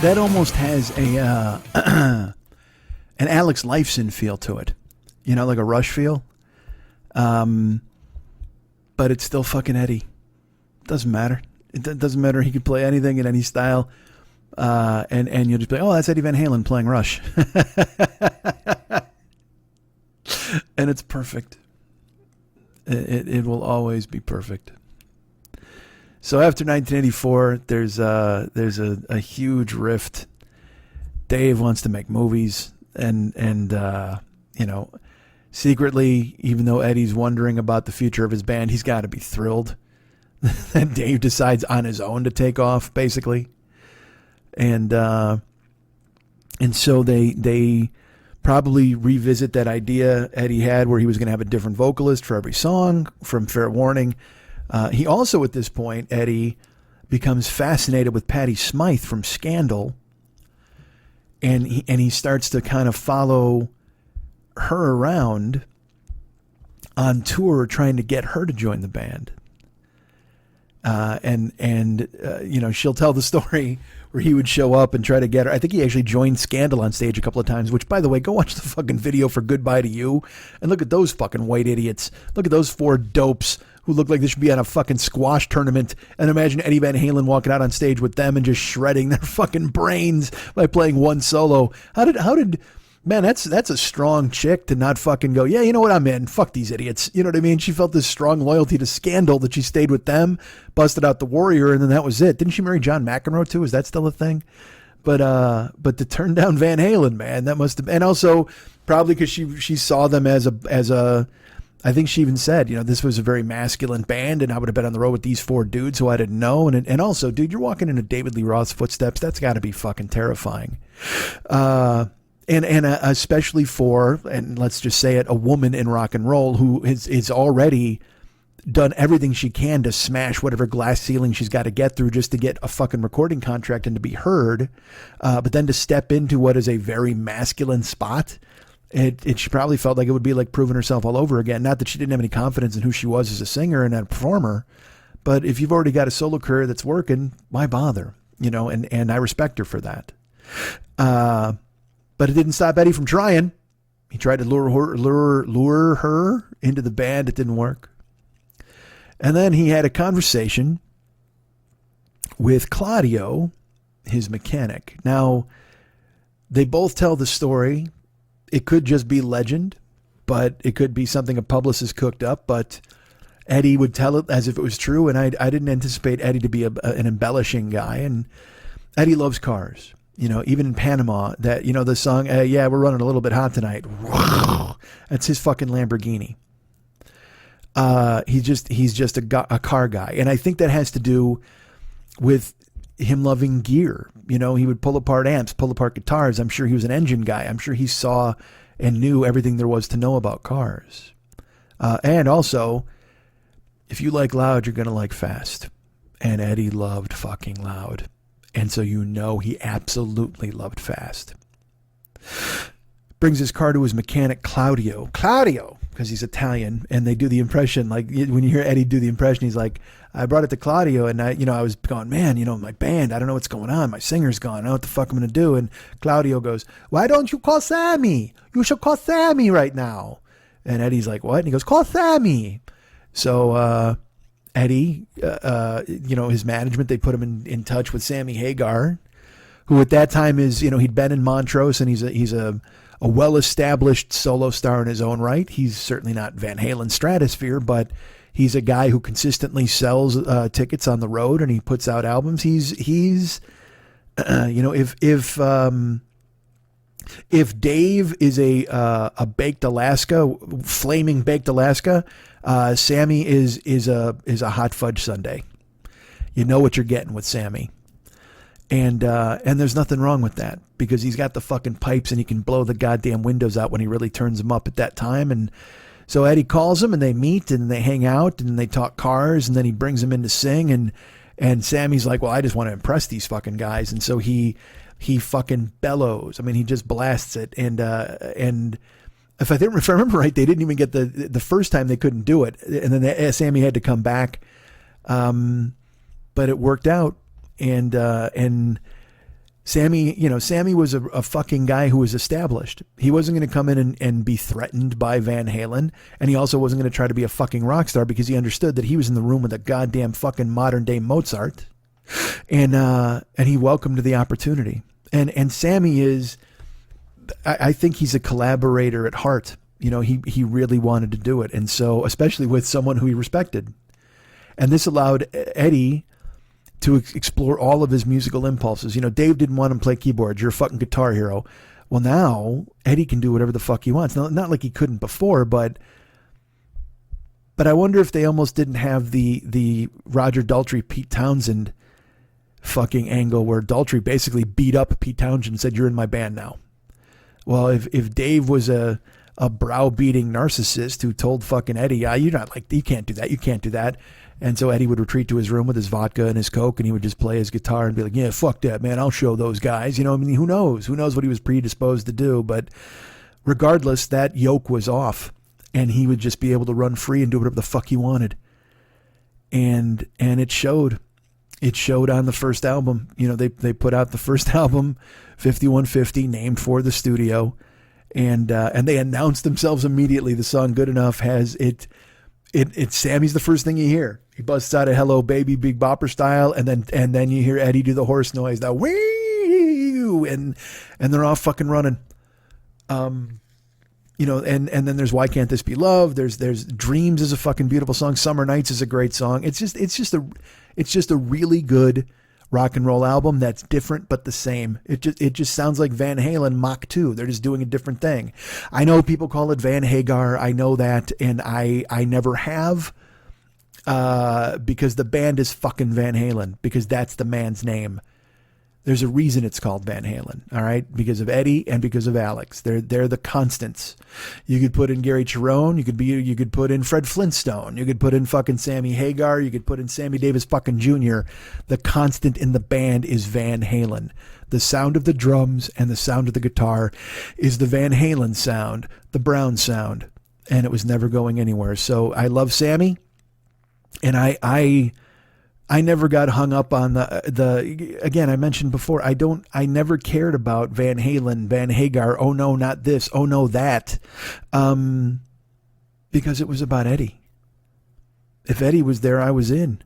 That almost has a an Alex Lifeson feel to it, you know, like a Rush feel. But it's still fucking Eddie. Doesn't matter. It doesn't matter. He could play anything in any style, and you'll just be, oh, that's Eddie Van Halen playing Rush, and it's perfect. It will always be perfect. So after 1984, there's a huge rift. Dave wants to make movies, and you know, secretly, even though Eddie's wondering about the future of his band, he's got to be thrilled that Dave decides on his own to take off, basically. And so they probably revisit that idea Eddie had, where he was going to have a different vocalist for every song from Fair Warning. He also, at this point, Eddie becomes fascinated with Patti Smythe from Scandal, and he starts to kind of follow her around on tour, trying to get her to join the band. You know, she'll tell the story where he would show up and try to get her. I think he actually joined Scandal on stage a couple of times, which, by the way, go watch the fucking video for Goodbye to You and look at those fucking white idiots. Look at those four dopes who look like they should be on a fucking squash tournament, and imagine Eddie Van Halen walking out on stage with them and just shredding their fucking brains by playing one solo. How did man, that's a strong chick to not fucking go, yeah, you know what, I'm in. Fuck these idiots. You know what I mean? She felt this strong loyalty to Scandal that she stayed with them, busted out the Warrior, and then that was it. Didn't she marry John McEnroe too? Is that still a thing? But to turn down Van Halen, man, that must have, and also probably because she saw them as a, I think she even said, this was a very masculine band, and I would have been on the road with these four dudes who I didn't know, and also, dude, you're walking into David Lee Roth's footsteps. That's got to be fucking terrifying, and especially for, and let's just say it, a woman in rock and roll who is already done everything she can to smash whatever glass ceiling she's got to get through just to get a fucking recording contract and to be heard. But then to step into what is a very masculine spot, she probably felt like it would be like proving herself all over again. Not that she didn't have any confidence in who she was as a singer and a performer, but if you've already got a solo career that's working, why bother? And I respect her for that. But it didn't stop Eddie from trying. He tried to lure her into the band. It didn't work. And then he had a conversation with Claudio, his mechanic. Now, they both tell the story. It could just be legend, but it could be something a publicist cooked up. But Eddie would tell it as if it was true, and I didn't anticipate Eddie to be an embellishing guy. And Eddie loves cars. Even in Panama, that, the song, yeah, we're running a little bit hot tonight. That's his fucking Lamborghini. He's just a car guy. And I think that has to do with him loving gear. He would pull apart amps, pull apart guitars. I'm sure he was an engine guy. I'm sure he saw and knew everything there was to know about cars. And also, if you like loud, you're going to like fast. And Eddie loved fucking loud. And so he absolutely loved fast. Brings his car to his mechanic, Claudio, because he's Italian, and they do the impression, like when you hear Eddie do the impression, he's like, I brought it to Claudio, and I was going, man, my band, I don't know what's going on. My singer's gone. I don't know what the fuck I'm going to do. And Claudio goes, why don't you call Sammy? You should call Sammy right now. And Eddie's like, what? And he goes, call Sammy. So Eddie, his management, they put him in touch with Sammy Hagar, who at that time is, he'd been in Montrose, and he's a well-established solo star in his own right. He's certainly not Van Halen stratosphere, but he's a guy who consistently sells tickets on the road, and he puts out albums. He's if Dave is a baked Alaska, flaming baked Alaska, Sammy is a hot fudge sundae. You know what you're getting with Sammy. And there's nothing wrong with that, because he's got the fucking pipes and he can blow the goddamn windows out when he really turns them up at that time. And so Eddie calls him, and they meet and they hang out and they talk cars, and then he brings him in to sing, and Sammy's like, well, I just want to impress these fucking guys. And so he fucking bellows. I mean, he just blasts it. And if I remember right, they didn't even get the first time, they couldn't do it. And then Sammy had to come back. But it worked out. And Sammy was a fucking guy who was established. He wasn't going to come in and be threatened by Van Halen. And he also wasn't going to try to be a fucking rock star, because he understood that he was in the room with a goddamn fucking modern day Mozart. And he welcomed the opportunity. And Sammy is, I think he's a collaborator at heart. He really wanted to do it. And so, especially with someone who he respected. And this allowed Eddie to explore all of his musical impulses. Dave didn't want him to play keyboards. You're a fucking guitar hero. Well, now Eddie can do whatever the fuck he wants. Not like he couldn't before, but I wonder if they almost didn't have the Roger Daltrey, Pete Townsend fucking angle, where Daltrey basically beat up Pete Townsend and said, you're in my band now. Well, if Dave was a browbeating narcissist who told fucking Eddie, yeah, you can't do that. You can't do that. And so Eddie would retreat to his room with his vodka and his Coke, and he would just play his guitar and be like, yeah, fuck that, man. I'll show those guys. Who knows? Who knows what he was predisposed to do? But regardless, that yoke was off, and he would just be able to run free and do whatever the fuck he wanted. And it showed. It showed on the first album. They put out the first album, 5150, named for the studio. And they announced themselves immediately. The song Good Enough has it. It's Sammy's the first thing you hear. He busts out a Hello Baby Big Bopper style, and then you hear Eddie do the horse noise, that wee, and they're all fucking running. And then there's Why Can't This Be Love? There's Dreams is a fucking beautiful song. Summer Nights is a great song. It's just a really good rock and roll album that's different but the same. It just sounds like Van Halen Mach 2. They're just doing a different thing. I know people call it Van Hagar. I know that, and I never have, because the band is fucking Van Halen, because that's the man's name. There's a reason it's called Van Halen, all right? Because of Eddie and because of Alex. They're the constants. You could put in Gary Cherone. You could put in Fred Flintstone. You could put in fucking Sammy Hagar. You could put in Sammy Davis fucking Jr. The constant in the band is Van Halen. The sound of the drums and the sound of the guitar is the Van Halen sound, the Brown sound, and it was never going anywhere. So I love Sammy, and I never got hung up on the again, I mentioned before, I never cared about Van Halen, Van Hagar, oh no, not this, oh no, that, because it was about Eddie. If Eddie was there, I was in.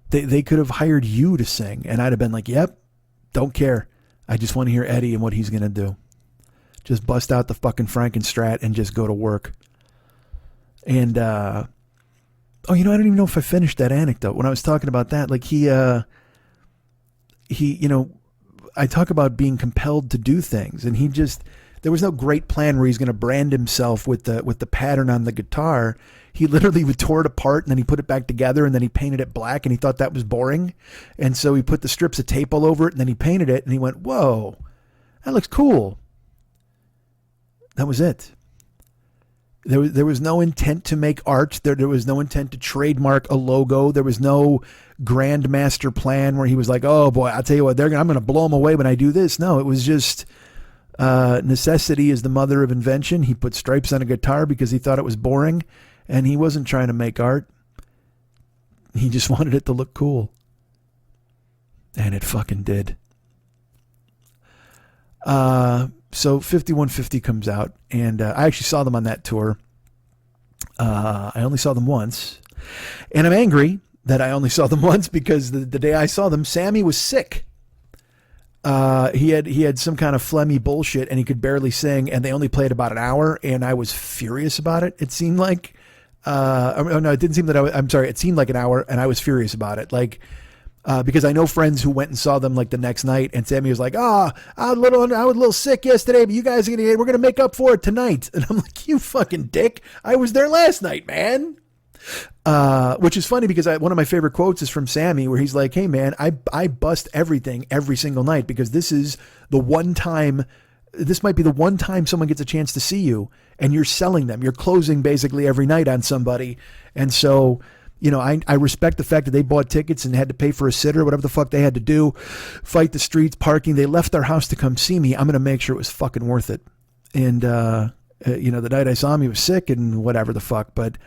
They could have hired you to sing, and I'd have been like, yep, don't care. I just want to hear Eddie and what he's going to do. Just bust out the fucking Frankenstrat and just go to work. And, oh, I don't even know if I finished that anecdote. When I was talking about that, like he, I talk about being compelled to do things, and there was no great plan where he's going to brand himself with the pattern on the guitar. He literally tore it apart, and then he put it back together, and then he painted it black, and he thought that was boring. And so he put the strips of tape all over it, and then he painted it, and he went, whoa, that looks cool. That was it. There was no intent to make art. There was no intent to trademark a logo. There was no grand master plan where he was like, oh boy, I'll tell you what, I'm going to blow them away when I do this. No, it was just necessity is the mother of invention. He put stripes on a guitar because he thought it was boring, and he wasn't trying to make art. He just wanted it to look cool. And it fucking did. So 5150 comes out, and I actually saw them on that tour. I only saw them once, and I'm angry that I only saw them once because the day I saw them, Sammy was sick. He had some kind of phlegmy bullshit, and he could barely sing, and they only played about an hour, and I was furious about it. It seemed like, it didn't seem that I'm sorry. It seemed like an hour, and I was furious about it. Like, because I know friends who went and saw them like the next night, and Sammy was like, I was a little sick yesterday, but you guys we're going to make up for it tonight. And I'm like, you fucking dick. I was there last night, man. Which is funny because one of my favorite quotes is from Sammy, where he's like, hey man, I bust everything every single night because this is the one time, this might be the one time someone gets a chance to see you, and you're selling them. You're closing basically every night on somebody. And so, I respect the fact that they bought tickets and had to pay for a sitter, whatever the fuck they had to do, fight the streets, parking. They left their house to come see me. I'm going to make sure it was fucking worth it. And, the night I saw him, he was sick and whatever the fuck. But,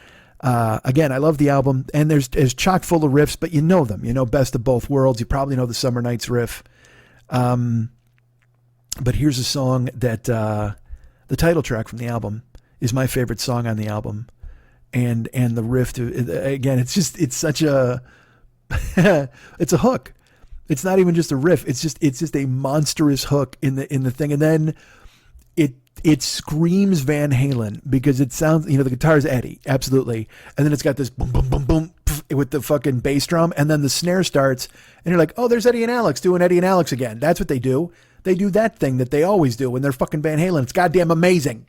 again, I love the album, and there's chock full of riffs, but you know them, Best of Both Worlds. You probably know the Summer Nights riff. But here's a song that, the title track from the album is my favorite song on the album. And the riff, again, it's such a, it's a hook. It's not even just a riff. It's just a monstrous hook in the thing. And then it screams Van Halen because it sounds, the guitar is Eddie. Absolutely. And then it's got this boom, boom, boom, boom with the fucking bass drum. And then the snare starts and you're like, oh, there's Eddie and Alex doing Eddie and Alex again. That's what they do. They do that thing that they always do when they're fucking Van Halen. It's goddamn amazing.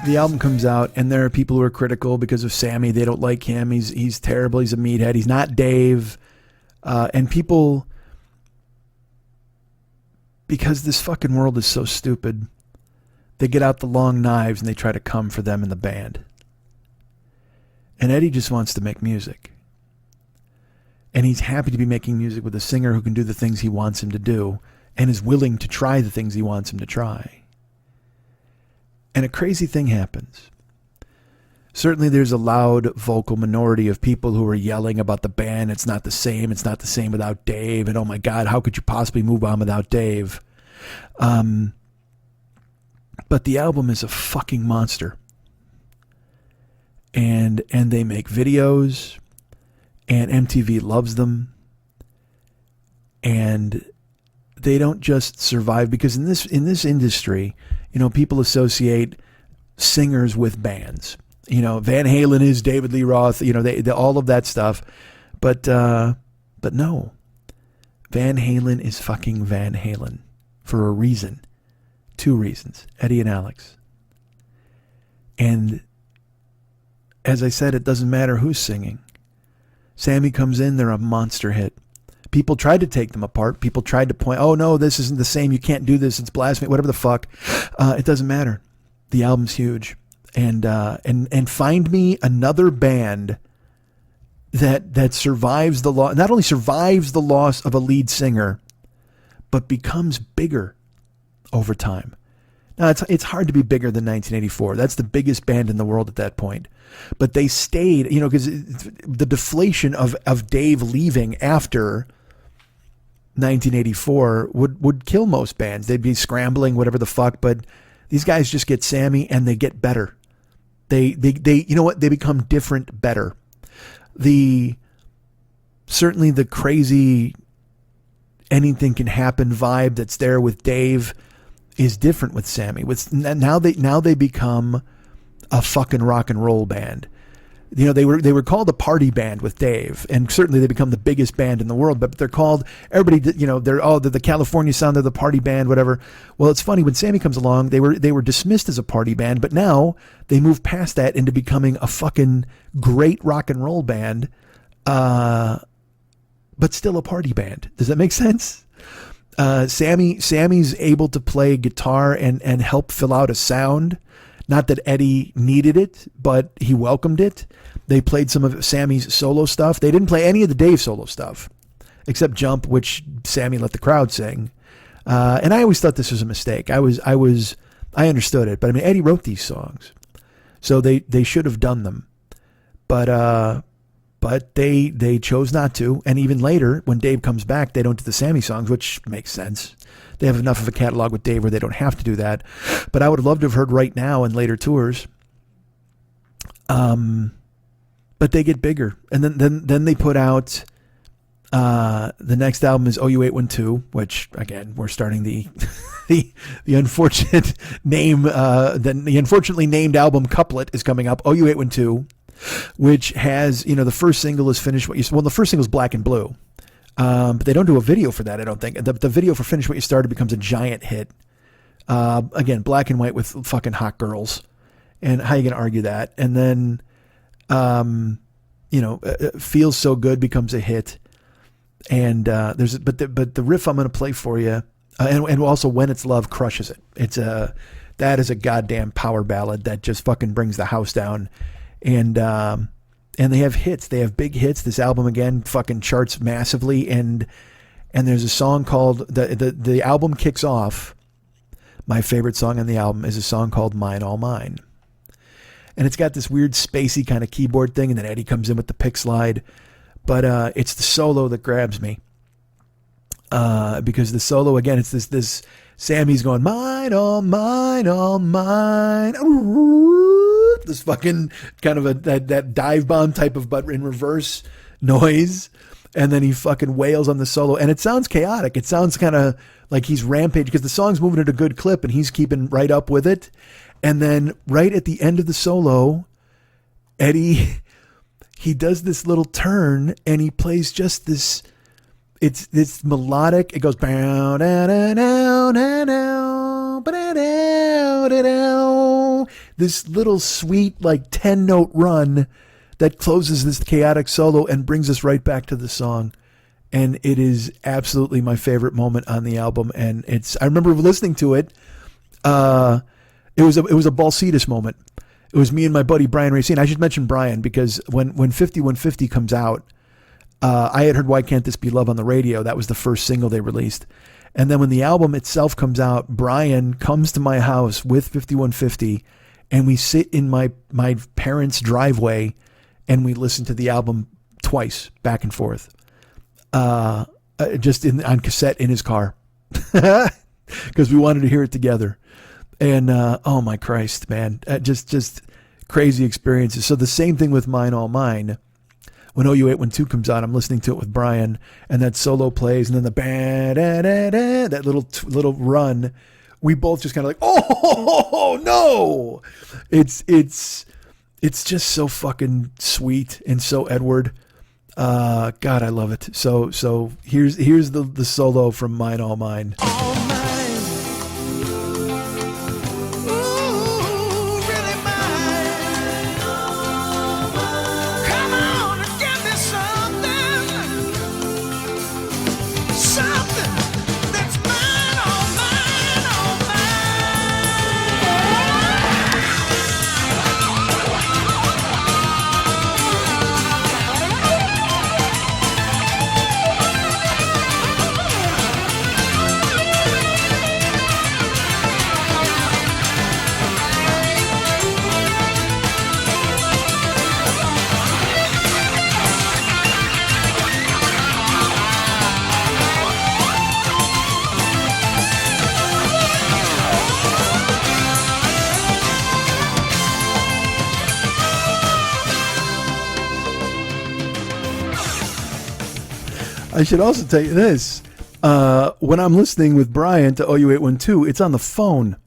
the album comes out, and there are people who are critical because of Sammy. They don't like him. He's terrible. He's a meathead. He's not Dave. And people, because this fucking world is so stupid, they get out the long knives and they try to come for them in the band. And Eddie just wants to make music. And he's happy to be making music with a singer who can do the things he wants him to do and is willing to try the things he wants him to try. And a crazy thing happens. Certainly there's a loud vocal minority of people who are yelling about the band. It's not the same. It's not the same without Dave. And oh my God, how could you possibly move on without Dave? But the album is a fucking monster. And they make videos, and MTV loves them. And they don't just survive, because in this industry, you know, people associate singers with bands. You know, Van Halen is David Lee Roth, you know, they all of that stuff. But no. Van Halen is fucking Van Halen for a reason. 2 reasons. Eddie and Alex. And as I said, it doesn't matter who's singing. Sammy comes in, they're a monster hit. People tried to take them apart. People tried to point, oh no, this isn't the same. You can't do this. It's blasphemy, whatever the fuck. It doesn't matter. The album's huge. And find me another band that survives the loss, not only survives the loss of a lead singer, but becomes bigger over time. Now, it's hard to be bigger than 1984. That's the biggest band in the world at that point. But they stayed, you know, because the deflation of Dave leaving after 1984 would kill most bands. They'd be scrambling, whatever the fuck. But these guys just get Sammy and they get better. They you know what? They become different better. Certainly the crazy anything can happen vibe that's there with Dave is different with Sammy. Now they become a fucking rock and roll band. You know, they were called a party band with Dave, and certainly they become the biggest band in the world, but they're called, everybody, you know, they're the California sound, they're the party band, whatever. Well, it's funny, when Sammy comes along, they were dismissed as a party band, but now they move past that into becoming a fucking great rock and roll band, but still a party band. Does that make sense? Sammy's able to play guitar and help fill out a sound. Not that Eddie needed it, but he welcomed it. They played some of Sammy's solo stuff. They didn't play any of the Dave solo stuff, except Jump, which Sammy let the crowd sing. And I always thought this was a mistake. I understood it, but I mean, Eddie wrote these songs, so they should have done them. But they chose not to. And even later, when Dave comes back, they don't do the Sammy songs, which makes sense. They have enough of a catalog with Dave where they don't have to do that. But I would have loved to have heard Right Now in later tours. But they get bigger. And then they put out, the next album is OU812, which, again, we're starting the unfortunate name, the unfortunately named album couplet is coming up, OU812, which has, you know, the first single is Finish What You... Well, the first single is Black and Blue. But they don't do a video for that, I don't think. The video for Finish What You Started becomes a giant hit. Again, black and white with fucking hot girls. And how are you going to argue that? And then, you know, Feels So Good becomes a hit. And but the riff I'm going to play for you, and also When It's Love crushes it. That is a goddamn power ballad that just fucking brings the house down. And they have hits. They have big hits. This album, again, fucking charts massively. And there's a song called, the album kicks off. My favorite song on the album is a song called Mine All Mine. And it's got this weird spacey kind of keyboard thing. And then Eddie comes in with the pick slide. But it's the solo that grabs me. Because the solo, again, it's this Sammy's going, mine, all mine, all mine. This fucking kind of that dive bomb type of, but in reverse noise. And then he fucking wails on the solo. And it sounds chaotic. It sounds kind of like he's rampage, because the song's moving at a good clip and he's keeping right up with it. And then right at the end of the solo, Eddie, he does this little turn and he plays just this, it's this melodic, it goes this little sweet, like 10-note run that closes this chaotic solo and brings us right back to the song. And it is absolutely my favorite moment on the album. And I remember listening to it. It was a Balsitis moment. It was me and my buddy Brian Racine. I should mention Brian because when 5150 comes out, I had heard Why Can't This Be Love on the radio. That was the first single they released. And then when the album itself comes out, Brian comes to my house with 5150 and we sit in my parents' driveway and we listen to the album twice, back and forth. Just on cassette in his car. Because we wanted to hear it together. And oh my Christ, man. Just crazy experiences. So the same thing with Mine All Mine. When OU812 comes out, I'm listening to it with Brian, and that solo plays, and then the that little run, we both just kind of like, oh no! It's just so fucking sweet and so Edward. God, I love it. So here's the solo from Mine All Mine. All mine. Ooh, really mine. Come on and give me something that's mine, all mine, all I should also tell you this. When I'm listening with Brian to OU812, it's on the phone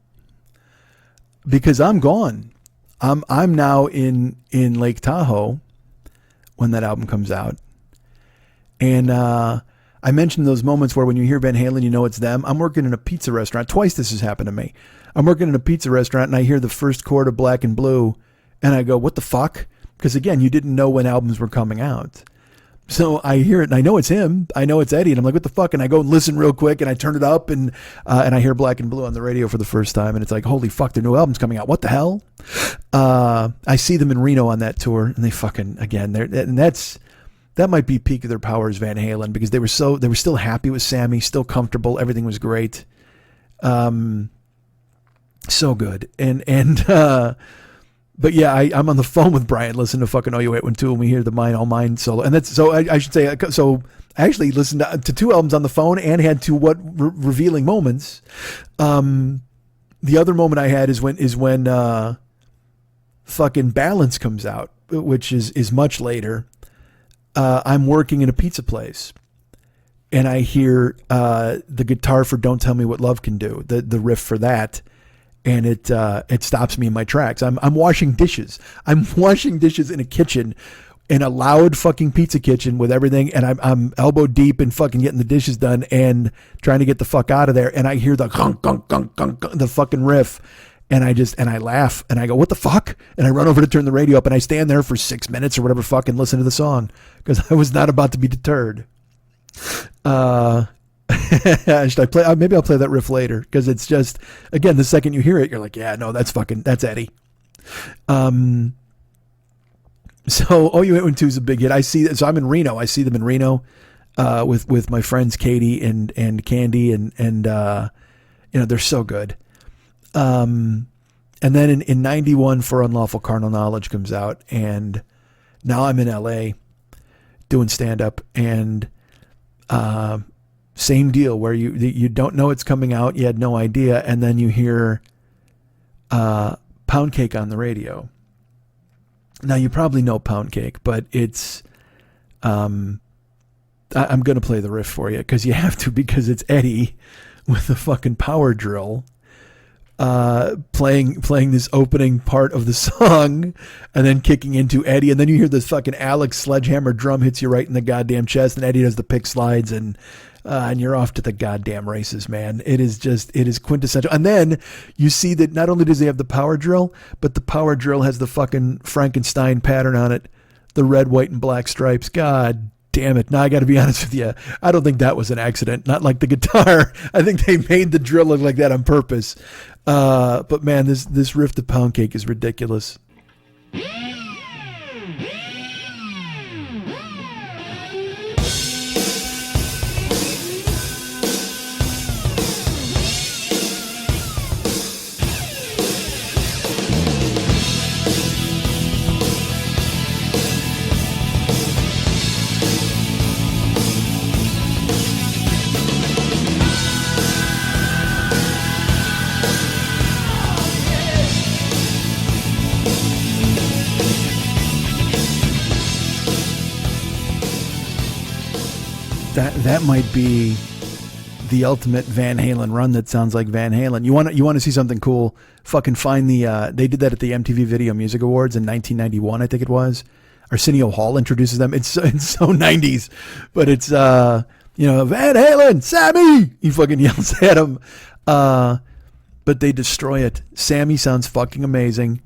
because I'm gone. I'm now in Lake Tahoe when that album comes out. And I mentioned those moments where when you hear Van Halen, you know it's them. I'm working in a pizza restaurant. Twice this has happened to me. I'm working in a pizza restaurant and I hear the first chord of Black and Blue and I go, what the fuck? Because again, you didn't know when albums were coming out. So I hear it and I know it's him. I know it's Eddie. And I'm like, what the fuck? And I go and listen real quick and I turn it up and I hear Black and Blue on the radio for the first time. And it's like, holy fuck, their new album's coming out. What the hell? I see them in Reno on that tour and they fucking, again, that might be peak of their powers, Van Halen, because they were still happy with Sammy, still comfortable. Everything was great. So good. But yeah, I'm on the phone with Brian listening to fucking OU812 and we hear the Mine All Mine solo. And that's, so I should say, so I actually listened to two albums on the phone and had two revealing moments. The other moment I had is when fucking Balance comes out, which is much later. I'm working in a pizza place and I hear the guitar for Don't Tell Me What Love Can Do, the riff for that. And it stops me in my tracks. I'm washing dishes. I'm washing dishes in a kitchen, in a loud fucking pizza kitchen with everything. And I'm elbow deep in fucking getting the dishes done and trying to get the fuck out of there. And I hear the gunk, gunk, gunk, gunk, gunk, the fucking riff. And I laugh and I go, what the fuck? And I run over to turn the radio up and I stand there for 6 minutes or whatever fucking listen to the song because I was not about to be deterred. Should I play? Maybe I'll play that riff later because it's just, again, the second you hear it, you're like, yeah, no, that's Eddie. So OU812 is a big hit. So I'm in Reno. I see them in Reno with my friends Katie and Candy and they're so good. And then in 91 For Unlawful Carnal Knowledge comes out and now I'm in LA doing stand up and same deal where you don't know it's coming out. You had no idea. And then you hear Pound Cake on the radio. Now you probably know Pound Cake, but it's, I'm going to play the riff for you because you have to, because it's Eddie with the fucking power drill. playing this opening part of the song, and then kicking into Eddie, and then you hear this fucking Alex sledgehammer drum hits you right in the goddamn chest, and Eddie does the pick slides, and you're off to the goddamn races, man. It is quintessential. And then you see that not only does he have the power drill, but the power drill has the fucking Frankenstein pattern on it, the red, white, and black stripes. God damn it. Now I got to be honest with you. I don't think that was an accident. Not like the guitar. I think they made the drill look like that on purpose. But man, this riff to Pound Cake is ridiculous. That might be the ultimate Van Halen run that sounds like Van Halen. You want to see something cool? Fucking find the they did that at the MTV Video Music Awards in 1991, I think it was. Arsenio Hall introduces them. It's so 90s, but it's Van Halen, Sammy. He fucking yells at him, but they destroy it. Sammy sounds fucking amazing.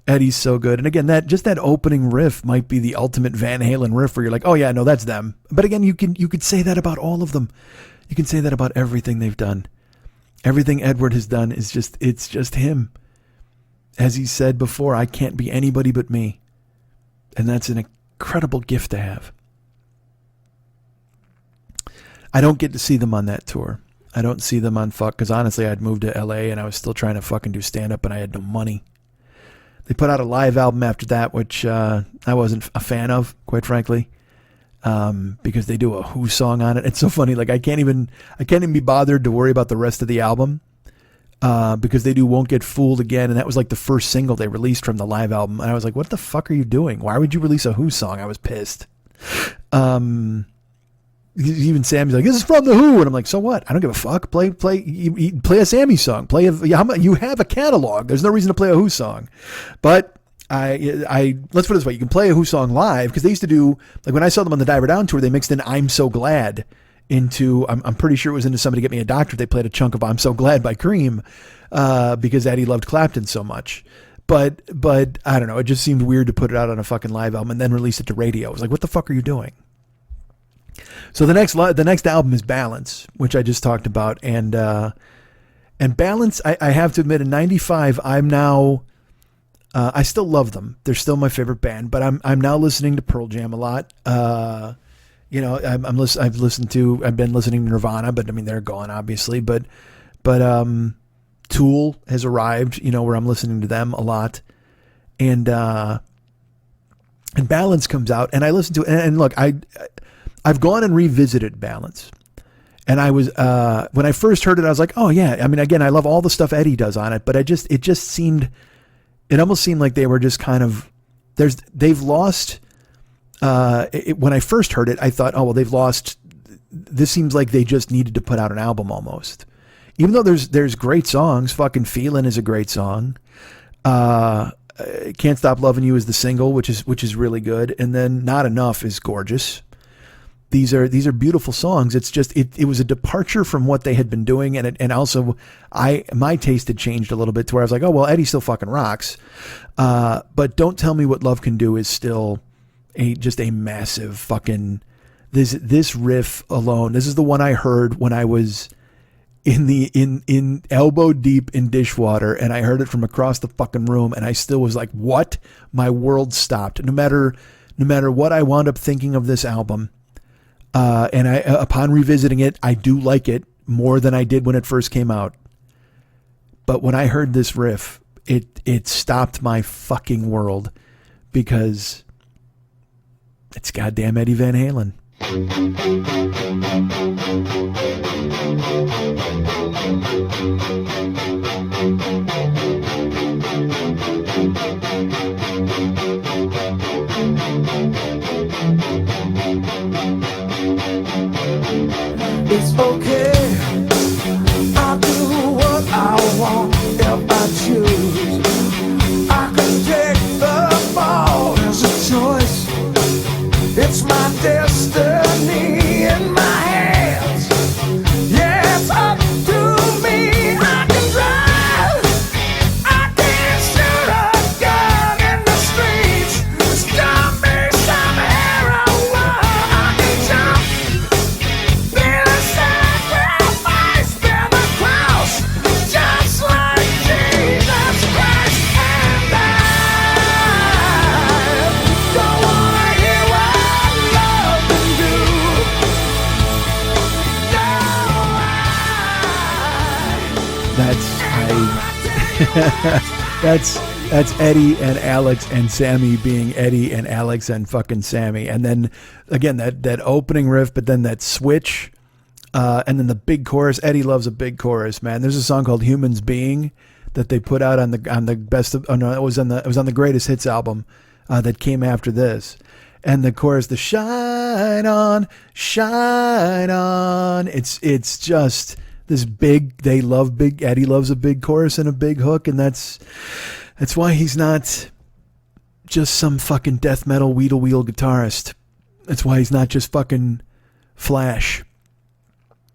Eddie's so good. And again, that opening riff might be the ultimate Van Halen riff where you're like, oh yeah, no, that's them. But again, you could say that about all of them. You can say that about everything they've done. Everything Edward has done is it's just him. As he said before, I can't be anybody but me. And that's an incredible gift to have. I don't get to see them on that tour. I don't see them on because honestly, I'd moved to LA and I was still trying to fucking do stand-up and I had no money. They put out a live album after that, which I wasn't a fan of, quite frankly, because they do a Who song on it. It's so funny. Like I can't even be bothered to worry about the rest of the album because they do Won't Get Fooled Again, and that was like the first single they released from the live album. And I was like, what the fuck are you doing? Why would you release a Who song? I was pissed. Even Sammy's like, this is from the Who, and I'm like, so what? I don't give a fuck. Play a Sammy song. You have a catalog. There's no reason to play a Who song. But I let's put it this way: you can play a Who song live because they used to do, like when I saw them on the Diver Down tour, they mixed in "I'm So Glad" into I'm pretty sure it was into Somebody Get Me a Doctor. They played a chunk of "I'm So Glad" by Cream because Eddie loved Clapton so much. But I don't know. It just seemed weird to put it out on a fucking live album and then release it to radio. I was like, what the fuck are you doing? So the next album is Balance, which I just talked about, and Balance. I have to admit, in '95, I'm now. I still love them. They're still my favorite band, but I'm now listening to Pearl Jam a lot. I've been listening to Nirvana, but I mean they're gone obviously. But Tool has arrived, where I'm listening to them a lot, and Balance comes out, and I listen to it, and look, I've gone and revisited Balance. And I was, when I first heard it, I was like, oh yeah. I mean, again, I love all the stuff Eddie does on it, but it almost seemed like they were just kind of, they've lost, when I first heard it, I thought, oh, well, they've lost, this seems like they just needed to put out an album almost. Even though there's great songs, fucking Feelin' is a great song. Can't Stop Loving You is the single, which is really good. And then Not Enough is gorgeous. These are beautiful songs. It's just it was a departure from what they had been doing, and also my taste had changed a little bit to where I was like, oh well, Eddie still fucking rocks, but Don't Tell Me What Love Can Do is still just a massive fucking this riff alone. This is the one I heard when I was in elbow deep in dishwater, and I heard it from across the fucking room, and I still was like, what? My world stopped. No matter what I wound up thinking of this album. And upon revisiting it, I do like it more than I did when it first came out. But when I heard this riff, it stopped my fucking world because it's goddamn Eddie Van Halen. It's okay, I'll do what I want if That's Eddie and Alex and Sammy being Eddie and Alex and fucking Sammy. And then again that opening riff, but then that switch, and then the big chorus. Eddie loves a big chorus, man. There's a song called "Humans Being" that they put out on the best of. Oh no, it was on the Greatest Hits album that came after this. And the chorus, the shine on, shine on. It's just this big. They love big. Eddie loves a big chorus and a big hook, and that's why he's not just some fucking death metal wheedle wheel guitarist. That's why he's not just fucking Flash.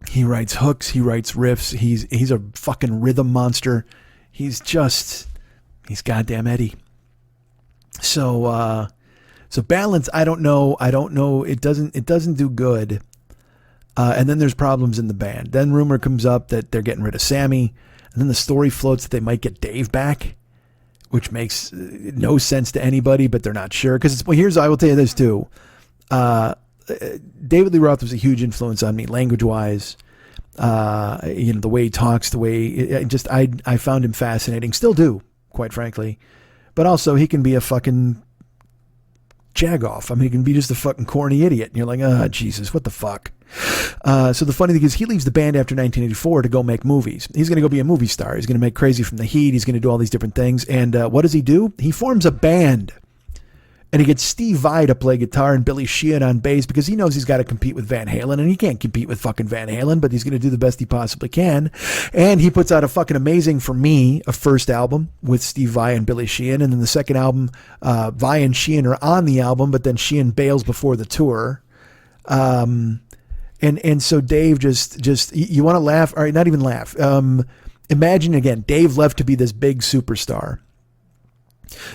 He writes hooks. He writes riffs. He's a fucking rhythm monster. He's goddamn Eddie. So Balance, I don't know. It doesn't do good. And then there's problems in the band. Then rumor comes up that they're getting rid of Sammy. And then the story floats that they might get Dave back, which makes no sense to anybody, but they're not sure. Because I will tell you this too. David Lee Roth was a huge influence on me, language-wise. The way he talks, I found him fascinating. Still do, quite frankly. But also, he can be a fucking jagoff. I mean, he can be just a fucking corny idiot. And you're like, Jesus, what the fuck? So the funny thing is, he leaves the band after 1984 to go make movies. He's going to go be a movie star. He's going to make Crazy from the Heat. He's going to do all these different things. And what does he do? He forms a band. And he gets Steve Vai to play guitar and Billy Sheehan on bass because he knows he's got to compete with Van Halen, and he can't compete with fucking Van Halen, but he's going to do the best he possibly can. And he puts out a fucking amazing, for me, a first album with Steve Vai and Billy Sheehan. And then the second album, Vai and Sheehan are on the album, but then Sheehan bails before the tour. And so Dave just you want to laugh, or not even laugh. Imagine again, Dave left to be this big superstar.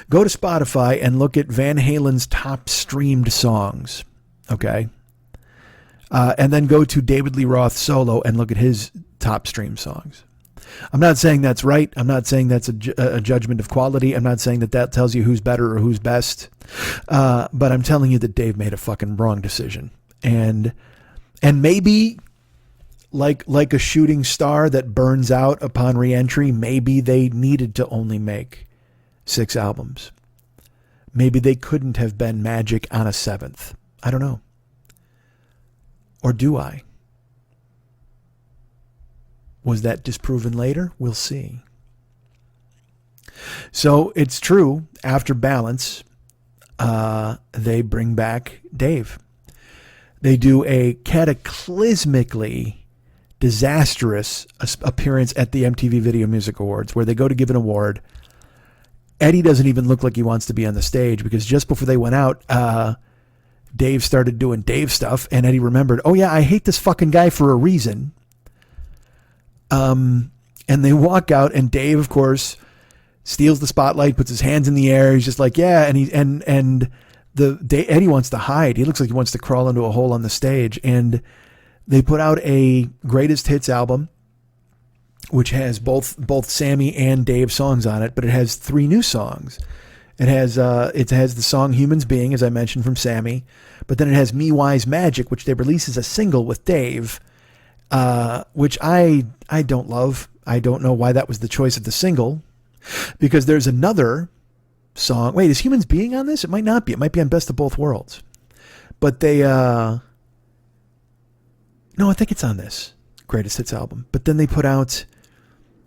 Go to Spotify and look at Van Halen's top streamed songs, okay? And then go to David Lee Roth solo and look at his top streamed songs. I'm not saying that's right. I'm not saying that's a judgment of quality. I'm not saying that tells you who's better or who's best. But I'm telling you that Dave made a fucking wrong decision. And maybe like a shooting star that burns out upon re-entry, maybe they needed to only make 6 albums. Maybe they couldn't have been Magic on a 7th. I don't know. Or do I? Was that disproven later? We'll see. So it's true, after Balance, they bring back Dave. They do a cataclysmically disastrous appearance at the MTV Video Music Awards, where they go to give an award. Eddie doesn't even look like he wants to be on the stage, because just before they went out, Dave started doing Dave stuff, and Eddie remembered, oh yeah, I hate this fucking guy for a reason. And they walk out, and Dave, of course, steals the spotlight, puts his hands in the air. He's just like, yeah, and Eddie wants to hide. He looks like he wants to crawl into a hole on the stage, and they put out a greatest hits album, which has both Sammy and Dave songs on it, but it has 3 new songs. It has the song "Humans Being," as I mentioned, from Sammy, but then it has "Me Wise Magic," which they release as a single with Dave, which I don't love. I don't know why that was the choice of the single, because there's another song. Wait, is "Humans Being" on this? It might not be. It might be on "Best of Both Worlds," but they no, I think it's on this greatest hits album. But then they put out,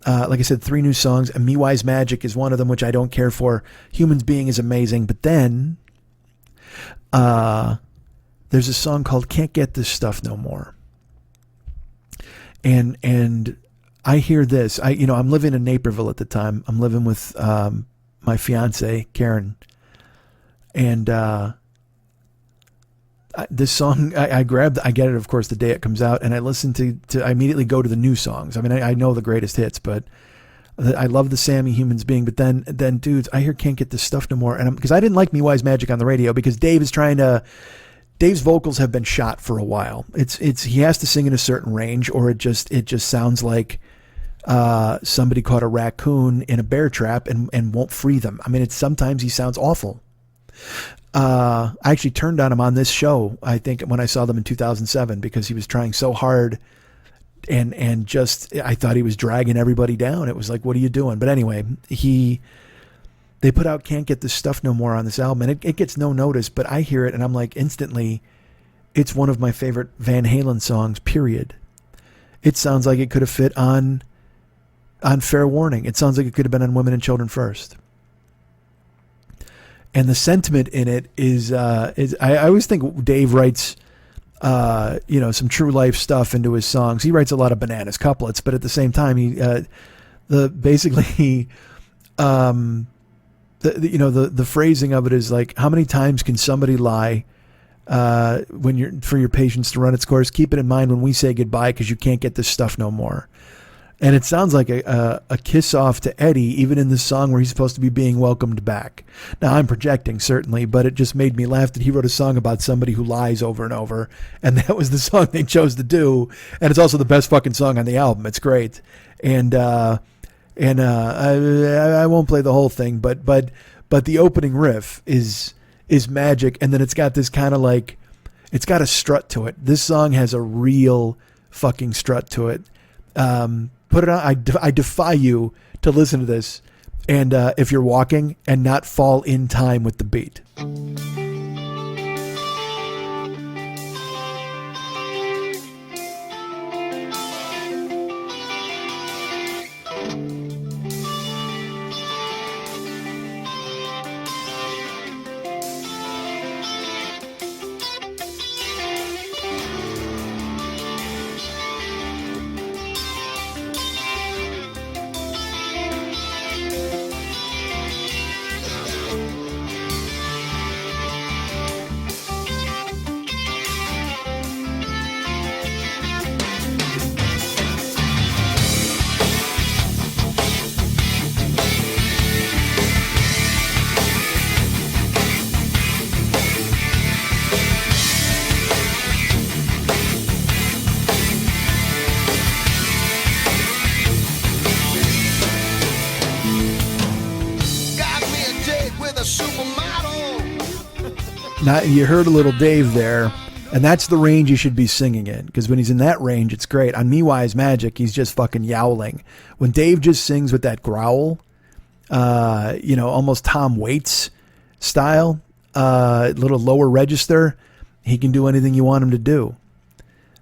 like I said, 3 new songs, and "Me Wise Magic" is one of them, which I don't care for. "Humans Being" is amazing, but then there's a song called "Can't Get This Stuff No More," and I hear this. I'm living in Naperville at the time. I'm living with my fiance Karen, and this song I get it, of course, the day it comes out, and I listen to I immediately go to the new songs. I mean, I know the greatest hits, but I love the Sammy "Humans Being," but then dudes, I hear "Can't Get This Stuff No More," and because I didn't like "Me Wise Magic" on the radio, because Dave's vocals have been shot for a while. It's he has to sing in a certain range, or it just sounds like somebody caught a raccoon in a bear trap and won't free them. I mean, sometimes he sounds awful. I actually turned on him on this show, I think, when I saw them in 2007, because he was trying so hard and just I thought he was dragging everybody down. It was like, what are you doing? But anyway, they put out Can't Get This Stuff No More on this album, and it gets no notice, but I hear it and I'm like, instantly, it's one of my favorite Van Halen songs, period. It sounds like it could have fit on Fair Warning. It sounds like it could have been on Women and Children First. And the sentiment in it is I always think Dave writes, some true life stuff into his songs. He writes a lot of bananas couplets, but at the same time, the phrasing of it is like, how many times can somebody lie for your patience to run its course? Keep it in mind when we say goodbye, because you can't get this stuff no more. And it sounds like a kiss off to Eddie, even in this song where he's supposed to be being welcomed back. Now, I'm projecting, certainly, but it just made me laugh that he wrote a song about somebody who lies over and over, and that was the song they chose to do. And it's also the best fucking song on the album. It's great. And I won't play the whole thing, but the opening riff is magic, and then it's got this kind of like, it's got a strut to it. This song has a real fucking strut to it. Put it on. I defy you to listen to this, and if you're walking, and not fall in time with the beat. Now, you heard a little Dave there, and that's the range you should be singing in, because when he's in that range, it's great. On Me Wise Magic, he's just fucking yowling. When Dave just sings with that growl, almost Tom Waits style, little lower register, he can do anything you want him to do.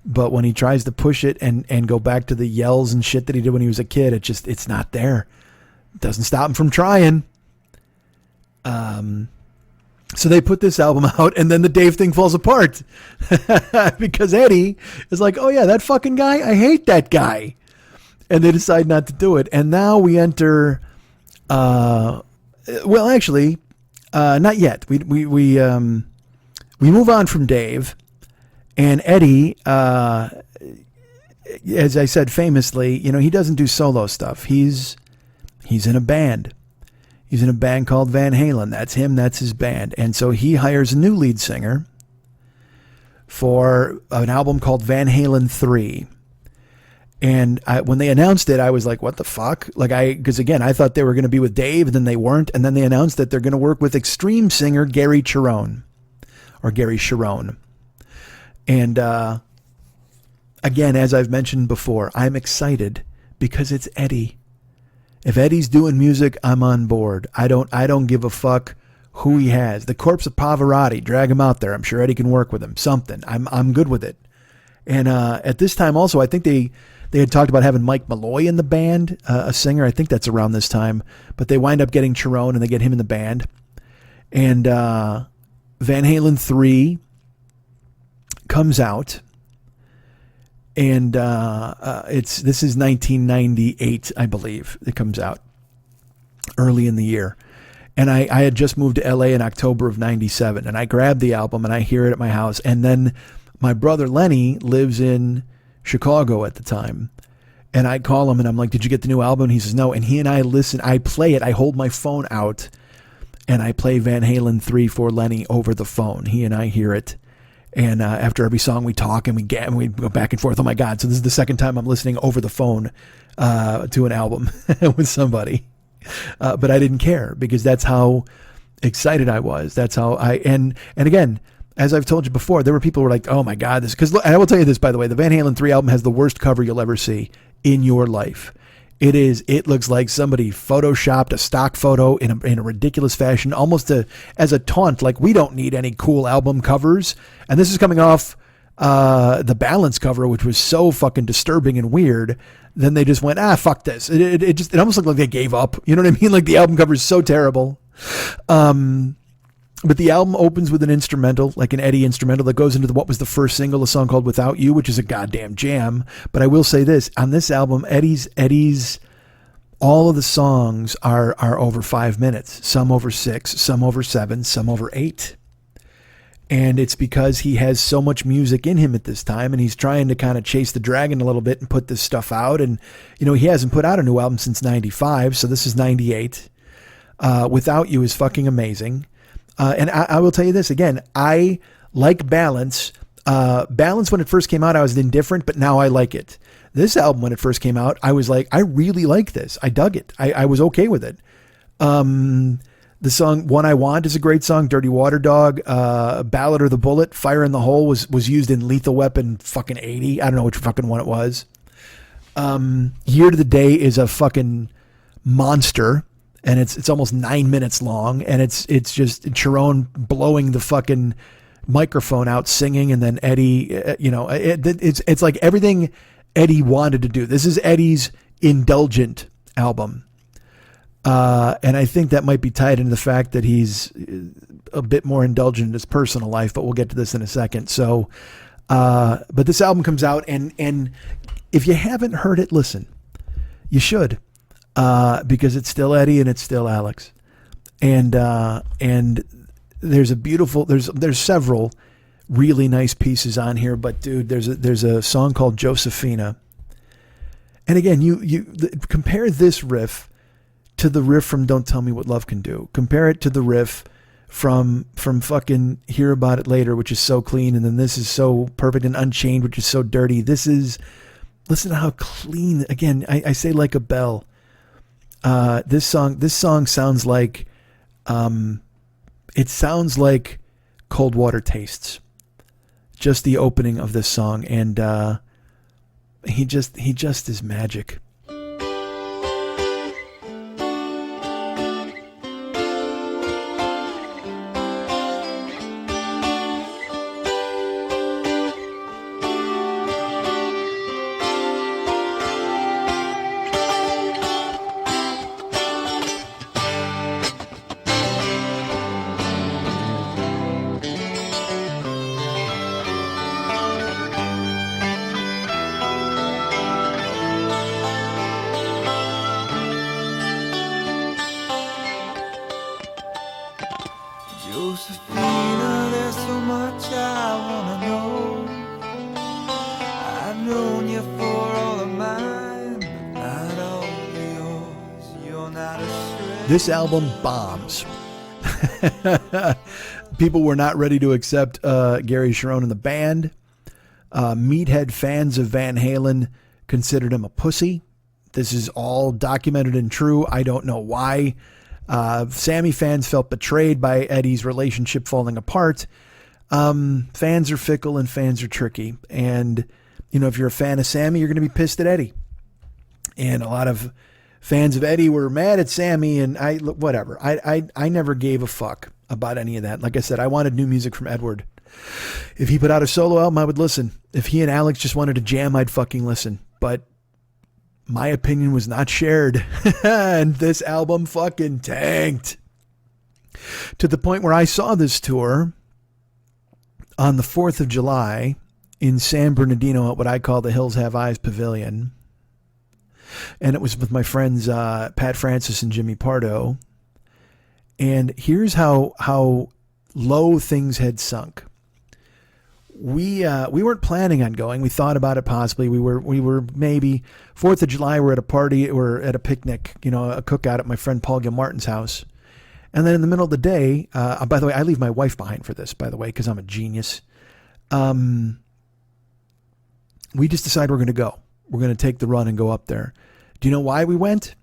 But when he tries to push it and go back to the yells and shit that he did when he was a kid, it's not there. It doesn't stop him from trying. So they put this album out, and then the Dave thing falls apart because Eddie is like, oh yeah, that fucking guy, I hate that guy. And they decide not to do it. And now we enter, not yet. We move on from Dave, and Eddie, as I said famously, he doesn't do solo stuff. He's in a band. He's in a band called Van Halen. That's him. That's his band. And so he hires a new lead singer for an album called Van Halen 3. And when they announced it, I was like, what the fuck? Because again, I thought they were going to be with Dave, and then they weren't. And then they announced that they're going to work with extreme singer Gary Cherone. And again, as I've mentioned before, I'm excited because it's Eddie. If Eddie's doing music, I'm on board. I don't give a fuck who he has. The Corpse of Pavarotti, drag him out there. I'm sure Eddie can work with him. Something. I'm good with it. And at this time also, I think they had talked about having Mike Malloy in the band, a singer. I think that's around this time. But they wind up getting Cherone, and they get him in the band. And Van Halen 3 comes out. And this is 1998, I believe. It comes out early in the year. And I had just moved to LA in October of 97. And I grabbed the album and I hear it at my house. And then my brother Lenny lives in Chicago at the time. And I call him and I'm like, did you get the new album? And he says, no. And he and I listen. I play it. I hold my phone out and I play Van Halen 3 for Lenny over the phone. He and I hear it. And after every song we talk and we go back and forth. Oh my God. So this is the second time I'm listening over the phone to an album with somebody. But I didn't care because that's how excited I was. That's how and again, as I've told you before, there were people who were like, oh my God, this, because I will tell you this, by the way, the Van Halen 3 album has the worst cover you'll ever see in your life. It looks like somebody photoshopped a stock photo in a ridiculous fashion, almost as a taunt, like we don't need any cool album covers. And this is coming off the Balance cover, which was so fucking disturbing and weird. Then they just went, fuck this. It almost looked like they gave up. You know what I mean? Like the album cover is so terrible. But the album opens with an instrumental, like an Eddie instrumental that goes into what was the first single, a song called Without You, which is a goddamn jam. But I will say this, on this album, Eddie's, all of the songs are over 5 minutes, some over 6, some over 7, some over 8. And it's because he has so much music in him at this time, and he's trying to kind of chase the dragon a little bit and put this stuff out. And, he hasn't put out a new album since 95, so this is 98. Without You is fucking amazing. And I will tell you this again, I like Balance. Balance, when it first came out, I was indifferent, but now I like it. This album, when it first came out, I was like, I really like this. I dug it. I was okay with it. The song One I Want is a great song. Dirty Water Dog, Ballad or the Bullet, Fire in the Hole was used in Lethal Weapon fucking 80. I don't know which fucking one it was. Year to the Day is a fucking monster. And it's almost 9 minutes long, and it's just Chiron blowing the fucking microphone out, singing, and then Eddie, it's like everything Eddie wanted to do. This is Eddie's indulgent album, and I think that might be tied into the fact that he's a bit more indulgent in his personal life. But we'll get to this in a second. So, but this album comes out, and if you haven't heard it, listen, you should. Because it's still Eddie and it's still Alex, and there's there's several really nice pieces on here, but dude, there's a song called Josephina, and again, you compare this riff to the riff from Don't Tell Me What Love Can Do. Compare it to the riff from fucking Hear About It Later, which is so clean, and then this is so perfect, and Unchained, which is so dirty. Listen to how clean. Again, I say like a bell. This song sounds like, it sounds like Cold Water Tastes, just the opening of this song. And, he just is magic. Josephina, there's so much I wanna know. I've known you for all of mine, but not all of yours. You're not a shred. This album bombs. People were not ready to accept Gary Cherone in the band. Meathead fans of Van Halen considered him a pussy. This is all documented and true. I don't know why. Sammy fans felt betrayed by Eddie's relationship falling apart. Fans are fickle and fans are tricky. And, if you're a fan of Sammy, you're going to be pissed at Eddie. And a lot of fans of Eddie were mad at Sammy, and whatever. I never gave a fuck about any of that. Like I said, I wanted new music from Edward. If he put out a solo album, I would listen. If he and Alex just wanted to jam, I'd fucking listen. But my opinion was not shared. And this album fucking tanked. To the point where I saw this tour on the 4th of July in San Bernardino at what I call the Hills Have Eyes Pavilion. And it was with my friends Pat Francis and Jimmy Pardo. And here's how low things had sunk. We weren't planning on going. We thought about it possibly. We were maybe 4th of July. We're at a party or at a picnic, a cookout at my friend Paul Gilmartin's house. And then in the middle of the day, by the way, I leave my wife behind for this, by the way, because I'm a genius. We just decided we're going to go. We're going to take the run and go up there. Do you know why we went?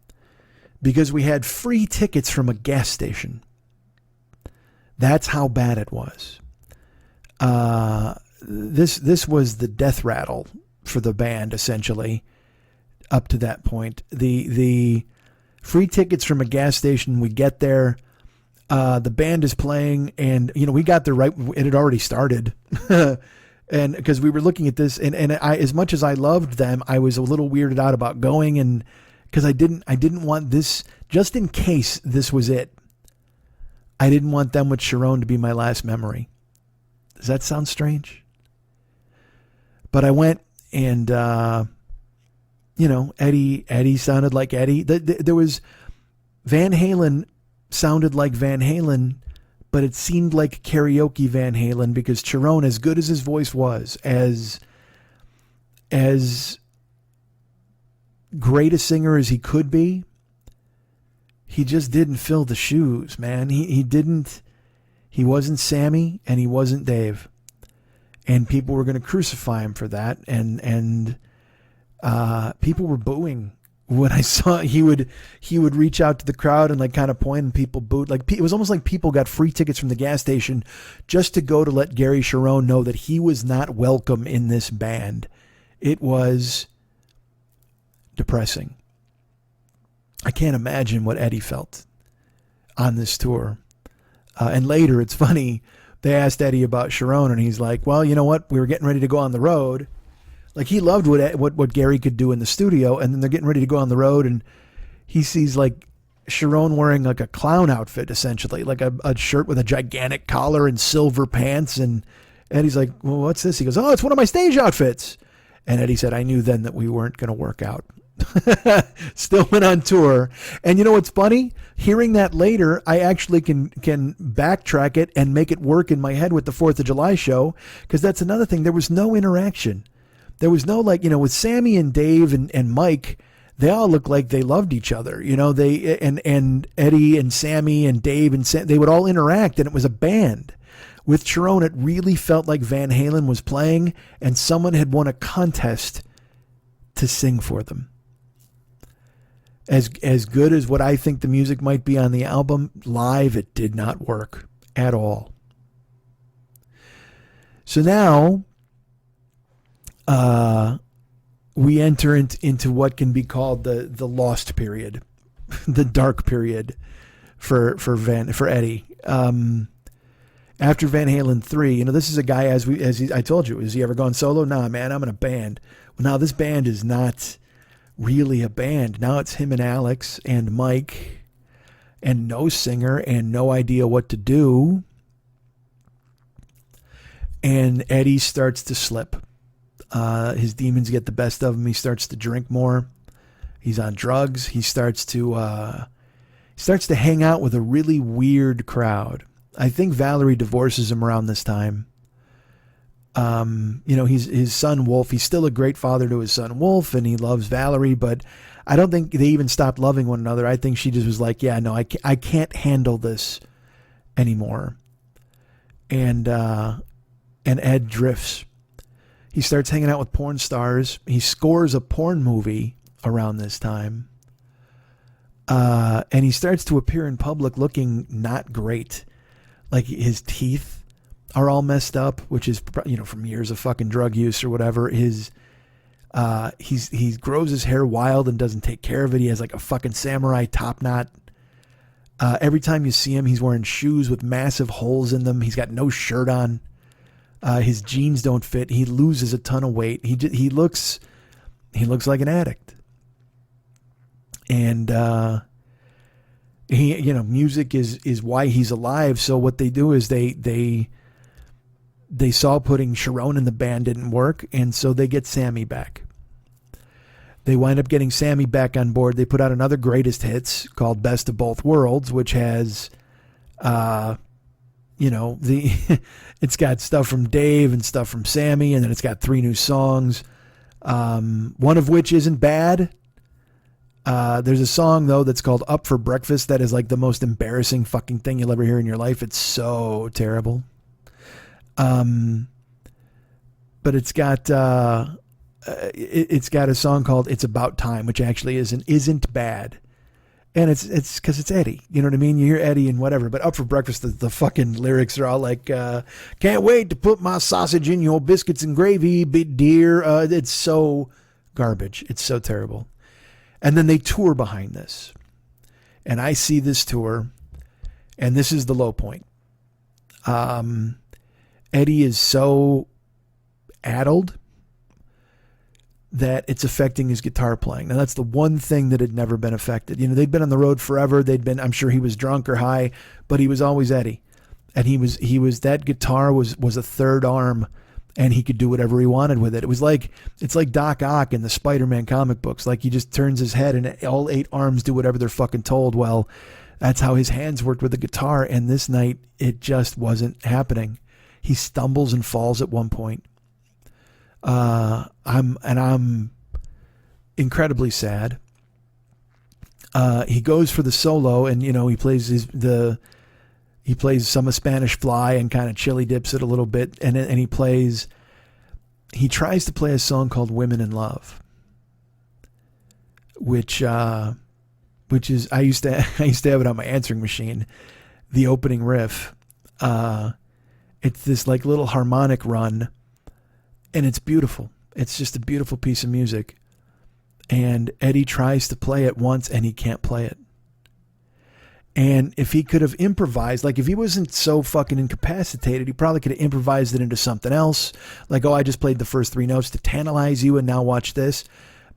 Because we had free tickets from a gas station. That's how bad it was. This was the death rattle for the band, essentially, up to that point. The free tickets from a gas station, we get there, the band is playing, and, we got there right, it had already started. And because we were looking at this, and I, as much as I loved them, I was a little weirded out about going, and because I didn't want this, just in case this was it, I didn't want them with Sharon to be my last memory. Does that sound strange? But I went, and Eddie sounded like Eddie. There was Van Halen sounded like Van Halen, but it seemed like karaoke Van Halen, because Sharon, as good as his voice was, as great a singer as he could be, he just didn't fill the shoes, man. He wasn't Sammy, and he wasn't Dave. And people were going to crucify him for that. And people were booing when I saw he would reach out to the crowd and like kind of point, and people booed. Like, it was almost like people got free tickets from the gas station just to go to let Gary Sharon know that he was not welcome in this band. It was depressing. I can't imagine what Eddie felt on this tour. And later, it's funny, they asked Eddie about Sharon, and he's like, well, you know what? We were getting ready to go on the road. Like, he loved what Gary could do in the studio, and then they're getting ready to go on the road, and he sees, like, Sharon wearing, like, a clown outfit, essentially, like a shirt with a gigantic collar and silver pants, and Eddie's like, well, what's this? He goes, oh, it's one of my stage outfits. And Eddie said, I knew then that we weren't going to work out. Still went on tour. And you know what's funny? Hearing that later, I actually can backtrack it and make it work in my head with the 4th of July show, because that's another thing. There was no interaction. There was no, like, with Sammy and Dave and Mike, they all looked like they loved each other. They and Eddie and Sammy and Dave and they would all interact, and it was a band. With Sharon, it really felt like Van Halen was playing and someone had won a contest to sing for them. As good as what I think the music might be on the album, live it did not work at all. So now we enter into what can be called the lost period, the dark period for Eddie. After Van Halen 3, this is a guy, I told you, has he ever gone solo? Nah, man, I'm in a band. Well, now this band is not really a band. Now it's him and Alex and Mike, and no singer and no idea what to do. And Eddie starts to slip. His demons get the best of him. He starts to drink more. He's on drugs. He starts to hang out with a really weird crowd. I think Valerie divorces him around this time. He's his son Wolf. He's still a great father to his son Wolf, and he loves Valerie, but I don't think they even stopped loving one another. I think she just was like, yeah, no, I can't handle this anymore. And Ed drifts. He starts hanging out with porn stars. He scores a porn movie around this time. And he starts to appear in public looking not great. Like, his teeth are all messed up, which is, from years of fucking drug use or whatever. He grows his hair wild and doesn't take care of it. He has like a fucking samurai top knot. Every time you see him, he's wearing shoes with massive holes in them. He's got no shirt on. His jeans don't fit. He loses a ton of weight. He looks like an addict. And music is why he's alive. So what they do is they saw putting Sharon in the band didn't work, and so they get Sammy back. They wind up getting Sammy back on board. They put out another greatest hits called Best of Both Worlds, which has, it's got stuff from Dave and stuff from Sammy, and then it's got 3 new songs, one of which isn't bad. There's a song, though, that's called Up for Breakfast that is like the most embarrassing fucking thing you'll ever hear in your life. It's so terrible. But it's got a song called It's About Time, which actually isn't bad. And it's because it's Eddie. You know what I mean? You hear Eddie and whatever. But Up for Breakfast, the fucking lyrics are all like, can't wait to put my sausage in your biscuits and gravy, big dear. It's so garbage. It's so terrible. And then they tour behind this. And I see this tour, and this is the low point. Eddie is so addled that it's affecting his guitar playing. Now, that's the one thing that had never been affected. You know, they'd been on the road forever. I'm sure he was drunk or high, but he was always Eddie. And that guitar was a third arm, and he could do whatever he wanted with it. It's like Doc Ock in the Spider-Man comic books. Like, he just turns his head and all 8 arms do whatever they're fucking told. Well, that's how his hands worked with the guitar. And this night, it just wasn't happening. He stumbles and falls at one point. I'm incredibly sad. He goes for the solo, and he plays some of Spanish Fly and kind of chili dips it a little bit, and he tries to play a song called Women in Love, which is I used to have it on my answering machine, the opening riff. It's this like little harmonic run. And it's beautiful. It's just a beautiful piece of music. And Eddie tries to play it once and he can't play it. And if he could have improvised, like if he wasn't so fucking incapacitated, he probably could have improvised it into something else. Like, I just played the first 3 notes to tantalize you and now watch this.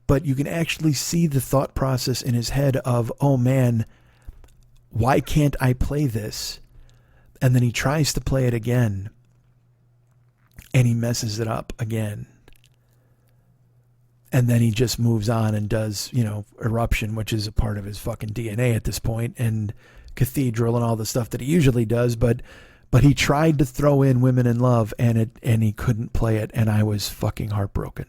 But you can actually see the thought process in his head of, oh man, why can't I play this? And then he tries to play it again. And he messes it up again. And then he just moves on and does, Eruption, which is a part of his fucking DNA at this point, and Cathedral and all the stuff that he usually does. But he tried to throw in Women in Love, and he couldn't play it, and I was fucking heartbroken.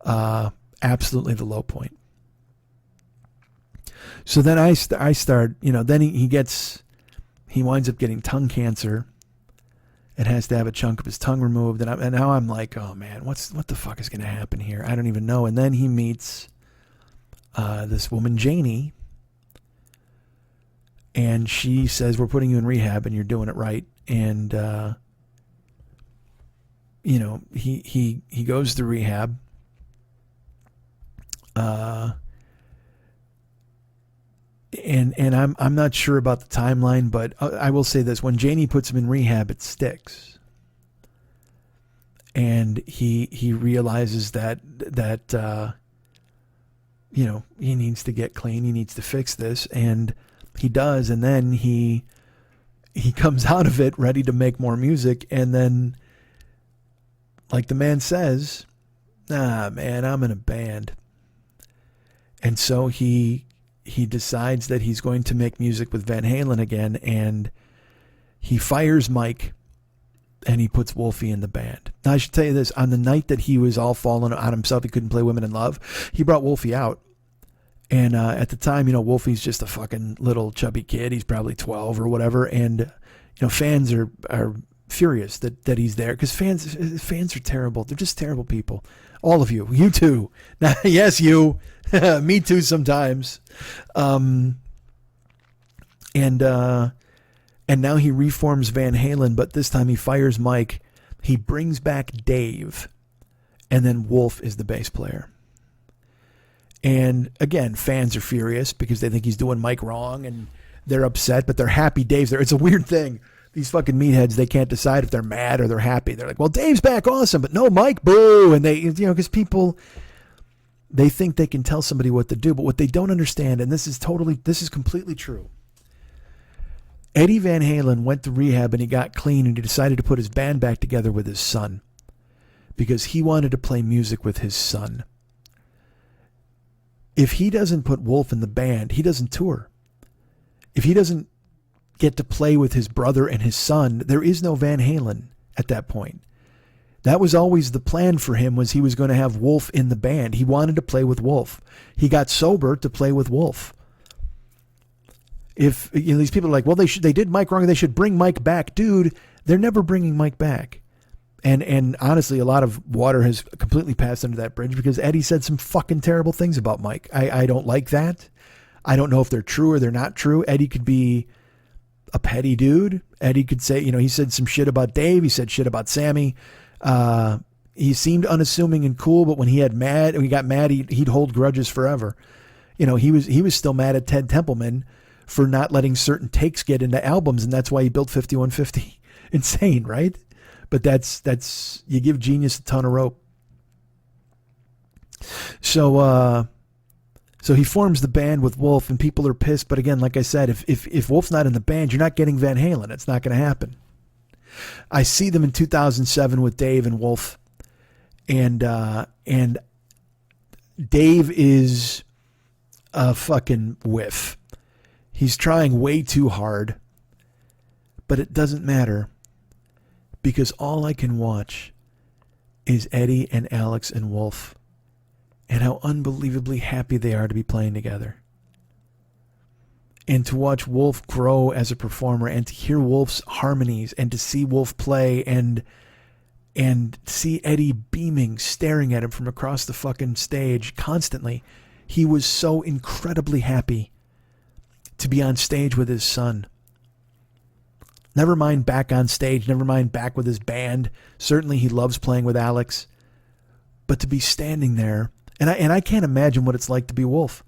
Absolutely the low point. So then I start, then he winds up getting tongue cancer. It has to have a chunk of his tongue removed. And now I'm like, oh man, what the fuck is going to happen here? I don't even know. And then he meets this woman, Janie. And she says, we're putting you in rehab and you're doing it right. And, he goes to rehab. And I'm not sure about the timeline, but I will say this: when Janie puts him in rehab, it sticks, and he realizes that he needs to get clean, he needs to fix this, and he does, and then he comes out of it ready to make more music, and then, like the man says, nah, man, I'm in a band, and so he decides that he's going to make music with Van Halen again, and he fires Mike and he puts Wolfie in the band. Now, I should tell you this, on the night that he was all falling on himself, he couldn't play Women in Love, he brought Wolfie out. And at the time, Wolfie's just a fucking little chubby kid. He's probably 12 or whatever. And, fans are furious that he's there, because fans are terrible. They're just terrible people. All of you. You too. Yes, you. Me too sometimes. And now he reforms Van Halen, but this time he fires Mike. He brings back Dave, and then Wolf is the bass player. And again, fans are furious because they think he's doing Mike wrong, and they're upset, but they're happy Dave's there. It's a weird thing. These fucking meatheads, they can't decide if they're mad or they're happy. They're like, well, Dave's back, awesome, but no Mike, boo. And they, because people, they think they can tell somebody what to do, but what they don't understand, and this is completely true. Eddie Van Halen went to rehab and he got clean, and he decided to put his band back together with his son because he wanted to play music with his son. If he doesn't put Wolf in the band, he doesn't tour. If he doesn't get to play with his brother and his son, there is no Van Halen at that point. That was always the plan for him, was he was going to have Wolf in the band. He wanted to play with Wolf. He got sober to play with Wolf. If these people are like, well, they did Mike wrong, they should bring Mike back. Dude, they're never bringing Mike back. And honestly, a lot of water has completely passed under that bridge because Eddie said some fucking terrible things about Mike. I don't like that. I don't know if they're true or they're not true. Eddie could be a petty dude. Eddie could say, he said some shit about Dave. He said shit about Sammy. He seemed unassuming and cool, but when he got mad, he'd hold grudges forever. He was still mad at Ted Templeman for not letting certain takes get into albums, and that's why he built 5150 Insane, right? But that's you give genius a ton of rope. So he forms the band with Wolf, and people are pissed. But again, like I said, if Wolf's not in the band, you're not getting Van Halen. It's not going to happen. I see them in 2007 with Dave and Wolf, and Dave is a fucking whiff. He's trying way too hard, but it doesn't matter because all I can watch is Eddie and Alex and Wolf and how unbelievably happy they are to be playing together. And to watch Wolf grow as a performer and to hear Wolf's harmonies and to see Wolf play and see Eddie beaming, staring at him from across the fucking stage constantly. He was so incredibly happy to be on stage with his son. Never mind back on stage, never mind back with his band. Certainly he loves playing with Alex. But to be standing there, and I can't imagine what it's like to be Wolf.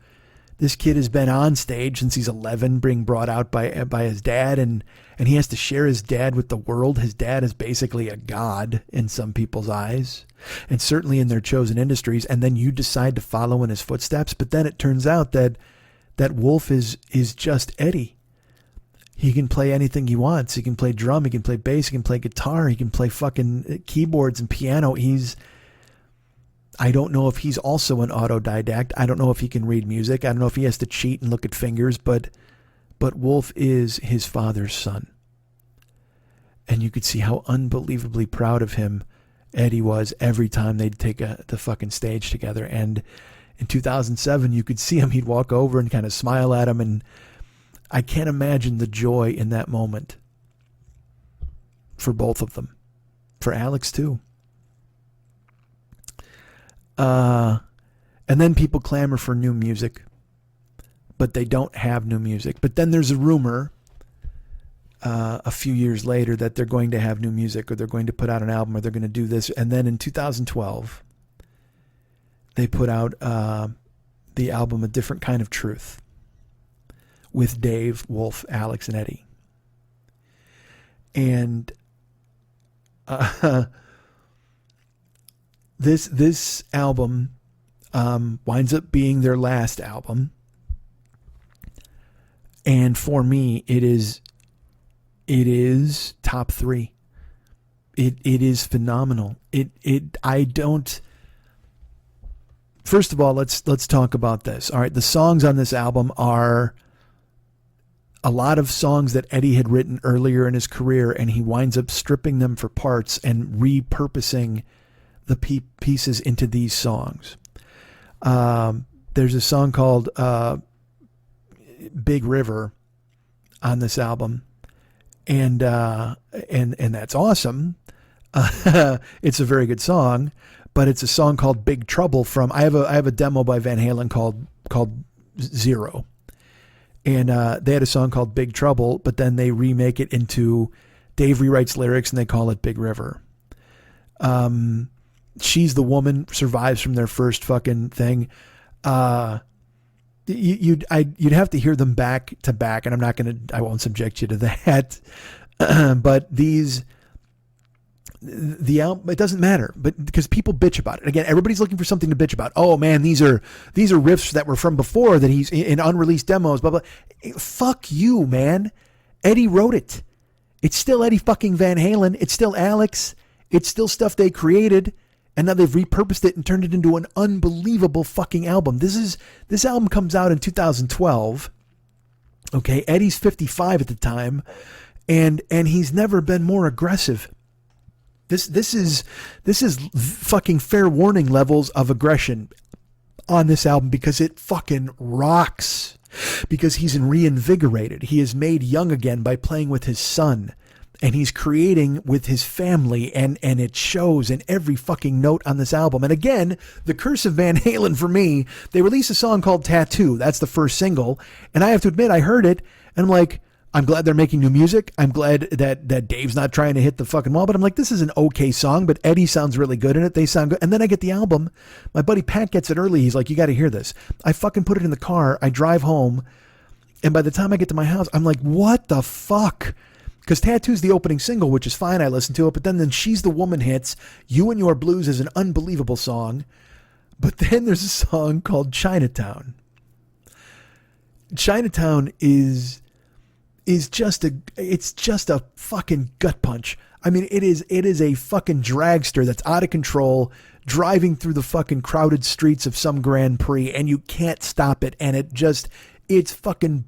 This kid has been on stage since he's 11, being brought out by his dad, and he has to share his dad with the world. His dad is basically a god in some people's eyes, and certainly in their chosen industries. And then you decide to follow in his footsteps. But then it turns out that Wolf is just Eddie. He can play anything he wants. He can play drum, he can play bass, he can play guitar, he can play fucking keyboards and piano. I don't know if he's also an autodidact. I don't know if he can read music. I don't know if he has to cheat and look at fingers, but Wolf is his father's son. And you could see how unbelievably proud of him Eddie was every time they'd take the fucking stage together. And in 2007, you could see him. He'd walk over and kind of smile at him, and I can't imagine the joy in that moment for both of them. For Alex, too. And then people clamor for new music, but they don't have new music. But then there's a rumor a few years later that they're going to have new music, or they're going to put out an album, or they're going to do this. And then in 2012, they put out the album A Different Kind of Truth with Dave, Wolf, Alex, and Eddie. And this album winds up being their last album. And for me, it is top 3. It is phenomenal. First of all, let's talk about this. All right, the songs on this album are a lot of songs that Eddie had written earlier in his career, and he winds up stripping them for parts and repurposing the pieces into these songs. There's a song called Big River on this album, and that's awesome. It's a very good song, but it's a song called Big Trouble from I have a demo by Van Halen called Zero. And they had a song called Big Trouble, but then they remake it into, Dave rewrites lyrics and they call it Big River. She's the Woman survives from their first fucking thing. You'd have to hear them back to back, and I won't subject you to that. But the album, it doesn't matter, but because people bitch about it. Again, everybody's looking for something to bitch about. Oh man, these are riffs that were from before that he's in unreleased demos, blah blah. Fuck you, man. Eddie wrote it. It's still Eddie fucking Van Halen. It's still Alex. It's still stuff they created, and now they've repurposed it and turned it into an unbelievable fucking album. This album comes out in 2012. Okay, Eddie's 55 at the time, and he's never been more aggressive. This is fucking fair warning levels of aggression on this album, because it fucking rocks. Because he's reinvigorated. He is made young again by playing with his son. and he's creating with his family, and it shows in every fucking note on this album. And again, the curse of Van Halen for me, they released a song called Tattoo. That's the first single. And I have to admit, I heard it and I'm like, I'm glad they're making new music. I'm glad that Dave's not trying to hit the fucking wall, but I'm like, this is an okay song, but Eddie sounds really good in it. They sound good. And then I get the album. My buddy Pat gets it early. He's like, you got to hear this. I fucking put it in the car. I drive home. And by the time I get to my house, I'm like, what the fuck? Because Tattoo's the opening single, which is fine. I listen to it. But then She's the Woman hits. You and Your Blues is an unbelievable song. But then there's a song called Chinatown. Chinatown is just a fucking gut punch. I mean, it is a fucking dragster that's out of control, driving through the fucking crowded streets of some Grand Prix, and you can't stop it. And it's fucking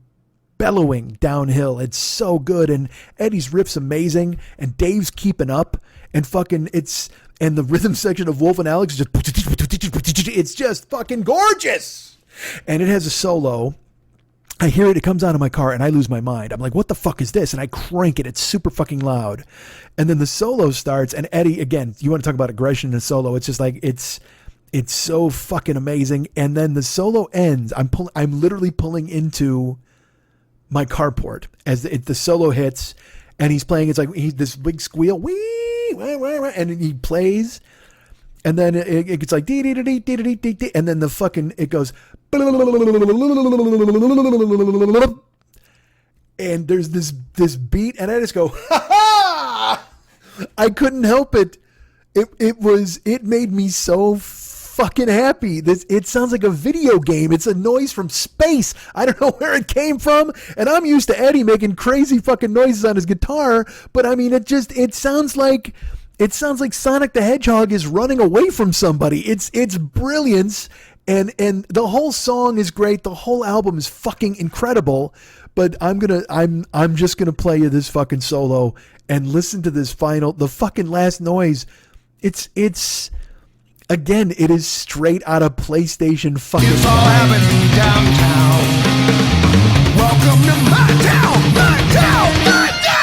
bellowing downhill. It's so good. And Eddie's riff's amazing, and Dave's keeping up, and and the rhythm section of Wolf and Alex is it's just fucking gorgeous. And it has a solo. I hear it comes out of my car and I lose my mind. I'm like, what the fuck is this? And I crank it. It's super fucking loud. And then the solo starts, and Eddie, again, you want to talk about aggression in a solo. It's just like, it's so fucking amazing. And then the solo ends. I'm literally pulling into my carport as the solo hits, and he's playing. It's like this big squeal, wee, wah, wah, wah, and he plays. And then it gets like dee dee dee dee dee dee dee, and then the fucking it goes, and there's this beat, and I just go, ha ha! I couldn't help it. It made me so fucking happy. It sounds like a video game. It's a noise from space. I don't know where it came from, and I'm used to Eddie making crazy fucking noises on his guitar, but I mean, it sounds like Sonic the Hedgehog is running away from somebody. It's brilliance, and the whole song is great. The whole album is fucking incredible. But I'm just gonna play you this fucking solo and listen to this the fucking last noise. It's again, it is straight out of PlayStation fucking. It's all happening downtown. Welcome to my town, my town, my town.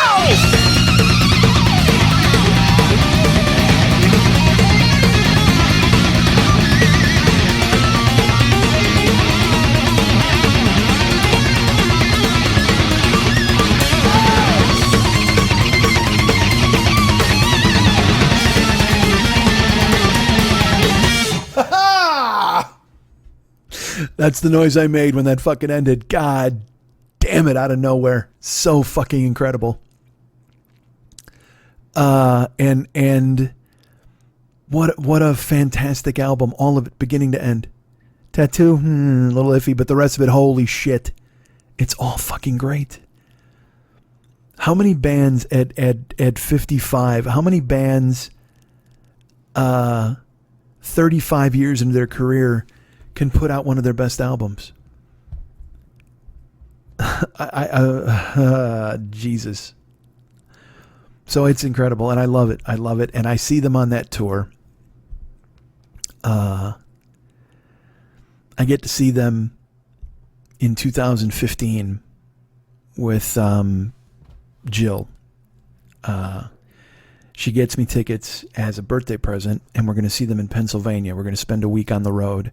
That's the noise I made when that fucking ended. God damn it, out of nowhere. So fucking incredible. And what a fantastic album. All of it, beginning to end. Tattoo, a little iffy, but the rest of it, holy shit. It's all fucking great. How many bands at 55, how many bands 35 years into their career can put out one of their best albums? Jesus. So it's incredible, and I love it. I love it, and I see them on that tour. I get to see them in 2015 with Jill. She gets me tickets as a birthday present, and we're going to see them in Pennsylvania. We're going to spend a week on the road,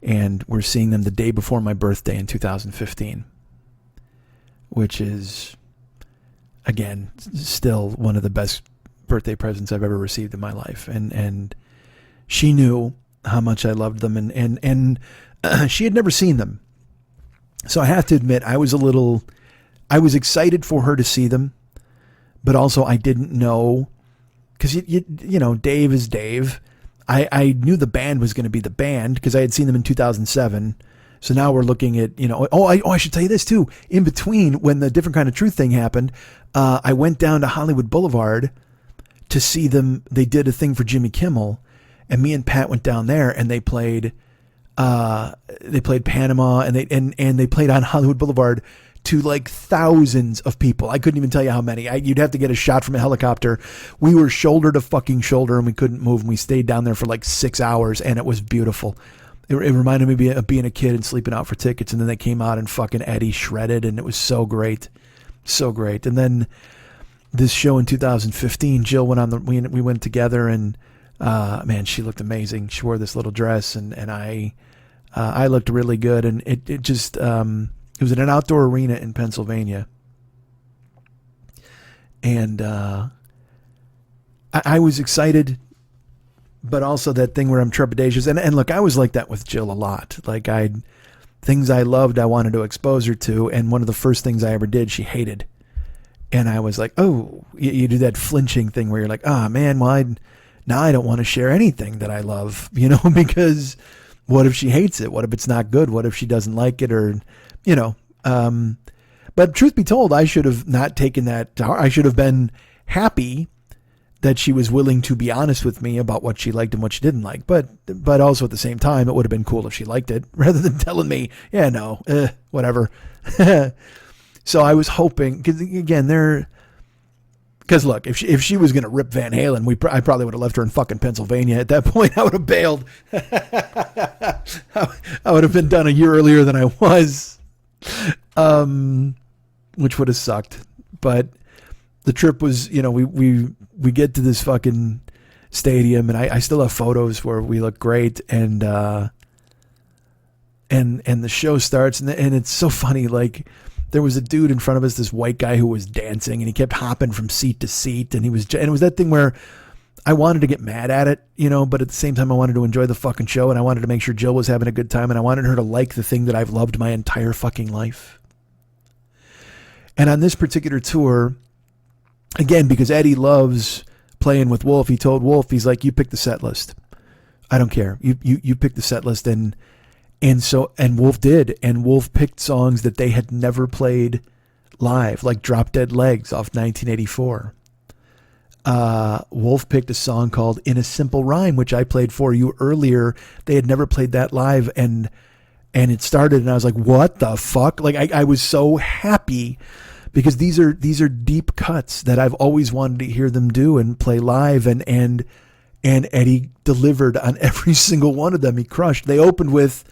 and we're seeing them the day before my birthday in 2015, which is, again, still one of the best birthday presents I've ever received in my life. And she knew how much I loved them, and she had never seen them. So I have to admit, I was excited for her to see them, but also I didn't know, because you know, Dave is Dave. I knew the band was going to be the band because I had seen them in 2007. So now we're looking at, you know, I should tell you this too. In between, when the Different Kind of Truth thing happened, I went down to Hollywood Boulevard to see them. They did a thing for Jimmy Kimmel, and me and Pat went down there, and they played Panama, and they played on Hollywood Boulevard to like thousands of people. I couldn't even tell you how many. You'd have to get a shot from a helicopter. We were shoulder to fucking shoulder, and we couldn't move. And we stayed down there for like 6 hours, and it was beautiful. It reminded me of being a kid and sleeping out for tickets. And then they came out, and fucking Eddie shredded, and it was so great. So great. And then this show in 2015, Jill went on we went together, and man, she looked amazing. She wore this little dress, and I looked really good, and it just it was in an outdoor arena in Pennsylvania, and I was excited, but also that thing where I'm trepidatious. And look, I was like that with Jill a lot. Like, things I loved, I wanted to expose her to. And one of the first things I ever did, she hated. And I was like, oh, you do that flinching thing where you're like, oh man, well, now I don't want to share anything that I love, because what if she hates it? What if it's not good? What if she doesn't like it? Or, but truth be told, I should have not taken that to heart. I should have been happy that she was willing to be honest with me about what she liked and what she didn't like. But also at the same time, it would have been cool if she liked it rather than telling me, yeah, no, whatever. So I was hoping, because again, look, if she was going to rip Van Halen, I probably would have left her in fucking Pennsylvania. At that point, I would have bailed. I would have been done a year earlier than I was, which would have sucked. But the trip was, we get to this fucking stadium, and I still have photos where we look great, and the show starts, and it's so funny. Like, there was a dude in front of us, this white guy who was dancing, and he kept hopping from seat to seat, and it was that thing where I wanted to get mad at it, but at the same time I wanted to enjoy the fucking show, and I wanted to make sure Jill was having a good time, and I wanted her to like the thing that I've loved my entire fucking life. And on this particular tour, again, because Eddie loves playing with Wolf, he told Wolf, he's like, you pick the set list. I don't care. You pick the set list. And Wolf did. And Wolf picked songs that they had never played live, like Drop Dead Legs off 1984. Wolf picked a song called In a Simple Rhyme, which I played for you earlier. They had never played that live. And it started, and I was like, what the fuck? Like, I was so happy, because these are deep cuts that I've always wanted to hear them do and play live, and Eddie delivered on every single one of them. He crushed. They opened with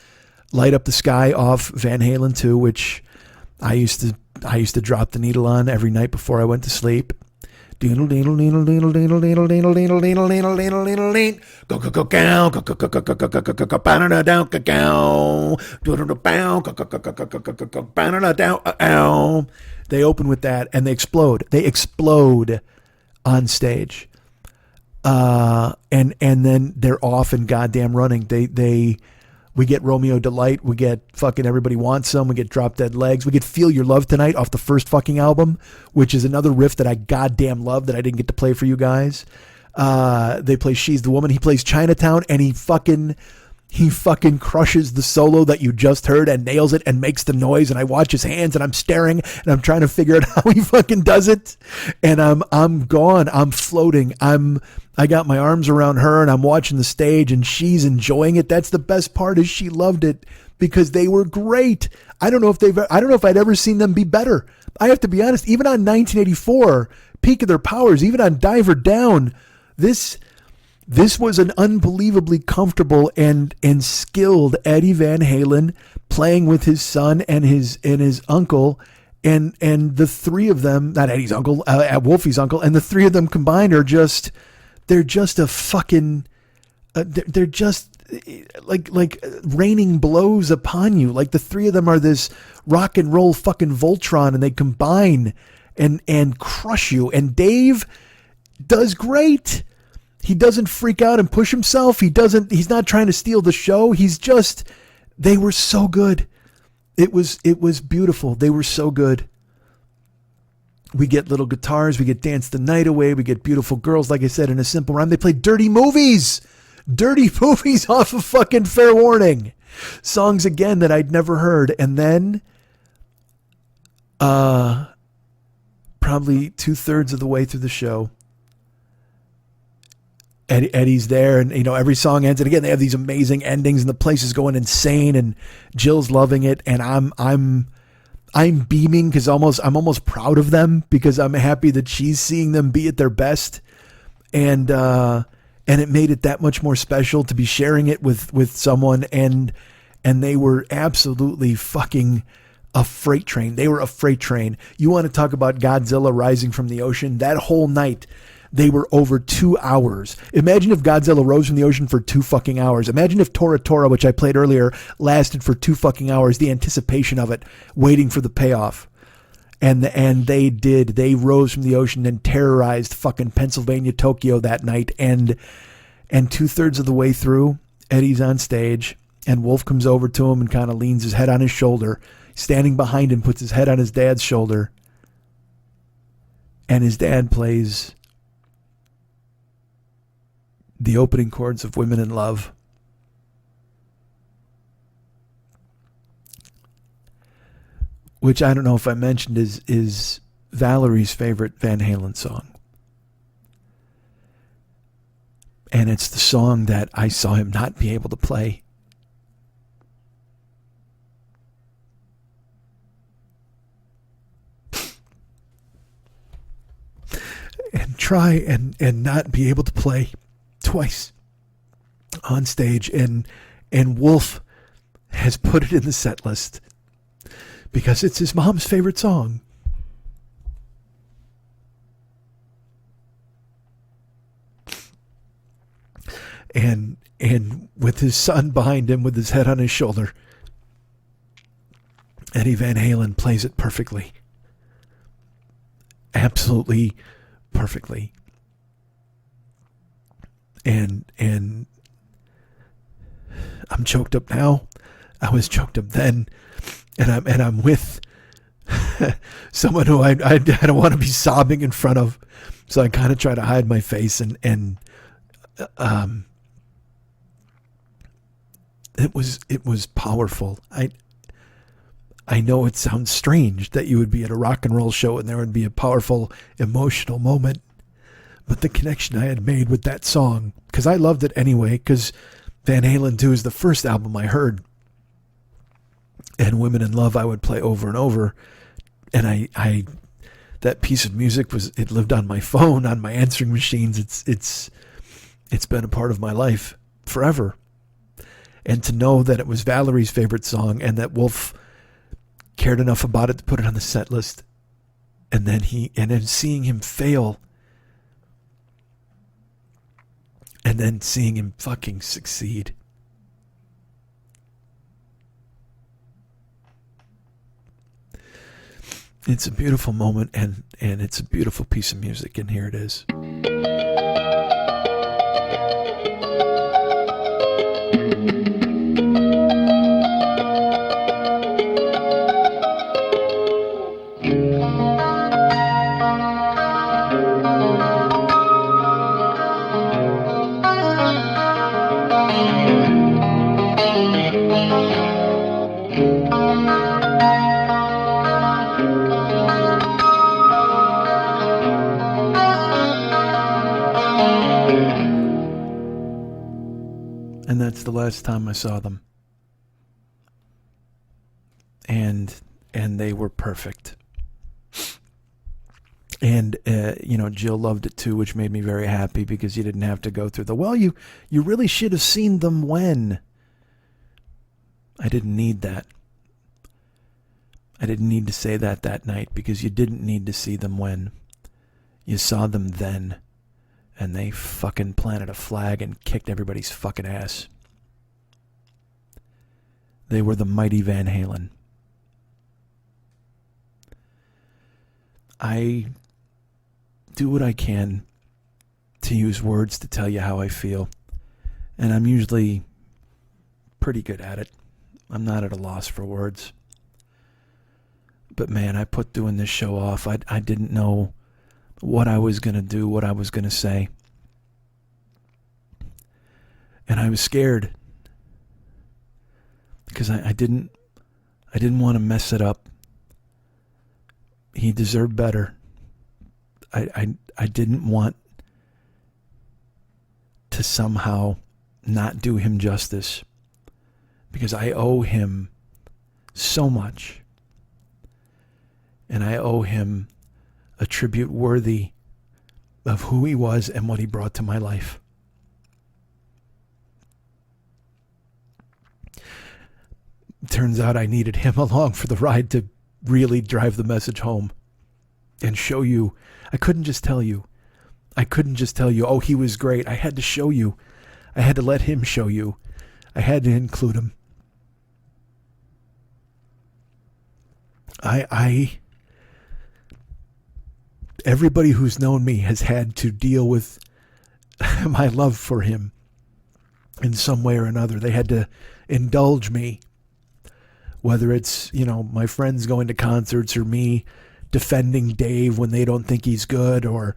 Light Up the Sky off Van Halen 2, which I used to drop the needle on every night before I went to sleep. Go go go go go. They open with that, and they explode. They explode on stage, and then they're off and goddamn running. We get Romeo Delight. We get fucking Everybody Wants Some. We get Drop Dead Legs. We get Feel Your Love Tonight off the first fucking album, which is another riff that I goddamn love that I didn't get to play for you guys. They play She's the Woman. He plays Chinatown, and he fucking crushes the solo that you just heard and nails it and makes the noise. And I watch his hands, and I'm staring, and I'm trying to figure out how he fucking does it. And I'm gone. I'm floating. I got my arms around her, and I'm watching the stage, and she's enjoying it. That's the best part, is she loved it, because they were great. I don't know if I'd ever seen them be better. I have to be honest, even on 1984, peak of their powers, even on Diver Down, this was an unbelievably comfortable and skilled Eddie Van Halen playing with his son and his uncle, and the three of them, not Eddie's uncle, Wolfie's uncle, and the three of them combined are just, they're just a fucking, they're just like raining blows upon you. Like, the three of them are this rock and roll fucking Voltron, and they combine and crush you. And Dave does great. He doesn't freak out and push himself. He's not trying to steal the show. They were so good. It was beautiful. They were so good. We get little guitars. We get Dance the Night Away. We get Beautiful Girls, like I said, In a Simple Rhyme. They play Dirty Movies off of fucking Fair Warning. Songs, again, that I'd never heard. And then, probably 2/3 of the way through the show, Eddie's there, and every song ends, and again they have these amazing endings, and the place is going insane, and Jill's loving it, and I'm beaming, because I'm almost proud of them, because I'm happy that she's seeing them be at their best, and it made it that much more special to be sharing it with someone, and they were absolutely fucking a freight train. They were a freight train. You want to talk about Godzilla rising from the ocean? That whole night, they were over 2 hours. Imagine if Godzilla rose from the ocean for 2 fucking hours. Imagine if Tora Tora, which I played earlier, lasted for 2 fucking hours. The anticipation of it, waiting for the payoff. And they did. They rose from the ocean and terrorized fucking Pennsylvania, Tokyo that night. And 2/3 of the way through, Eddie's on stage, and Wolf comes over to him and kind of leans his head on his shoulder. Standing behind him, puts his head on his dad's shoulder. And his dad plays the opening chords of Women in Love. Which I don't know if I mentioned is Valerie's favorite Van Halen song. And it's the song that I saw him not be able to play. And try and not be able to play twice on stage. And Wolf has put it in the set list because it's his mom's favorite song. And with his son behind him with his head on his shoulder, Eddie Van Halen plays it perfectly. Absolutely perfectly. And I'm choked up now. I was choked up then. And I'm with someone who I don't want to be sobbing in front of. So I kind of try to hide my face and it was powerful. I know it sounds strange that you would be at a rock and roll show and there would be a powerful emotional moment, but the connection I had made with that song, because I loved it anyway, because Van Halen 2 is the first album I heard, and Women in Love I would play over and over, and I that piece of music it lived on my phone, on my answering machines. It's been a part of my life forever. And to know that it was Valerie's favorite song and that Wolf cared enough about it to put it on the set list, and then seeing him fail, and then seeing him fucking succeed. It's a beautiful moment, and it's a beautiful piece of music, and here it is. And that's the last time I saw them. And they were perfect. And, Jill loved it too, which made me very happy because you didn't have to go through you really should have seen them when. I didn't need that. I didn't need to say that night because you didn't need to see them when. You saw them then. And they fucking planted a flag and kicked everybody's fucking ass. They were the mighty Van Halen. I do what I can to use words to tell you how I feel. And I'm usually pretty good at it. I'm not at a loss for words. But man, I put doing this show off. I didn't know what I was going to do, what I was going to say. And I was scared because I didn't want to mess it up. He deserved better. I didn't want to somehow not do him justice because I owe him so much. And I owe him a tribute worthy of who he was and what he brought to my life. turns out I needed him along for the ride to really drive the message home and show you. I couldn't just tell you, oh, he was great. I had to show you. I had to let him show you. I had to include him. Everybody who's known me has had to deal with my love for him in some way or another. They had to indulge me, whether it's, my friends going to concerts or me defending Dave when they don't think he's good, or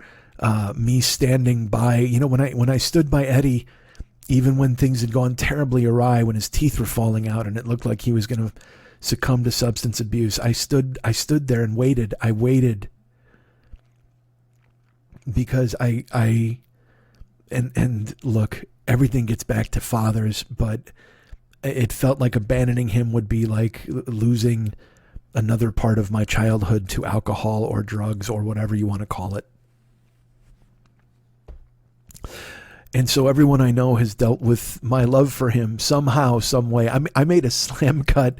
me standing by. When I stood by Eddie, even when things had gone terribly awry, when his teeth were falling out and it looked like he was going to succumb to substance abuse, I stood there and waited. I waited because I look, everything gets back to fathers, but it felt like abandoning him would be like losing another part of my childhood to alcohol or drugs or whatever you want to call it. And so everyone I know has dealt with my love for him somehow, some way. I made a slam cut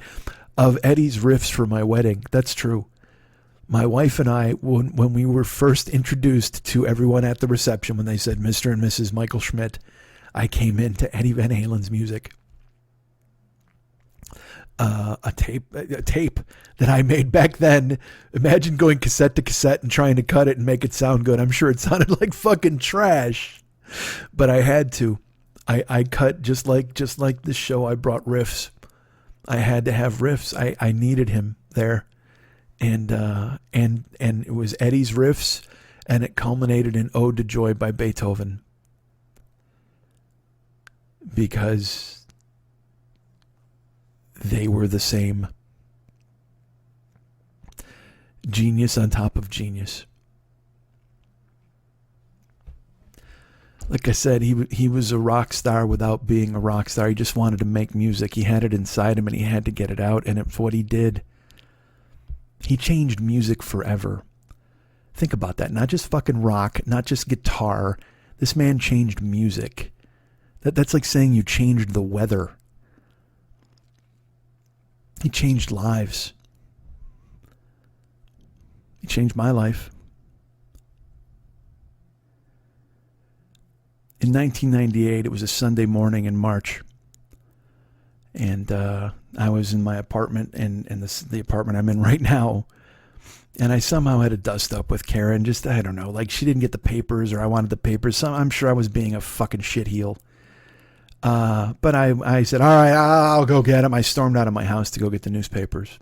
of Eddie's riffs for my wedding. That's true. My wife and I, when we were first introduced to everyone at the reception, when they said Mr. and Mrs. Michael Schmidt, I came into Eddie Van Halen's music. A tape that I made back then. Imagine going cassette to cassette and trying to cut it and make it sound good. I'm sure it sounded like fucking trash, but I had to. I cut just like this show. I brought riffs. I had to have riffs. I needed him there, and it was Eddie's riffs, and it culminated in "Ode to Joy" by Beethoven, because they were the same. Genius on top of genius. Like I said, he was a rock star without being a rock star. He just wanted to make music. He had it inside him and he had to get it out. And it's what he did. He changed music forever. Think about that. Not just fucking rock, not just guitar. This man changed music. That's like saying you changed the weather. He changed lives. He changed my life. In 1998, it was a Sunday morning in March. And I was in my apartment, and the apartment I'm in right now. And I somehow had a dust up with Karen. Just, I don't know, like she didn't get the papers or I wanted the papers. I'm sure I was being a fucking shitheel. But I said, all right, I'll go get them. I stormed out of my house to go get the newspapers.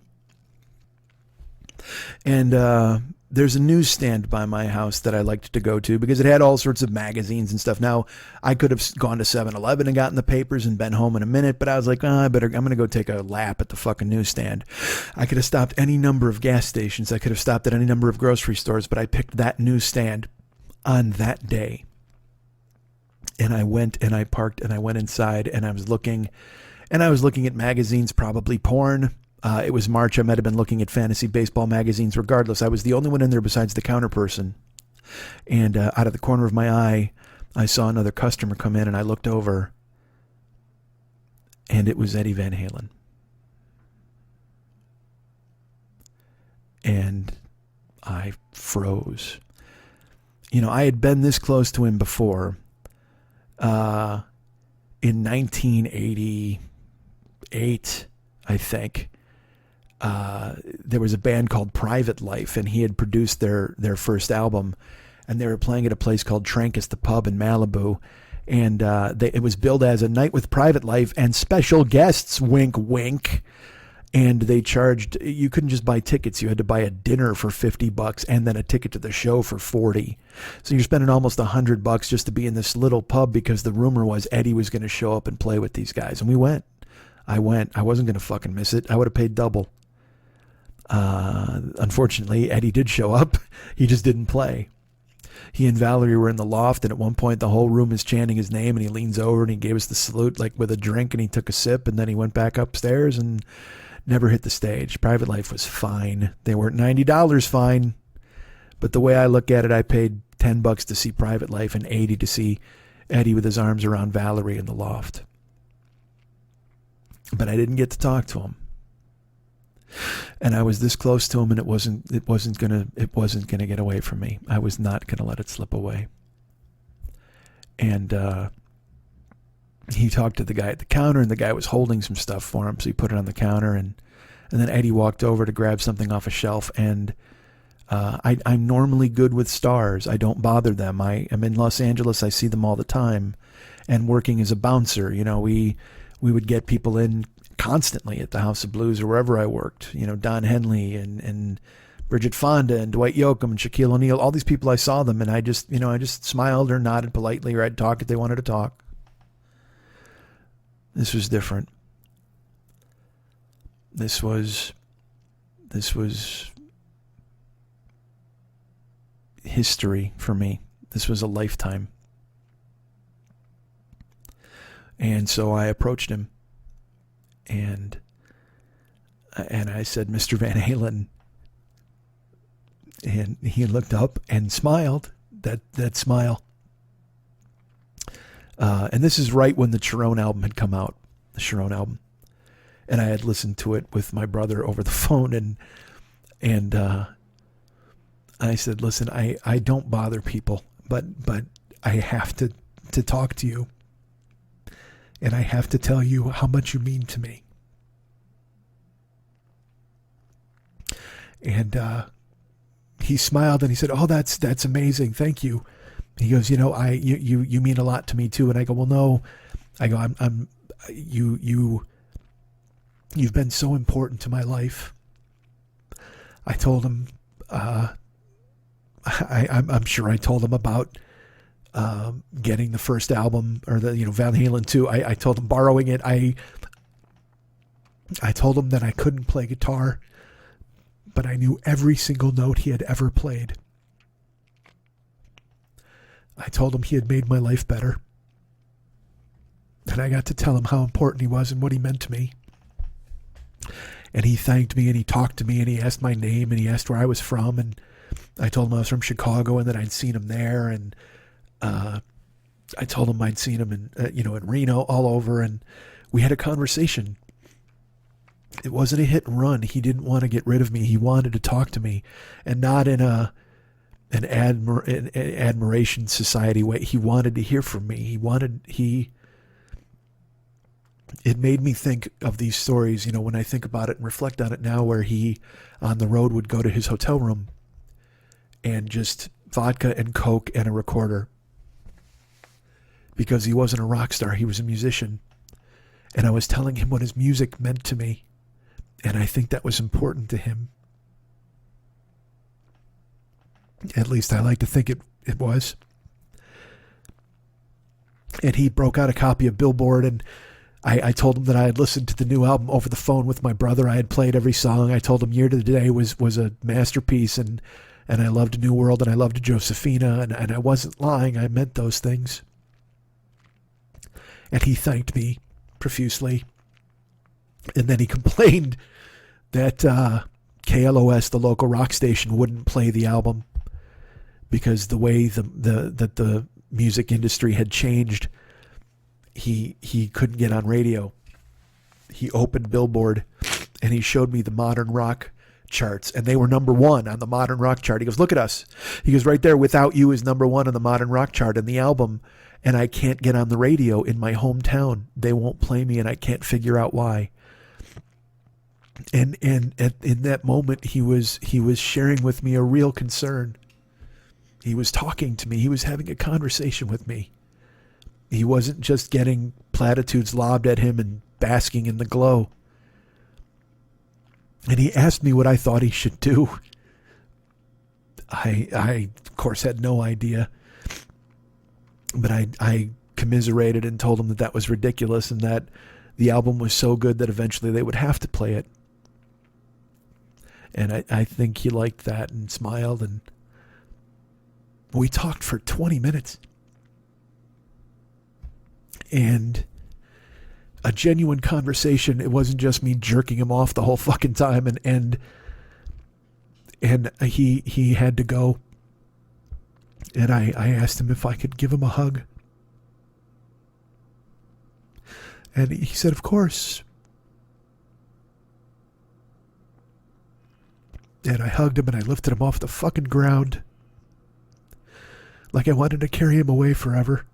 And there's a newsstand by my house that I liked to go to because it had all sorts of magazines and stuff. Now, I could have gone to 7-Eleven and gotten the papers and been home in a minute, but I was like, I'm going to go take a lap at the fucking newsstand. I could have stopped any number of gas stations. I could have stopped at any number of grocery stores, but I picked that newsstand on that day. And I went and I parked and I went inside and I was looking at magazines, probably porn. It was March. I might have been looking at fantasy baseball magazines. Regardless, I was the only one in there besides the counter person. And out of the corner of my eye, I saw another customer come in and I looked over and it was Eddie Van Halen. And I froze. I had been this close to him before. In 1988, I think, there was a band called Private Life, and he had produced their first album, and they were playing at a place called Trancas the Pub in Malibu, and it was billed as a night with Private Life and special guests, wink, wink. And they charged, you couldn't just buy tickets. You had to buy a dinner for $50 and then a ticket to the show for $40. So you're spending almost $100 just to be in this little pub because the rumor was Eddie was going to show up and play with these guys. And we went. I went. I wasn't going to fucking miss it. I would have paid double. Unfortunately, Eddie did show up. He just didn't play. He and Valerie were in the loft, and at one point the whole room is chanting his name, and he leans over and he gave us the salute like with a drink, and he took a sip, and then he went back upstairs and never hit the stage. Private Life was fine. They weren't $90 fine. But the way I look at it, I paid $10 to see Private Life and $80 to see Eddie with his arms around Valerie in the loft. But I didn't get to talk to him. And I was this close to him, and it wasn't gonna get away from me. I was not gonna let it slip away. And he talked to the guy at the counter, and the guy was holding some stuff for him, so he put it on the counter, and then Eddie walked over to grab something off a shelf, and I'm normally good with stars. I don't bother them. I am in Los Angeles. I see them all the time, and working as a bouncer, we would get people in constantly at the House of Blues or wherever I worked. Don Henley and Bridget Fonda and Dwight Yoakam and Shaquille O'Neal. All these people, I saw them, and I just smiled or nodded politely, or I'd talk if they wanted to talk. This was different. This was history for me. This was a lifetime. And so I approached him, and I said, "Mr. Van Halen." And he looked up and smiled, that smile. And this is right when the Chiron album had come out, the Chiron album. And I had listened to it with my brother over the phone, and I said, "Listen, I don't bother people, but I have to talk to you. And I have to tell you how much you mean to me." And he smiled and he said, "Oh, that's amazing. Thank you." He goes, "You mean a lot to me too." And I go, "Well, no." I go, "You've been so important to my life." I told him, I'm sure I told him about getting the first album, or the Van Halen 2. I told him borrowing it. I told him that I couldn't play guitar, but I knew every single note he had ever played. I told him he had made my life better. And I got to tell him how important he was and what he meant to me. And he thanked me, and he talked to me, and he asked my name, and he asked where I was from, and I told him I was from Chicago and that I'd seen him there, and I told him I'd seen him in Reno, all over, and we had a conversation. It wasn't a hit and run. He didn't want to get rid of me. He wanted to talk to me, and not in an admiration society way. He wanted to hear from me. It made me think of these stories, when I think about it and reflect on it now, where he, on the road, would go to his hotel room and just vodka and Coke and a recorder, because he wasn't a rock star. He was a musician. And I was telling him what his music meant to me. And I think that was important to him. At least I like to think it was. And he broke out a copy of Billboard, and I told him that I had listened to the new album over the phone with my brother. I had played every song. I told him Year to the Day was a masterpiece, and I loved New World, and I loved Josephina, and I wasn't lying. I meant those things. And he thanked me profusely. And then he complained that KLOS, the local rock station, wouldn't play the album because the way that the music industry had changed, he couldn't get on radio. He opened Billboard and he showed me the modern rock charts, and they were number one on the modern rock chart. He goes, "Look at us." He goes, "Right there, Without You is number one on the modern rock chart and the album, and I can't get on the radio in my hometown. They won't play me, and I can't figure out why." And in that moment, he was sharing with me a real concern. He was talking to me. He was having a conversation with me. He wasn't just getting platitudes lobbed at him and basking in the glow. And he asked me what I thought he should do. I of course, had no idea. But I commiserated and told him that was ridiculous, and that the album was so good that eventually they would have to play it. And I think he liked that and smiled, and we talked for 20 minutes. And a genuine conversation. It wasn't just me jerking him off the whole fucking time, and he had to go. And I asked him if I could give him a hug. And he said, "Of course." And I hugged him and I lifted him off the fucking ground. Like I wanted to carry him away forever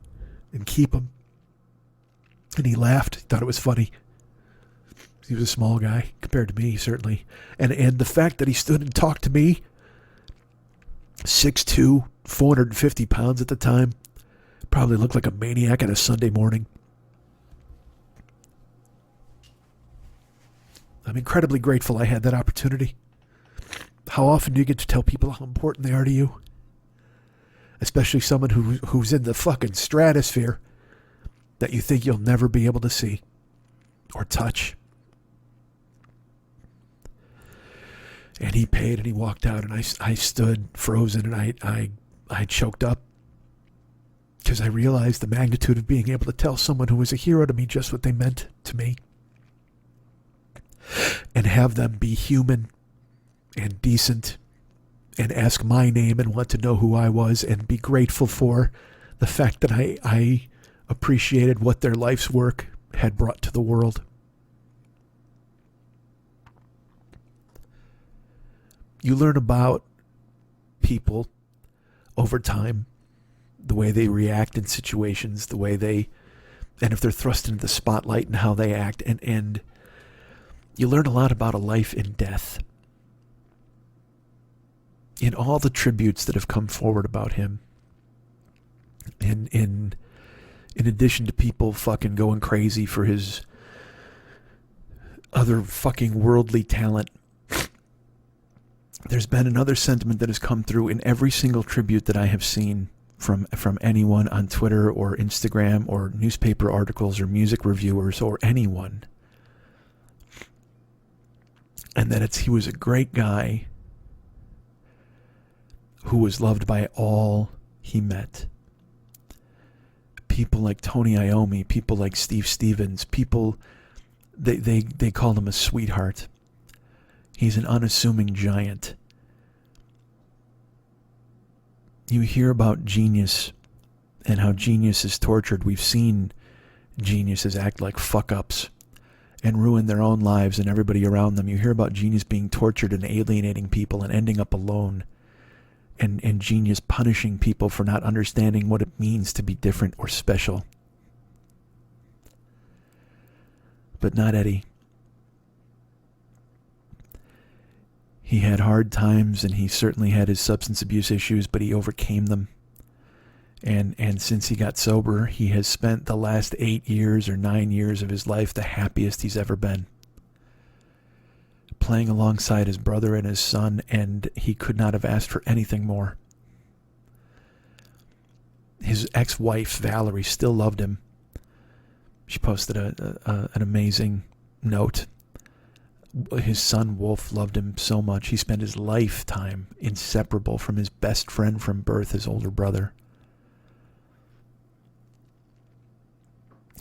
and keep him. And he laughed. He thought it was funny. He was a small guy compared to me, certainly. And the fact that he stood and talked to me, 6'2", 450 pounds at the time, probably looked like a maniac on a Sunday morning. I'm incredibly grateful I had that opportunity. How often do you get to tell people how important they are to you? Especially someone who's in the fucking stratosphere that you think you'll never be able to see or touch. And he paid and he walked out, and I stood frozen, and I choked up because I realized the magnitude of being able to tell someone who was a hero to me just what they meant to me, and have them be human and decent and ask my name and want to know who I was and be grateful for the fact that I appreciated what their life's work had brought to the world. You learn about people over time, the way they react in situations, the way and if they're thrust into the spotlight and how they act, and you learn a lot about a life in death. In all the tributes that have come forward about him, in addition to people fucking going crazy for his other fucking worldly talent, there's been another sentiment that has come through in every single tribute that I have seen from anyone on Twitter or Instagram or newspaper articles or music reviewers or anyone. And that he was a great guy who was loved by all he met. People like Tony Iommi, people like Steve Stevens, people, they called him a sweetheart. He's an unassuming giant. You hear about genius and how genius is tortured. We've seen geniuses act like fuck-ups and ruin their own lives and everybody around them. You hear about genius being tortured and alienating people and ending up alone. And genius punishing people for not understanding what it means to be different or special. But not Eddie. He had hard times, and he certainly had his substance abuse issues, but he overcame them. And since he got sober, he has spent the last 8 years or 9 years of his life the happiest he's ever been. Playing alongside his brother and his son, and he could not have asked for anything more. His ex-wife, Valerie, still loved him. She posted an amazing note. His son, Wolf, loved him so much. He spent his lifetime inseparable from his best friend from birth, his older brother.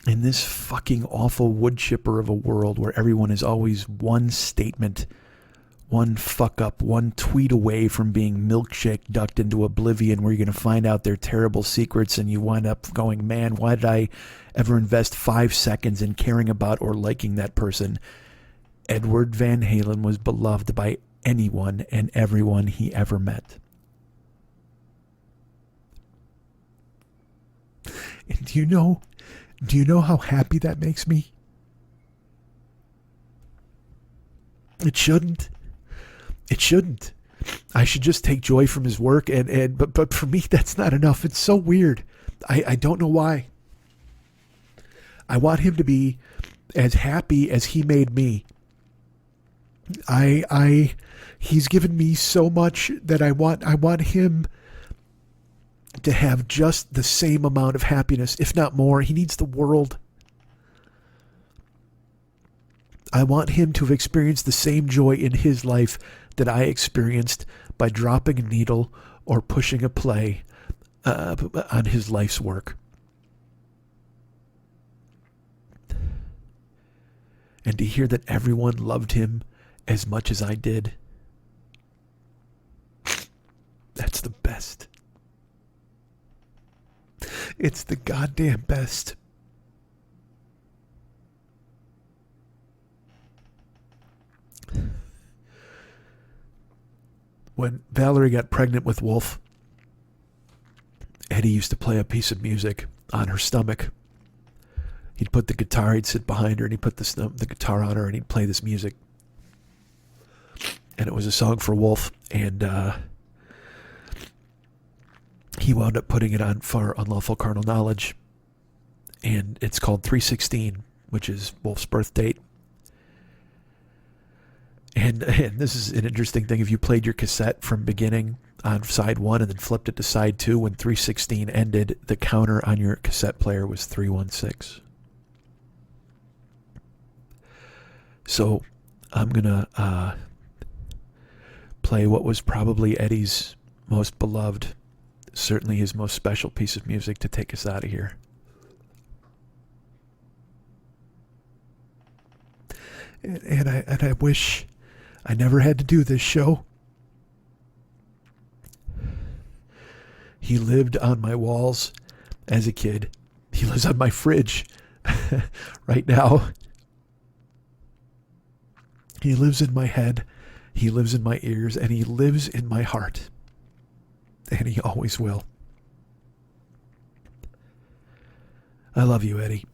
In this fucking awful wood chipper of a world where everyone is always one statement, one fuck up, one tweet away from being milkshake ducked into oblivion, where you're going to find out their terrible secrets and you wind up going, man, why did I ever invest 5 seconds in caring about or liking that person? Edward Van Halen was beloved by anyone and everyone he ever met. And do you know how happy that makes me? It shouldn't. It shouldn't. I should just take joy from his work, but for me that's not enough. It's so weird. I don't know why. I want him to be as happy as he made me. He's given me so much that I want him to have just the same amount of happiness, if not more. He needs the world. I want him to have experienced the same joy in his life that I experienced by dropping a needle or pushing a play on his life's work. And to hear that everyone loved him as much as I did, that's the best. It's the goddamn best. when Valerie got pregnant with Wolf, Eddie used to play a piece of music on her stomach. He'd put the guitar, he'd sit behind her, and he'd put the guitar on her, and he'd play this music. And it was a song for Wolf, and he wound up putting it on for Unlawful Carnal Knowledge. And it's called 316, which is Wolf's birth date. And this is an interesting thing. If you played your cassette from beginning on side 1 and then flipped it to side 2, when 316 ended, the counter on your cassette player was 316. So I'm going to play what was probably Eddie's most beloved, certainly his most special piece of music to take us out of here. And I wish I never had to do this show. He lived on my walls as a kid. He lives on my fridge right now. He lives in my head. He lives in my ears. And he lives in my heart. And he always will. I love you, Eddie.